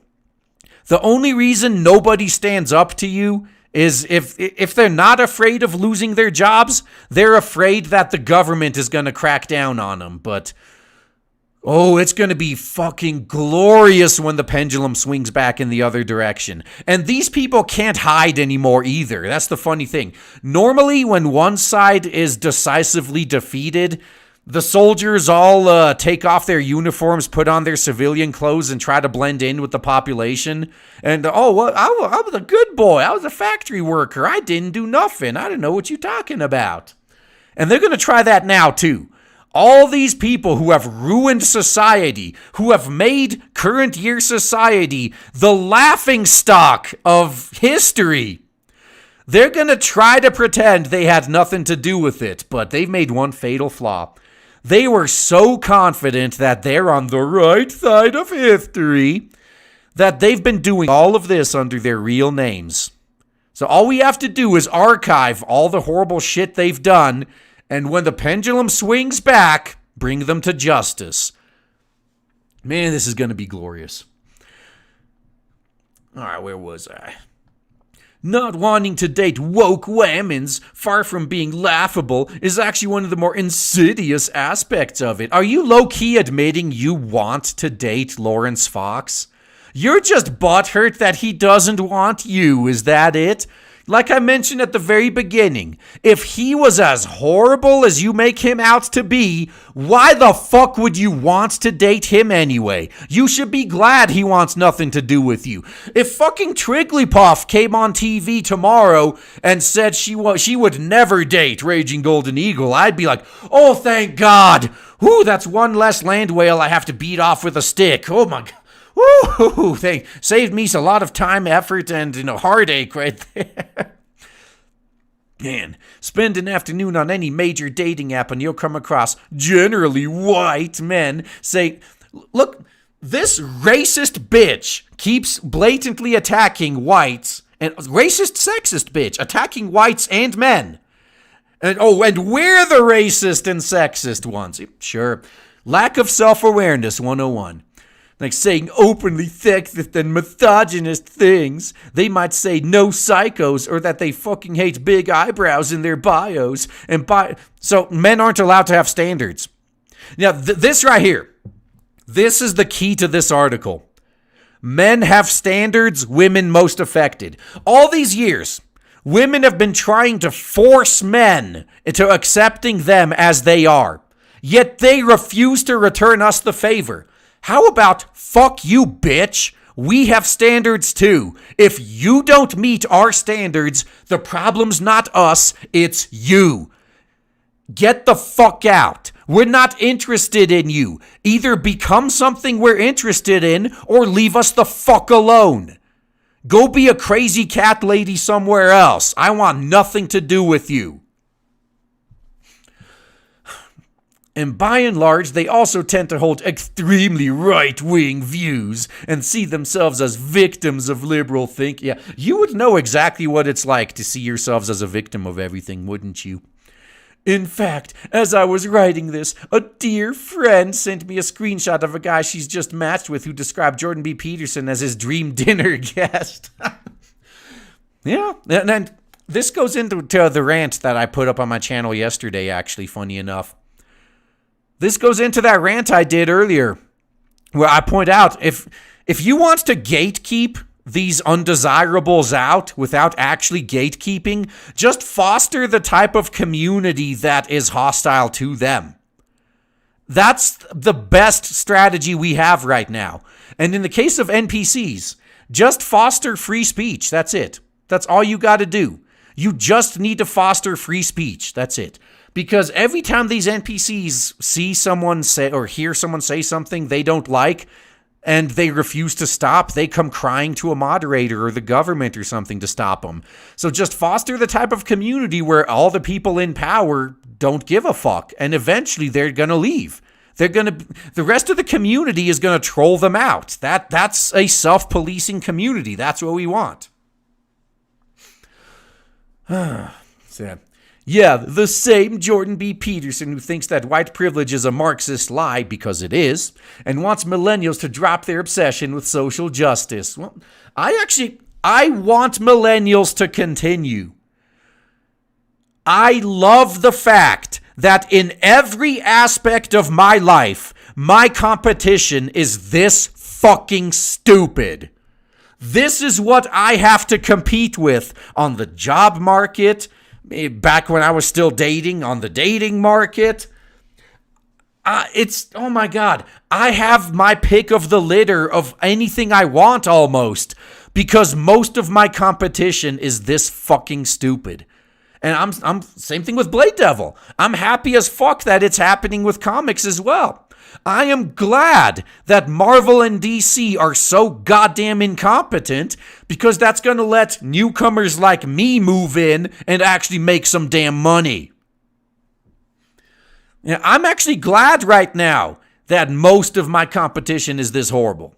The only reason nobody stands up to you is if they're not afraid of losing their jobs, they're afraid that the government is going to crack down on them. But, it's going to be fucking glorious when the pendulum swings back in the other direction. And these people can't hide anymore either. That's the funny thing. Normally, when one side is decisively defeated, the soldiers all take off their uniforms, put on their civilian clothes, and try to blend in with the population. And, I was a good boy. I was a factory worker. I didn't do nothing. I didn't know what you're talking about. And they're going to try that now, too. All these people who have ruined society, who have made current year society the laughingstock of history, they're going to try to pretend they had nothing to do with it, but they've made one fatal flaw. They were so confident that they're on the right side of history that they've been doing all of this under their real names. So all we have to do is archive all the horrible shit they've done, and when the pendulum swings back, bring them to justice. Man, this is going to be glorious. All right, where was I? Not wanting to date woke women's, far from being laughable, is actually one of the more insidious aspects of it. Are you low-key admitting you want to date Lawrence Fox? You're just butthurt that he doesn't want you, is that it? Like I mentioned at the very beginning, if he was as horrible as you make him out to be, why the fuck would you want to date him anyway? You should be glad he wants nothing to do with you. If fucking Trigglypuff came on TV tomorrow and said she would never date Raging Golden Eagle, I'd be like, oh, thank God. Whew, that's one less land whale I have to beat off with a stick. Oh my God. Woo! They saved me a lot of time, effort, and heartache right there. Man, spend an afternoon on any major dating app and you'll come across generally white men say, look, this racist bitch keeps blatantly attacking whites, and racist sexist bitch attacking whites and men. And we're the racist and sexist ones. Sure. Lack of self-awareness 101. Like saying openly sexist and misogynist things. They might say no psychos or that they fucking hate big eyebrows in their bios. So men aren't allowed to have standards. Now, this right here, this is the key to this article. Men have standards, women most affected. All these years, women have been trying to force men into accepting them as they are. Yet they refuse to return us the favor. How about, fuck you, bitch? We have standards too. If you don't meet our standards, the problem's not us, it's you. Get the fuck out. We're not interested in you. Either become something we're interested in or leave us the fuck alone. Go be a crazy cat lady somewhere else. I want nothing to do with you. And by and large, they also tend to hold extremely right-wing views and see themselves as victims of liberal thinking. Yeah, you would know exactly what it's like to see yourselves as a victim of everything, wouldn't you? In fact, as I was writing this, a dear friend sent me a screenshot of a guy she's just matched with who described Jordan B. Peterson as his dream dinner guest. Yeah, and this goes into the rant that I put up on my channel yesterday, actually, funny enough. This goes into that rant I did earlier, where I point out, if you want to gatekeep these undesirables out without actually gatekeeping, just foster the type of community that is hostile to them. That's the best strategy we have right now. And in the case of NPCs, just foster free speech. That's it. That's all you got to do. You just need to foster free speech. That's it. Because every time these NPCs see someone say or hear someone say something they don't like and they refuse to stop, they come crying to a moderator or the government or something to stop them. So just foster the type of community where all the people in power don't give a fuck, and eventually they're going to leave. The rest of the community is going to troll them out. That's a self-policing community. That's what we want. Sad. Yeah, the same Jordan B. Peterson who thinks that white privilege is a Marxist lie, because it is, and wants millennials to drop their obsession with social justice. Well, I want millennials to continue. I love the fact that in every aspect of my life, my competition is this fucking stupid. This is what I have to compete with on the job market, back when I was still dating, on the dating market. Oh my God. I have my pick of the litter of anything I want almost, because most of my competition is this fucking stupid. And I'm same thing with Blade Devil. I'm happy as fuck that it's happening with comics as well. I am glad that Marvel and DC are so goddamn incompetent, because that's going to let newcomers like me move in and actually make some damn money. Yeah, I'm actually glad right now that most of my competition is this horrible.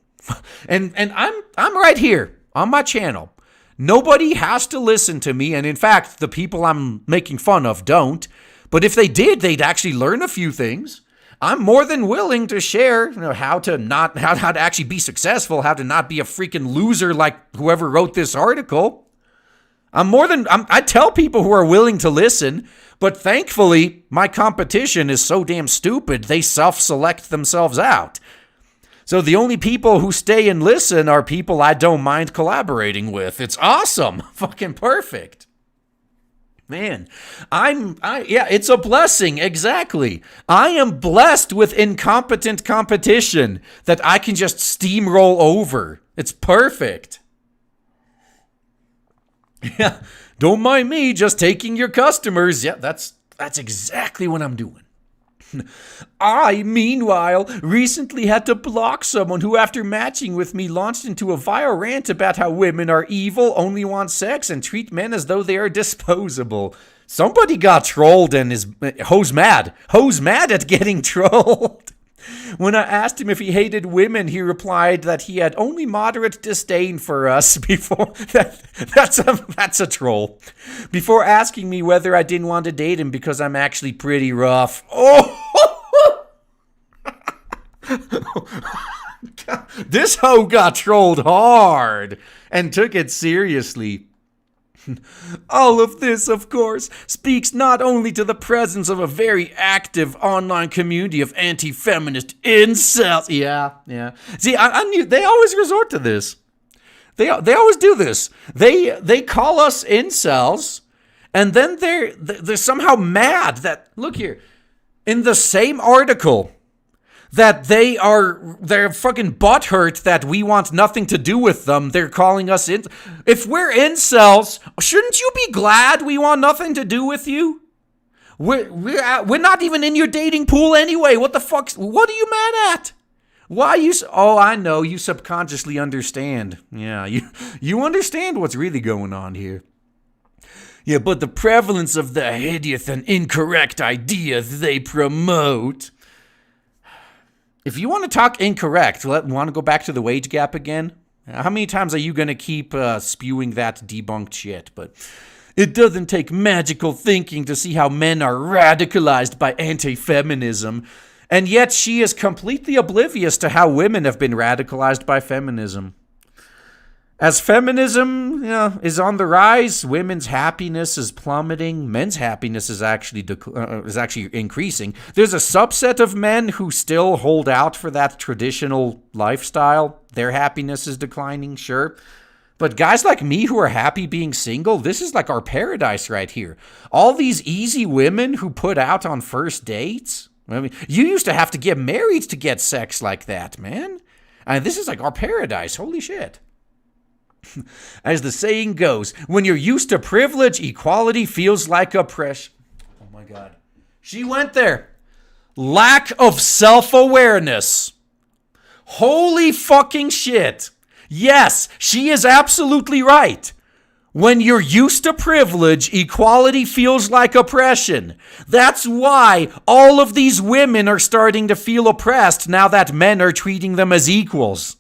And I'm right here on my channel. Nobody has to listen to me, and in fact, the people I'm making fun of don't. But if they did, they'd actually learn a few things. I'm more than willing to share, how to actually be successful, how to not be a freaking loser like whoever wrote this article. I tell people who are willing to listen, but thankfully, my competition is so damn stupid, they self-select themselves out. So the only people who stay and listen are people I don't mind collaborating with. It's awesome. Fucking perfect. Man, it's a blessing, exactly. I am blessed with incompetent competition that I can just steamroll over. It's perfect. Yeah, don't mind me just taking your customers. Yeah, that's exactly what I'm doing. I, meanwhile, recently had to block someone who, after matching with me, launched into a vile rant about how women are evil, only want sex, and treat men as though they are disposable. Somebody got trolled and is hose mad at getting trolled. When I asked him if he hated women, he replied that he had only moderate disdain for us before that's a troll. Before asking me whether I didn't want to date him because I'm actually pretty rough. Oh! This hoe got trolled hard and took it seriously. All of this, of course, speaks not only to the presence of a very active online community of anti-feminist incels. Yeah. See, I knew they always resort to this. They always do this. They call us incels, and then they're somehow mad that, look here, in the same article, that they're fucking butthurt that we want nothing to do with them. They're calling us in. If we're incels, shouldn't you be glad we want nothing to do with you? We're not even in your dating pool anyway. What the fuck? What are you mad at? Why you? Oh, I know. You subconsciously understand. Yeah, you understand what's really going on here. Yeah, but the prevalence of the hideous and incorrect ideas they promote. If you want to talk incorrect, want to go back to the wage gap again? How many times are you going to keep spewing that debunked shit? But it doesn't take magical thinking to see how men are radicalized by anti-feminism. And yet she is completely oblivious to how women have been radicalized by feminism. As feminism is on the rise, women's happiness is plummeting. Men's happiness is actually increasing. There's a subset of men who still hold out for that traditional lifestyle. Their happiness is declining, sure. But guys like me who are happy being single, this is like our paradise right here. All these easy women who put out on first dates. I mean, you used to have to get married to get sex like that, man. This is like our paradise. Holy shit. As the saying goes, when you're used to privilege, equality feels like oppression. Oh my God. She went there. Lack of self-awareness. Holy fucking shit. Yes, she is absolutely right. When you're used to privilege, equality feels like oppression. That's why all of these women are starting to feel oppressed now that men are treating them as equals.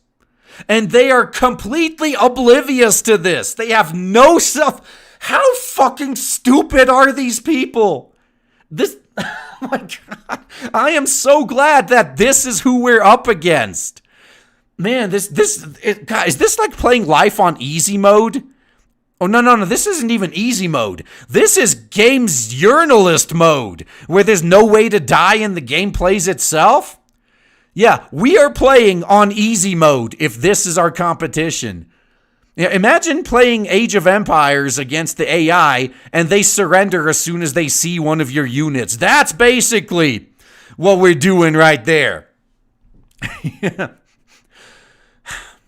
And they are completely oblivious to this. They have no self. How fucking stupid are these people? Oh my God. I am so glad that this is who we're up against. Man, God, is this like playing life on easy mode? Oh, no. This isn't even easy mode. This is games journalist mode, where there's no way to die and the game plays itself. Yeah, we are playing on easy mode if this is our competition. Yeah, imagine playing Age of Empires against the AI and they surrender as soon as they see one of your units. That's basically what we're doing right there. Yeah.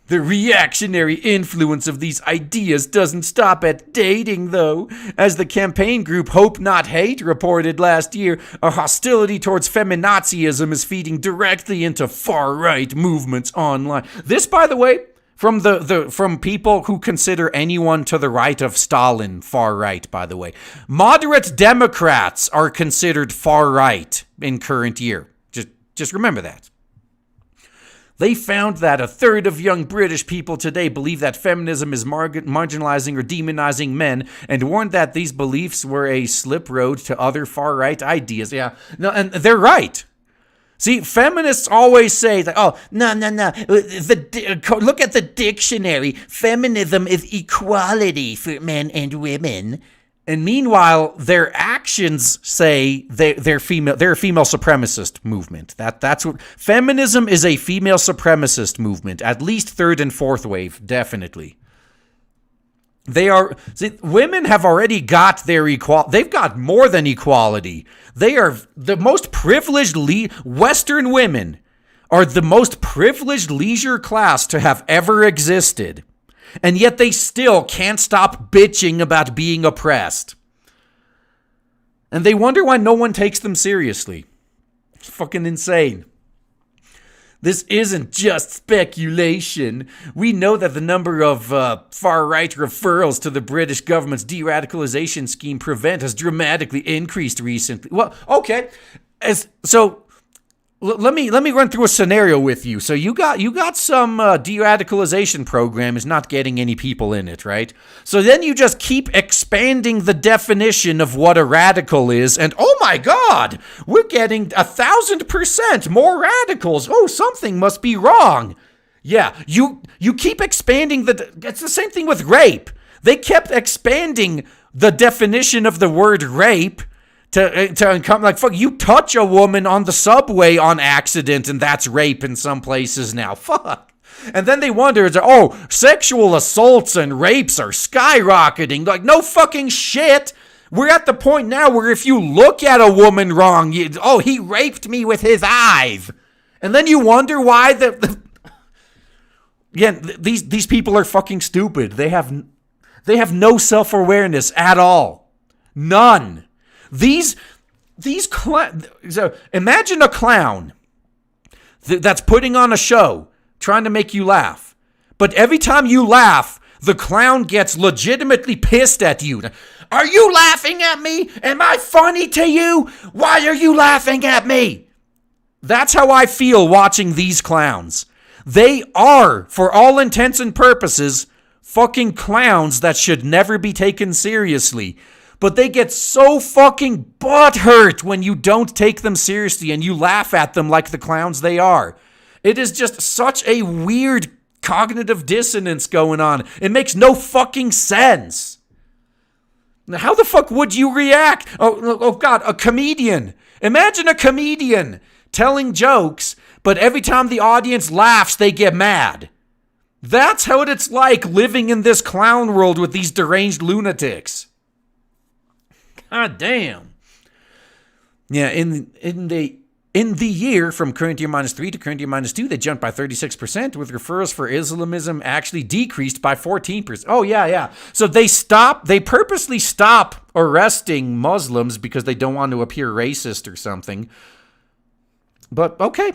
The reactionary influence of these ideas doesn't stop at dating, though. As the campaign group Hope Not Hate reported last year, a hostility towards feminazism is feeding directly into far-right movements online. This, by the way, From people who consider anyone to the right of Stalin far right, by the way. Moderate Democrats are considered far right in current year. Just remember that. They found that a third of young British people today believe that feminism is marginalizing or demonizing men, and warned that these beliefs were a slip road to other far-right ideas. Yeah, no, and they're right. See, feminists always say that, oh, no. Look at the dictionary. Feminism is equality for men and women. And meanwhile, their actions say they're a female supremacist movement. That's what feminism is, a female supremacist movement. At least third and fourth wave, definitely. Women have already got their equality. They've got more than equality. They are the most privileged Western women are the most privileged leisure class to have ever existed. And yet they still can't stop bitching about being oppressed. And they wonder why no one takes them seriously. It's fucking insane. This isn't just speculation. We know that the number of far-right referrals to the British government's de-radicalization scheme Prevent has dramatically increased recently. Well, okay. Let me run through a scenario with you. So you got some de-radicalization program is not getting any people in it, right? So then you just keep expanding the definition of what a radical is, and oh my God, we're getting 1,000% more radicals. Oh, something must be wrong. Yeah, you keep expanding it's the same thing with rape. They kept expanding the definition of the word rape to come, like, fuck, you touch a woman on the subway on accident and that's rape in some places now. Fuck. And then they wonder, sexual assaults and rapes are skyrocketing. Like, no fucking shit. We're at the point now where if you look at a woman wrong, he raped me with his eyes. And then you wonder why these people are fucking stupid. They have no self-awareness at all. None. So imagine a clown that's putting on a show, trying to make you laugh. But every time you laugh, the clown gets legitimately pissed at you. Are you laughing at me? Am I funny to you? Why are you laughing at me? That's how I feel watching these clowns. They are, for all intents and purposes, fucking clowns that should never be taken seriously. But they get so fucking butthurt when you don't take them seriously and you laugh at them like the clowns they are. It is just such a weird cognitive dissonance going on. It makes no fucking sense. Now, how the fuck would you react? Oh God, a comedian. Imagine a comedian telling jokes, but every time the audience laughs, they get mad. That's how it's like living in this clown world with these deranged lunatics. God damn. Yeah, in the year from current year -3 to current year -2, they jumped by 36%, with referrals for Islamism actually decreased by 14%. Oh, yeah. So they purposely stop arresting Muslims because they don't want to appear racist or something. But okay.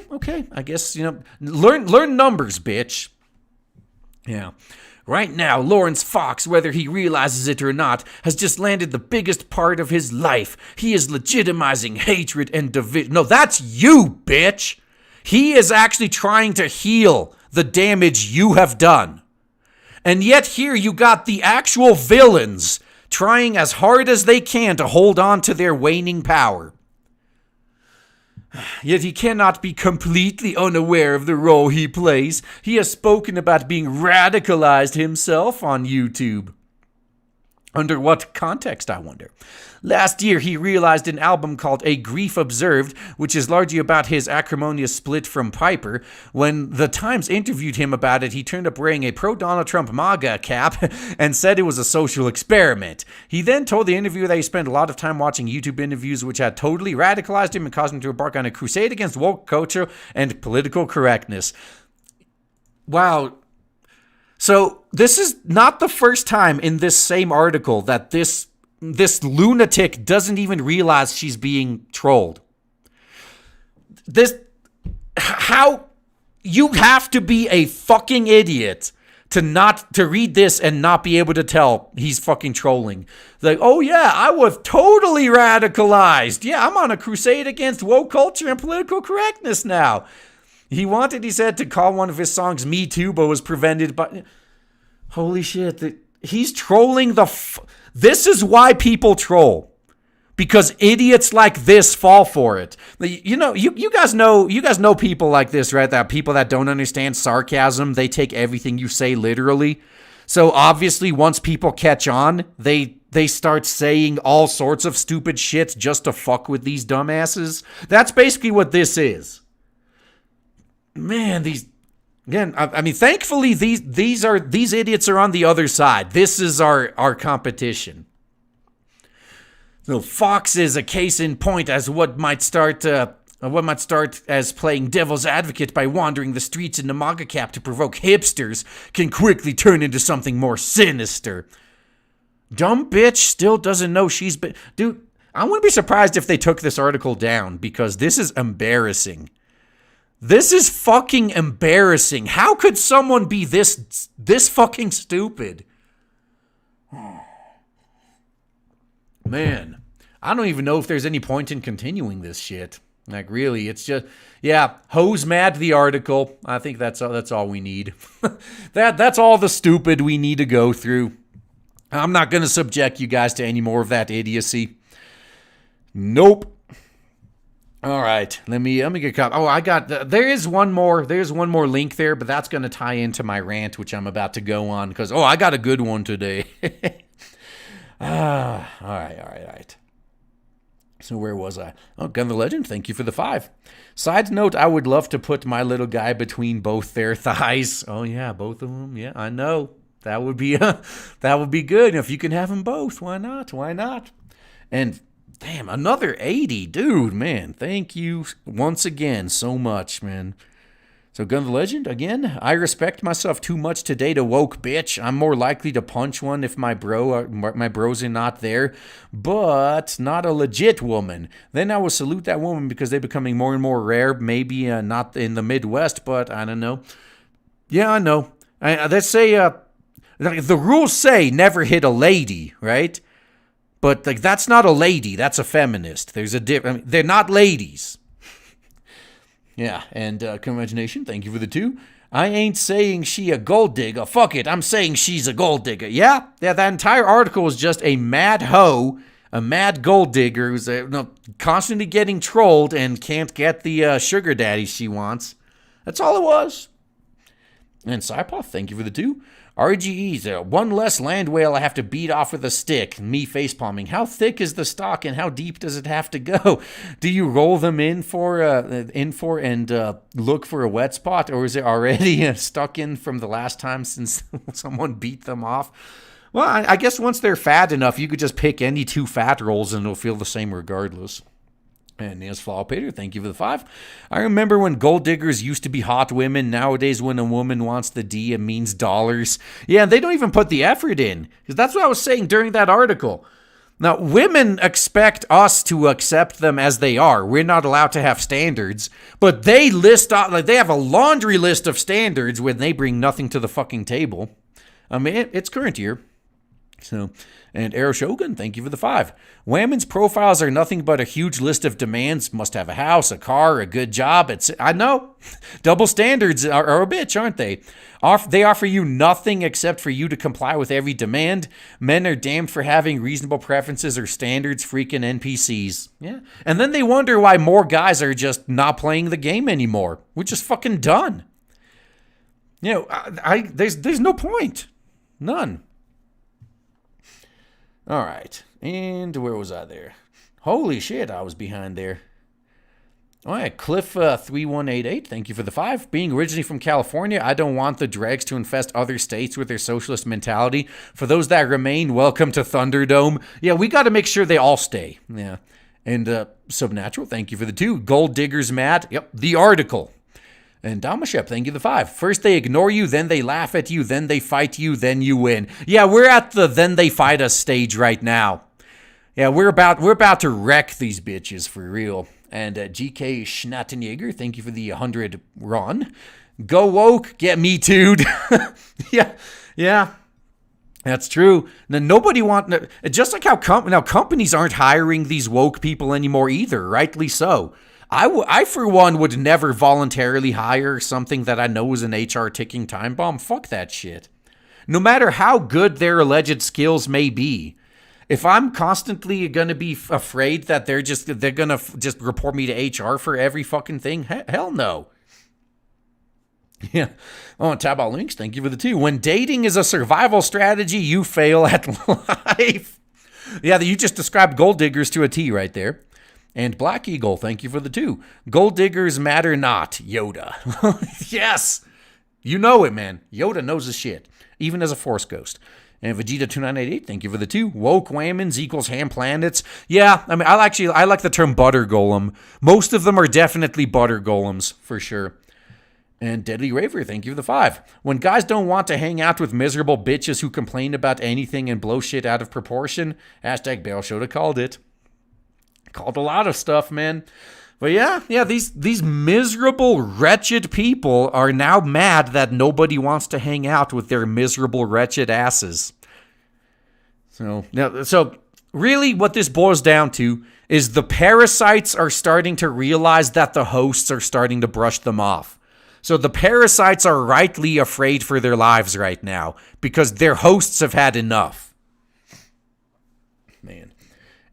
I guess, learn numbers, bitch. Yeah. Right now, Lawrence Fox, whether he realizes it or not, has just landed the biggest part of his life. He is legitimizing hatred and division. No, that's you, bitch. He is actually trying to heal the damage you have done. And yet here you got the actual villains trying as hard as they can to hold on to their waning power. Yet he cannot be completely unaware of the role he plays. He has spoken about being radicalized himself on YouTube. Under what context, I wonder? Last year, he realized an album called A Grief Observed, which is largely about his acrimonious split from Piper. When The Times interviewed him about it, he turned up wearing a pro-Donald Trump MAGA cap and said it was a social experiment. He then told the interviewer that he spent a lot of time watching YouTube interviews which had totally radicalized him and caused him to embark on a crusade against woke culture and political correctness. Wow. So this is not the first time in this same article that this lunatic doesn't even realize she's being trolled. How you have to be a fucking idiot to read this and not be able to tell he's fucking trolling. Like, oh yeah, I was totally radicalized. Yeah, I'm on a crusade against woke culture and political correctness now. He said, to call one of his songs Me Too, but was prevented by... Holy shit, he's trolling this is why people troll. Because idiots like this fall for it. You know, you guys know people like this, right? That people that don't understand sarcasm, they take everything you say literally. So obviously, once people catch on, they start saying all sorts of stupid shit just to fuck with these dumbasses. That's basically what this is. Man, I mean, thankfully these idiots are on the other side. This is our competition. So Fox is a case in point as what might start as playing devil's advocate by wandering the streets in the MAGA cap to provoke hipsters can quickly turn into something more sinister. Dumb bitch still doesn't know she's been... Dude, I wouldn't be surprised if they took this article down because this is embarrassing. This is fucking embarrassing. How could someone be this fucking stupid? Man, I don't even know if there's any point in continuing this shit. Like, really, it's just, yeah, hose mad the article. I think that's all we need. That's all the stupid we need to go through. I'm not going to subject you guys to any more of that idiocy. Nope. All right, let me get caught. Oh, there's one more link there, but that's going to tie into my rant, which I'm about to go on because, I got a good one today. All right. So where was I? Oh, Gun the Legend, thank you for the 5. Side note, I would love to put my little guy between both their thighs. Oh yeah, both of them. Yeah, I know. That would be good. If you can have them both, why not? And damn, another 80, dude, man. Thank you once again so much, man. So Gun the Legend, again, I respect myself too much to date a woke bitch. I'm more likely to punch one if my bros are not there, but not a legit woman. Then I will salute that woman because they're becoming more and more rare. Maybe not in the Midwest, but I don't know. Yeah, I know. Let's say, the rules say never hit a lady, right? But that's not a lady. That's a feminist. There's a difference. They're not ladies. Yeah, and Convention, thank you for the 2. I ain't saying she a gold digger. Fuck it, I'm saying she's a gold digger. Yeah, that entire article is just a mad hoe, a mad gold digger who's constantly getting trolled and can't get the sugar daddy she wants. That's all it was. And Cypoth, thank you for the 2. RGE's one less land whale I have to beat off with a stick. Me facepalming. How thick is the stock and how deep does it have to go? Do you roll them in for and look for a wet spot, or is it already stuck in from the last time since someone beat them off? Well, I guess once they're fat enough, you could just pick any 2 fat rolls and it'll feel the same regardless. And Niels Flawpater, thank you for the 5. I remember when gold diggers used to be hot women. Nowadays, when a woman wants the D, it means dollars. Yeah, they don't even put the effort in. Because that's what I was saying during that article. Now, women expect us to accept them as they are. We're not allowed to have standards. But they they have a laundry list of standards when they bring nothing to the fucking table. I mean, it's current year. So, and Arrow Shogun, thank you for the 5. Women's profiles are nothing but a huge list of demands. Must have a house, a car, a good job. I know. Double standards are a bitch, aren't they? They offer you nothing except for you to comply with every demand. Men are damned for having reasonable preferences or standards, freaking NPCs. Yeah. And then they wonder why more guys are just not playing the game anymore. We're just fucking done. You know, there's no point. None. All right, and where was I there? Holy shit, I was behind there. All right, Cliff3188, thank you for the 5. Being originally from California, I don't want the dregs to infest other states with their socialist mentality. For those that remain, welcome to Thunderdome. Yeah, we got to make sure they all stay. Yeah, and Subnatural, thank you for the 2. Gold Diggers Matt, yep, the article. And Damashep, thank you the 5. First they ignore you, then they laugh at you, then they fight you, then you win. Yeah, we're at the then they fight us stage right now. Yeah, we're about to wreck these bitches for real. And GK Schnattenjäger, thank you for the 100 Ron. Go woke, get me too'd. Yeah. That's true. Now, nobody just like how companies aren't hiring these woke people anymore either, rightly so. I, for one, would never voluntarily hire something that I know is an HR ticking time bomb. Fuck that shit. No matter how good their alleged skills may be, if I'm constantly going to be afraid that they're going to just report me to HR for every fucking thing, hell no. Yeah. Oh, tab out links. Thank you for the 2. When dating is a survival strategy, you fail at life. Yeah, you just described gold diggers to a T right there. And Black Eagle, thank you for the 2. Gold diggers matter not, Yoda. Yes. You know it, man. Yoda knows his shit, even as a Force ghost. And Vegeta2988, thank you for the 2. Woke whammons equals ham planets. Yeah, I mean, I like the term butter golem. Most of them are definitely butter golems, for sure. And Deadly Raver, thank you for the 5. When guys don't want to hang out with miserable bitches who complain about anything and blow shit out of proportion, hashtag Bale Shoulda called it. Called a lot of stuff, man. But yeah, these miserable, wretched people are now mad that nobody wants to hang out with their miserable, wretched asses. So really what this boils down to is the parasites are starting to realize that the hosts are starting to brush them off. So the parasites are rightly afraid for their lives right now because their hosts have had enough. Man.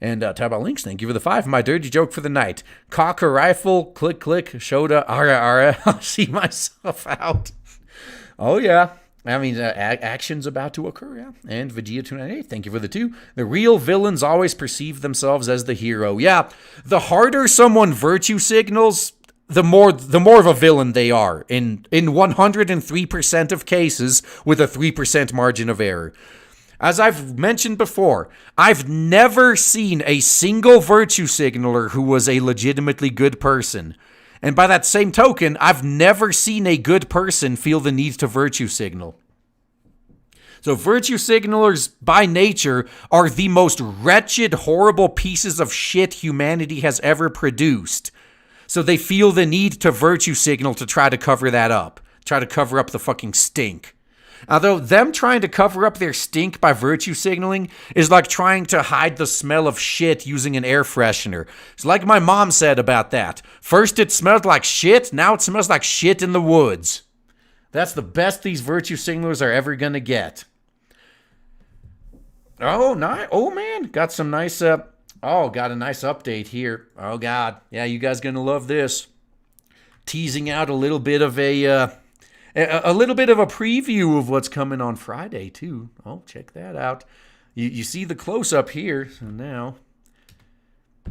And tab out links, thank you for the 5. My dirty joke for the night. Cock a rifle, click, click, shoda, ara. I'll see myself out. Oh, yeah. I mean, action's about to occur, yeah. And Vegeta298, thank you for the 2. The real villains always perceive themselves as the hero. Yeah, the harder someone virtue signals, the more of a villain they are in 103% of cases with a 3% margin of error. As I've mentioned before, I've never seen a single virtue signaler who was a legitimately good person. And by that same token, I've never seen a good person feel the need to virtue signal. So virtue signalers, by nature, are the most wretched, horrible pieces of shit humanity has ever produced. So they feel the need to virtue signal to try to cover that up. Try to cover up the fucking stink. Although them trying to cover up their stink by virtue signaling is like trying to hide the smell of shit using an air freshener. It's like my mom said about that. First it smelled like shit, now it smells like shit in the woods. That's the best these virtue signalers are ever gonna get. Oh, nice. Oh, man. Got some nice, got a nice update here. Oh, God. Yeah, you guys gonna love this. Teasing out a little bit of a preview of what's coming on Friday, too. Oh, check that out. You see the close-up here. So now,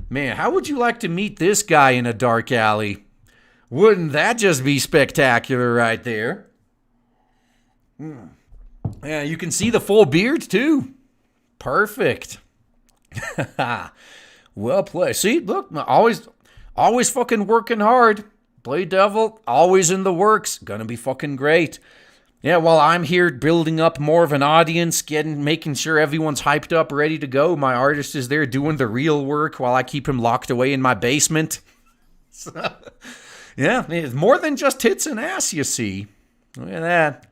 man, how would you like to meet this guy in a dark alley? Wouldn't that just be spectacular right there? Yeah, you can see the full beard, too. Perfect. Well played. See, look, always fucking working hard. Play devil, always in the works. Gonna be fucking great. Yeah, while I'm here building up more of an audience, making sure everyone's hyped up, ready to go, my artist is there doing the real work while I keep him locked away in my basement. So, yeah, it's more than just tits and ass, you see. Look at that.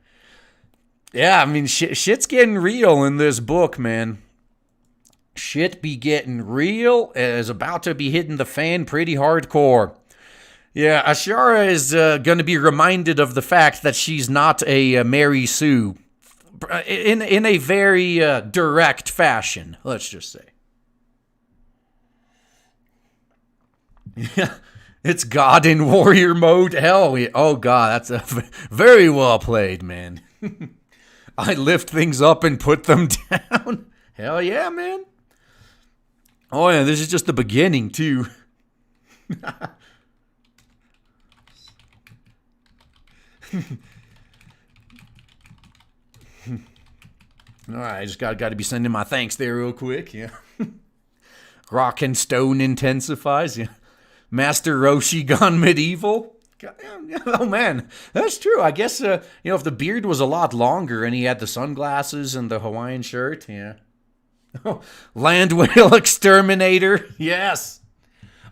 Yeah, I mean, shit's getting real in this book, man. Shit be getting real. Is about to be hitting the fan pretty hardcore. Yeah, Ashara is going to be reminded of the fact that she's not a Mary Sue in a very direct fashion, let's just say. Yeah, it's God in warrior mode. Hell, oh God, that's very well played, man. I lift things up and put them down. Hell yeah, man. Oh yeah, this is just the beginning, too. All right, I just got to be sending my thanks there real quick. Yeah. Rock and stone intensifies. Yeah. Master Roshi gone medieval. Oh, man, that's true. I guess, if the beard was a lot longer and he had the sunglasses and the Hawaiian shirt, yeah. Land whale exterminator, yes.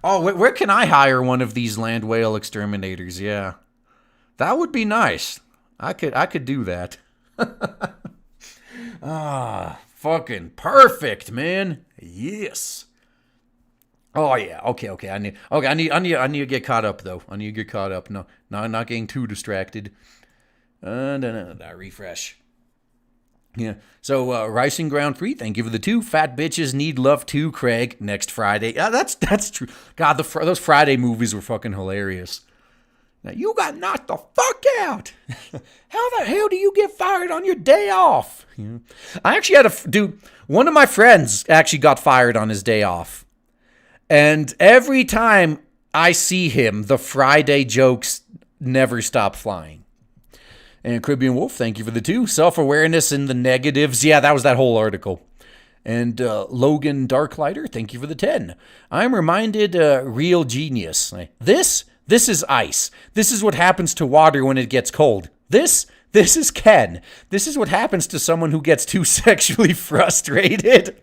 Oh, where can I hire one of these land whale exterminators? Yeah. That would be nice. I could do that. Fucking perfect, man. Yes. Oh yeah. Okay. I need to get caught up though. I need to get caught up. No, not getting too distracted. No, refresh. Yeah. So, Rice and Ground 3, thank you for the 2. Fat Bitches Need Love 2, Craig, next Friday. Yeah, that's true. God, those Friday movies were fucking hilarious. Now, you got knocked the fuck out. How the hell do you get fired on your day off? Yeah. I actually had one of my friends actually got fired on his day off. And every time I see him, the Friday jokes never stop flying. And Caribbean Wolf, thank you for the 2. Self-awareness in the negatives. Yeah, that was that whole article. And Logan Darklighter, thank you for the 10. I'm reminded, real genius. This is ice. This is what happens to water when it gets cold. This is Ken. This is what happens to someone who gets too sexually frustrated.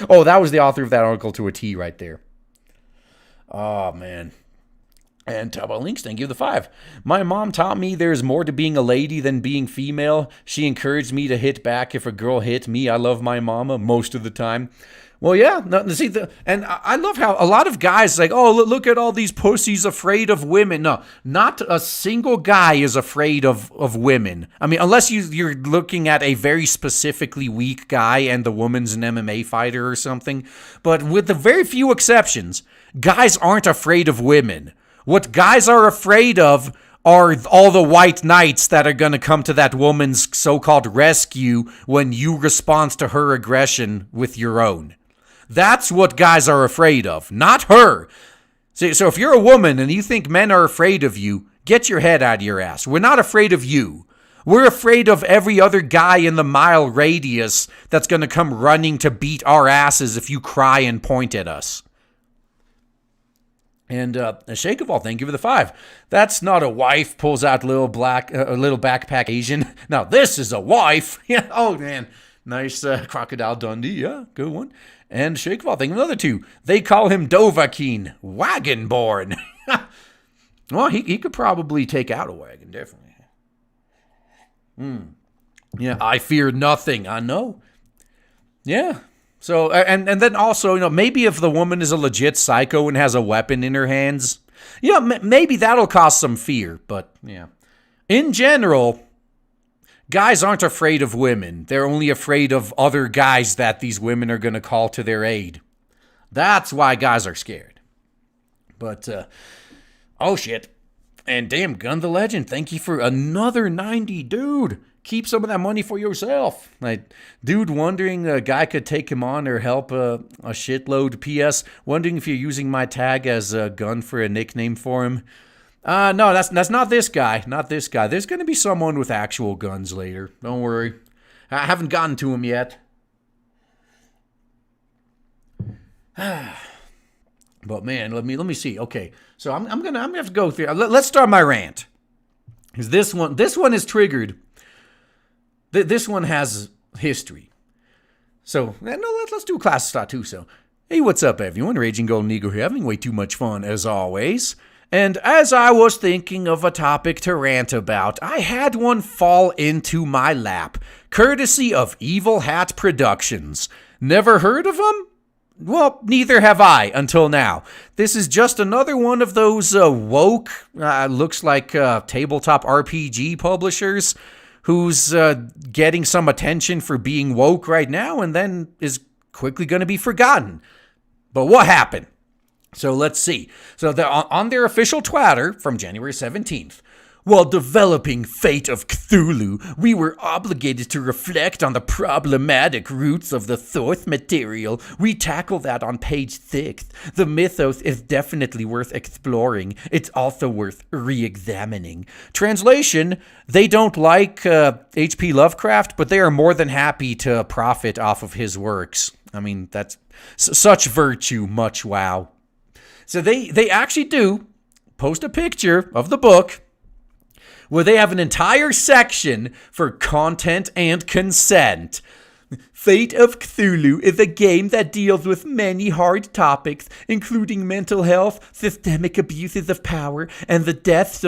Oh, that was the author of that article to a T right there. Oh, man. And Taba Links, thank you for the 5. My mom taught me there's more to being a lady than being female. She encouraged me to hit back if a girl hit me. I love my mama most of the time. Well, yeah. And I love how a lot of guys like, oh, look at all these pussies afraid of women. No, not a single guy is afraid of women. I mean, unless you're looking at a very specifically weak guy and the woman's an MMA fighter or something. But with the very few exceptions, guys aren't afraid of women. What guys are afraid of are all the white knights that are going to come to that woman's so-called rescue when you respond to her aggression with your own. That's what guys are afraid of, not her. So if you're a woman and you think men are afraid of you, get your head out of your ass. We're not afraid of you. We're afraid of every other guy in the mile radius that's going to come running to beat our asses if you cry and point at us. And Shake of All, thank you for the 5. That's not a wife, pulls out little backpack Asian. Now, this is a wife. Yeah. Oh, man. Nice Crocodile Dundee. Yeah, good one. And Shake of All, thank you for another 2. They call him Dovahkiin, wagon-born. Well, he could probably take out a wagon, definitely. Yeah, I fear nothing. I know. Yeah. So, and then also, maybe if the woman is a legit psycho and has a weapon in her hands, maybe that'll cause some fear. But, yeah. In general, guys aren't afraid of women. They're only afraid of other guys that these women are going to call to their aid. That's why guys are scared. But, oh, shit. And damn, Gun the Legend, thank you for another 90, dude. Keep some of that money for yourself. Like, dude wondering a guy could take him on or help a shitload. P.S. Wondering if you're using my tag as a gun for a nickname for him. No, that's not this guy. Not this guy. There's going to be someone with actual guns later. Don't worry. I haven't gotten to him yet. But man, let me see. Okay, so I'm gonna have to go through. Let's start my rant. Because this one is triggered. This one has history. So, let's do a class start too. So, hey, what's up, everyone? Raging Golden Eagle here, having way too much fun, as always. And as I was thinking of a topic to rant about, I had one fall into my lap, courtesy of Evil Hat Productions. Never heard of them? Well, neither have I until now. This is just another one of those woke, looks like tabletop RPG publishers who's getting some attention for being woke right now and then is quickly going to be forgotten. But what happened? So let's see. So on their official Twitter from January 17th, while developing Fate of Cthulhu, we were obligated to reflect on the problematic roots of the source material. We tackle that on page 6. The mythos is definitely worth exploring. It's also worth re-examining. Translation, they don't like H.P. Lovecraft, but they are more than happy to profit off of his works. I mean, that's such virtue, much wow. So they actually do post a picture of the book where they have an entire section for content and consent. Fate of Cthulhu is a game that deals with many hard topics, including mental health, systemic abuses of power, and the deaths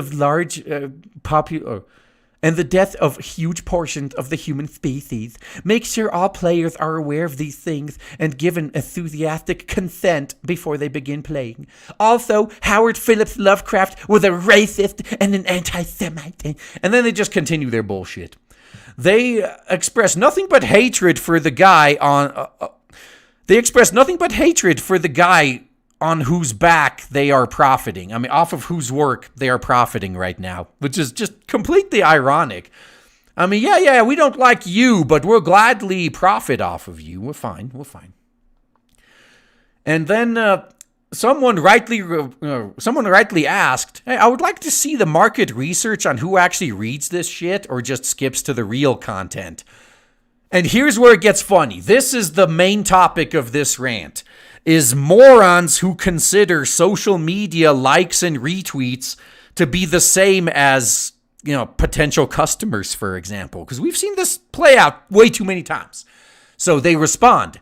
of huge portions of the human species. Make sure all players are aware of these things and given enthusiastic consent before they begin playing. Also, Howard Phillips Lovecraft was a racist and an anti-Semite. And then they just continue their bullshit. They express nothing but hatred for the guy on whose back they are profiting. I mean, off of whose work they are profiting right now, which is just completely ironic. I mean, yeah, we don't like you, but we'll gladly profit off of you. We're fine. And then someone rightly asked, hey, I would like to see the market research on who actually reads this shit or just skips to the real content. And here's where it gets funny. This is the main topic of this rant, is morons who consider social media likes and retweets to be the same as, potential customers, for example. Because we've seen this play out way too many times. So they respond,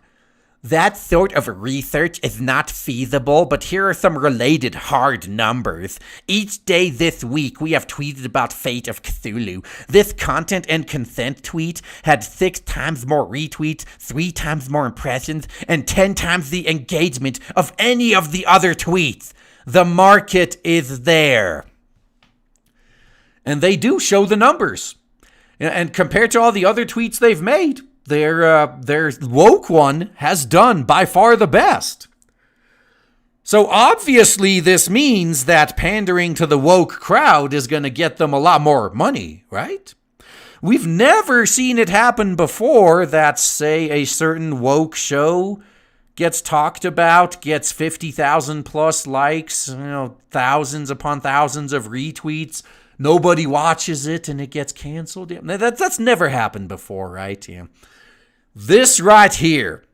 that sort of research is not feasible, but here are some related hard numbers. Each day this week, we have tweeted about Fate of Cthulhu. This content and consent tweet had 6 times more retweets, 3 times more impressions, and 10 times the engagement of any of the other tweets. The market is there. And they do show the numbers. And compared to all the other tweets they've made, their woke one has done by far the best. So obviously this means that pandering to the woke crowd is going to get them a lot more money, right? We've never seen it happen before that, say, a certain woke show gets talked about, gets 50,000 plus likes, thousands upon thousands of retweets. Nobody watches it and it gets canceled. That's never happened before, right? Yeah. This right here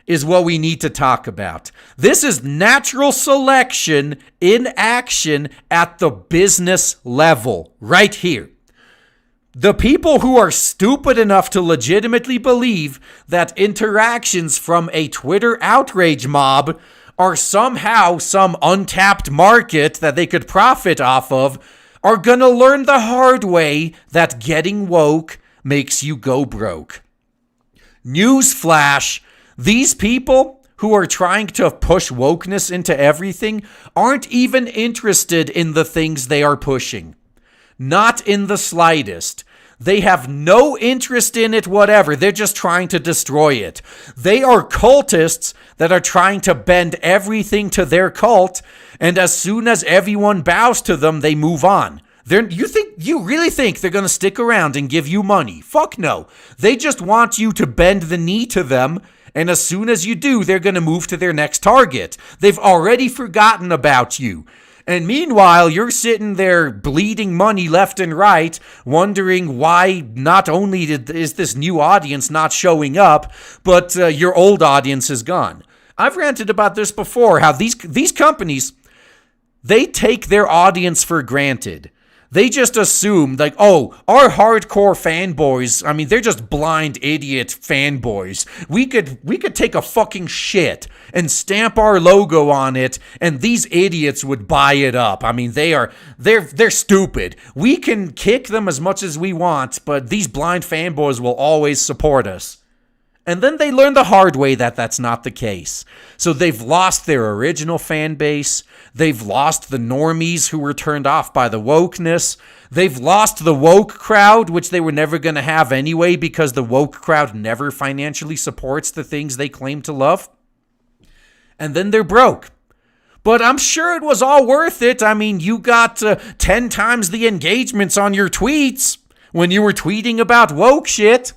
is what we need to talk about. This is natural selection in action at the business level, right here. The people who are stupid enough to legitimately believe that interactions from a Twitter outrage mob are somehow some untapped market that they could profit off of are gonna learn the hard way that getting woke makes you go broke. Newsflash, these people who are trying to push wokeness into everything aren't even interested in the things they are pushing. Not in the slightest. They have no interest in it whatever. They're just trying to destroy it. They are cultists that are trying to bend everything to their cult, and as soon as everyone bows to them, they move on. You really think they're going to stick around and give you money? Fuck no. They just want you to bend the knee to them, and as soon as you do, they're going to move to their next target. They've already forgotten about you. And meanwhile, you're sitting there bleeding money left and right, wondering why not only is this new audience not showing up, but your old audience is gone. I've ranted about this before, how these companies, they take their audience for granted. They just assume, like, oh, our hardcore fanboys, I mean, they're just blind idiot fanboys. We could take a fucking shit and stamp our logo on it, and these idiots would buy it up. I mean, they're stupid. We can kick them as much as we want, but these blind fanboys will always support us. And then they learn the hard way that that's not the case. So they've lost their original fan base. They've lost the normies who were turned off by the wokeness. They've lost the woke crowd, which they were never going to have anyway because the woke crowd never financially supports the things they claim to love. And then they're broke. But I'm sure it was all worth it. I mean, you got 10 times the engagements on your tweets when you were tweeting about woke shit.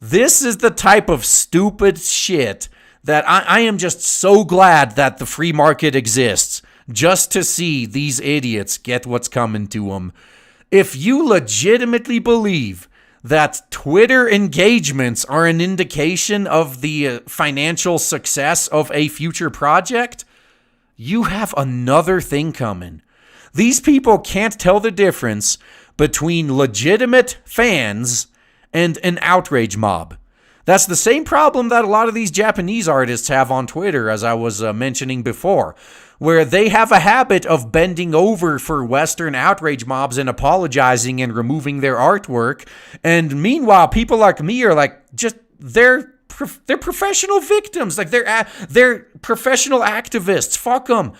This is the type of stupid shit that I am just so glad that the free market exists, just to see these idiots get what's coming to them. If you legitimately believe that Twitter engagements are an indication of the financial success of a future project, you have another thing coming. These people can't tell the difference between legitimate fans and an outrage mob. That's the same problem that a lot of these Japanese artists have on Twitter, as I was mentioning before, where they have a habit of bending over for Western outrage mobs and apologizing and removing their artwork. And meanwhile, people like me are like, they're professional victims. Like they're professional activists. Fuck them.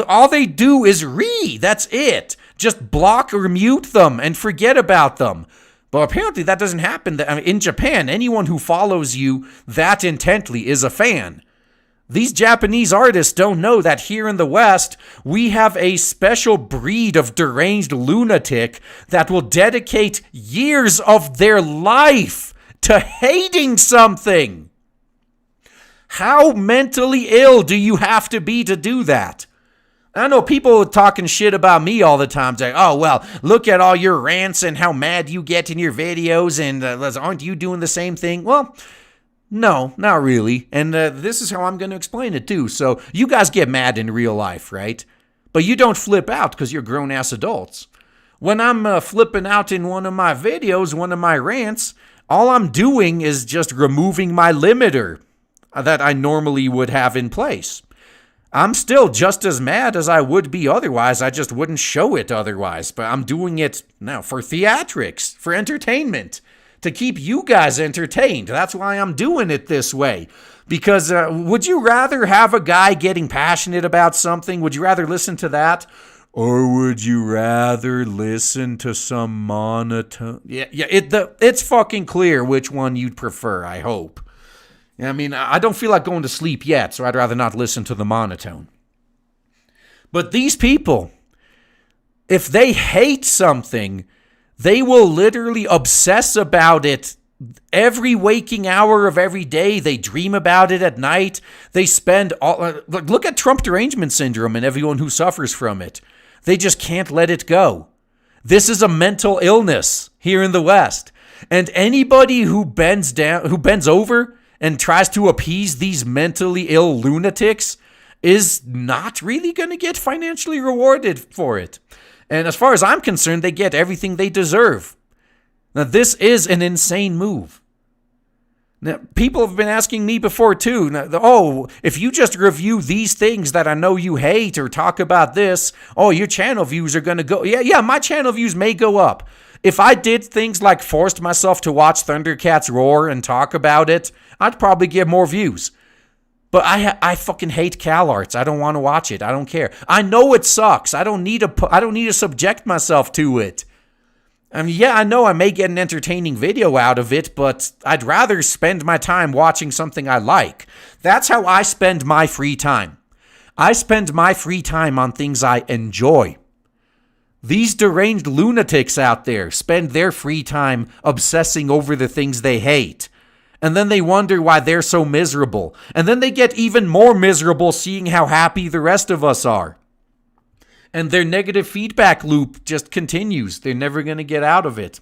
All they do is that's it. Just block or mute them and forget about them. But apparently that doesn't happen. In Japan, anyone who follows you that intently is a fan. These Japanese artists don't know that here in the West, we have a special breed of deranged lunatic that will dedicate years of their life to hating something. How mentally ill do you have to be to do that? I know people talking shit about me all the time. It's like, oh, well, look at all your rants and how mad you get in your videos, and aren't you doing the same thing? Well, no, not really. And this is how I'm going to explain it, too. So you guys get mad in real life, right? But you don't flip out because you're grown-ass adults. When I'm flipping out in one of my videos, one of my rants, all I'm doing is just removing my limiter that I normally would have in place. I'm still just as mad as I would be otherwise. I just wouldn't show it otherwise. But I'm doing it now for theatrics, for entertainment, to keep you guys entertained. That's why I'm doing it this way. Because would you rather have a guy getting passionate about something? Would you rather listen to that? Or would you rather listen to some monotone? Yeah, it's fucking clear which one you'd prefer, I hope. I mean, I don't feel like going to sleep yet, so I'd rather not listen to the monotone. But these people, if they hate something, they will literally obsess about it every waking hour of every day. They dream about it at night. They spend look at Trump derangement syndrome and everyone who suffers from it. They just can't let it go. This is a mental illness here in the West. And anybody who bends over and tries to appease these mentally ill lunatics is not really going to get financially rewarded for it. And as far as I'm concerned, they get everything they deserve. Now, this is an insane move. Now, people have been asking me before, too. Now, if you just review these things that I know you hate or talk about this, your channel views are going to go. Yeah, my channel views may go up. If I did things like forced myself to watch Thundercats roar and talk about it, I'd probably get more views. But I fucking hate CalArts. I don't want to watch it. I don't care. I know it sucks. I don't need to subject myself to it. I mean, yeah, I know I may get an entertaining video out of it, but I'd rather spend my time watching something I like. That's how I spend my free time. I spend my free time on things I enjoy. These deranged lunatics out there spend their free time obsessing over the things they hate. And then they wonder why they're so miserable. And then they get even more miserable seeing how happy the rest of us are. And their negative feedback loop just continues. They're never going to get out of it.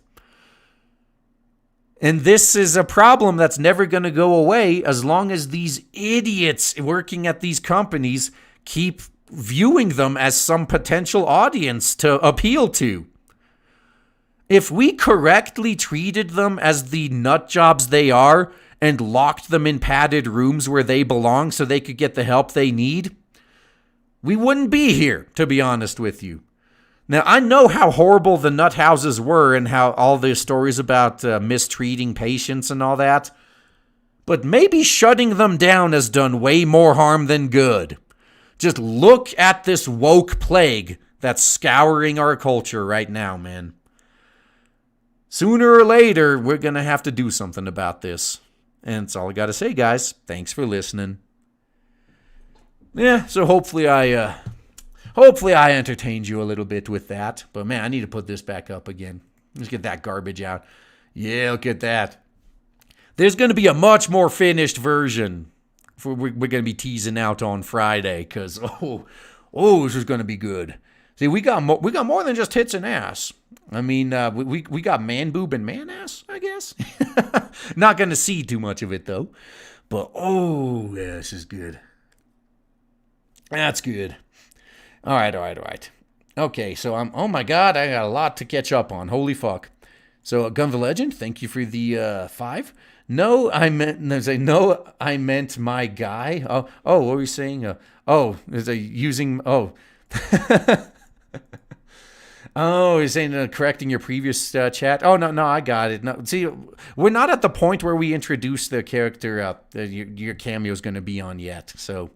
And this is a problem that's never going to go away as long as these idiots working at these companies keep viewing them as some potential audience to appeal to. If we correctly treated them as the nut jobs they are and locked them in padded rooms where they belong so they could get the help they need, we wouldn't be here, to be honest with you. Now, I know how horrible the nut houses were and how all the stories about mistreating patients and all that, but maybe shutting them down has done way more harm than good. Just look at this woke plague that's scouring our culture right now, man. Sooner or later, we're going to have to do something about this. And that's all I got to say, guys. Thanks for listening. Yeah, so hopefully I entertained you a little bit with that. But man, I need to put this back up again. Let's get that garbage out. Yeah, look at that. There's going to be a much more finished version. We're going to be teasing out on Friday because this is going to be good. See, we got more than just tits and ass. I mean, we got man boob and man ass, I guess. Not going to see too much of it though. But yeah, this is good. That's good. All right. Okay, so oh my God, I got a lot to catch up on. Holy fuck. So, Gun the Legend, thank you for the 5. No, I meant my guy. What were you saying? Is a using, Oh, you're saying correcting your previous chat? Oh, no, I got it. No, see, we're not at the point where we introduce the character your cameo is going to be on yet. So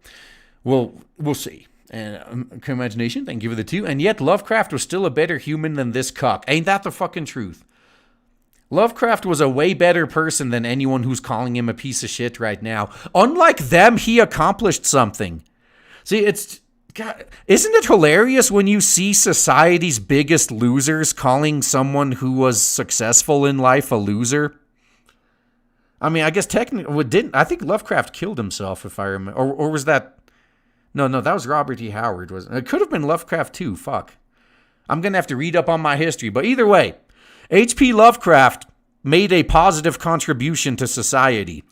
we'll see. And Imagination, thank you for the 2. And yet Lovecraft was still a better human than this cuck. Ain't that the fucking truth? Lovecraft was a way better person than anyone who's calling him a piece of shit right now. Unlike them, he accomplished something. See, God, isn't it hilarious when you see society's biggest losers calling someone who was successful in life a loser? I mean, I guess technically, I think Lovecraft killed himself, if I remember. Or was that... No, that was Robert E. Howard. It could have been Lovecraft too, fuck. I'm going to have to read up on my history. But either way, H.P. Lovecraft made a positive contribution to society.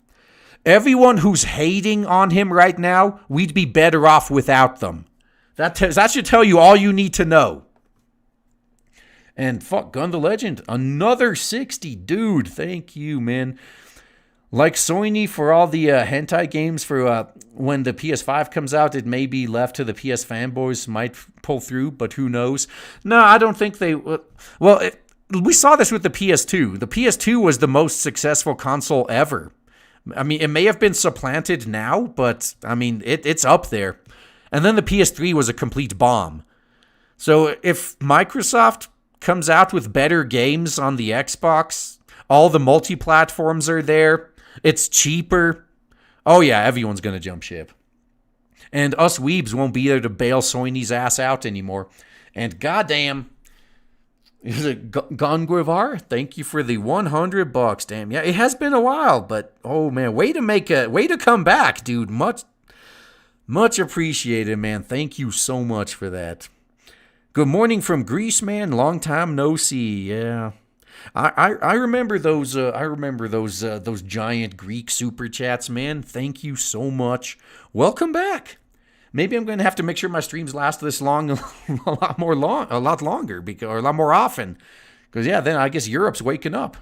Everyone who's hating on him right now, we'd be better off without them. That should tell you all you need to know. And fuck, Gun the Legend, another 60. Dude, thank you, man. Like Soini for all the hentai games for when the PS5 comes out, it may be left to the PS fanboys, might pull through, but who knows? No, I don't think they... we saw this with the PS2. The PS2 was the most successful console ever. I mean, it may have been supplanted now, but, I mean, it's up there. And then the PS3 was a complete bomb. So if Microsoft comes out with better games on the Xbox, all the multi-platforms are there, it's cheaper, oh yeah, everyone's going to jump ship. And us weebs won't be there to bail Soini's ass out anymore. And goddamn... Is it Gongrivar? Thank you for the $100. Damn, yeah, it has been a while, but oh man, way to come back, dude. Much appreciated, man. Thank you so much for that. Good morning from Greece, man. Long time no see. Yeah, I remember those. I remember those giant Greek super chats, man. Thank you so much. Welcome back. Maybe I'm going to have to make sure my streams last this long, a lot longer, or a lot more often. Because, yeah, then I guess Europe's waking up.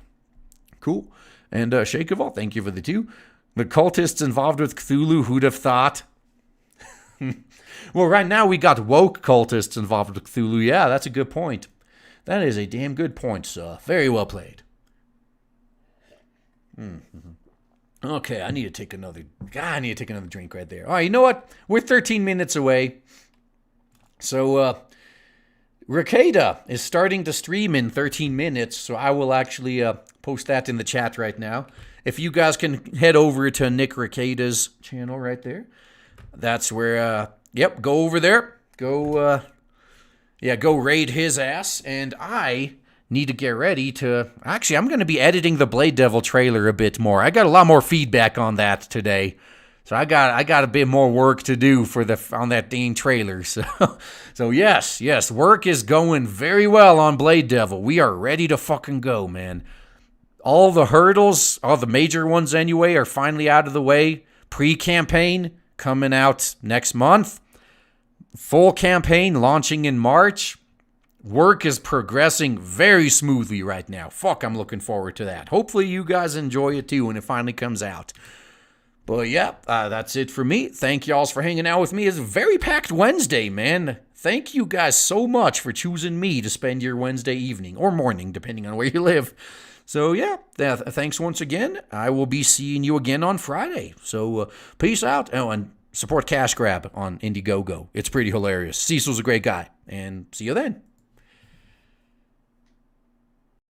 Cool. And Shakeoval, thank you for the 2. The cultists involved with Cthulhu, who'd have thought? Well, right now we got woke cultists involved with Cthulhu. Yeah, that's a good point. That is a damn good point, sir. Very well played. Mm-hmm. Okay, I need to take another drink right there. All right, you know what? We're 13 minutes away. So, Rakeda is starting to stream in 13 minutes, so I will actually post that in the chat right now. If you guys can head over to Nick Rakeda's channel right there. That's where, go over there. Go raid his ass. And I need to get ready to... Actually, I'm going to be editing the Blade Devil trailer a bit more. I got a lot more feedback on that today. So I got a bit more work to do on that dang trailer. So yes, work is going very well on Blade Devil. We are ready to fucking go, man. All the hurdles, all the major ones anyway, are finally out of the way. Pre-campaign coming out next month. Full campaign launching in March. Work is progressing very smoothly right now. Fuck, I'm looking forward to that. Hopefully you guys enjoy it too when it finally comes out. But yeah, that's it for me. Thank y'all for hanging out with me. It's a very packed Wednesday, man. Thank you guys so much for choosing me to spend your Wednesday evening or morning, depending on where you live. So yeah, thanks once again. I will be seeing you again on Friday. So peace out. Oh, and support Cash Grab on Indiegogo. It's pretty hilarious. Cecil's a great guy. And see you then.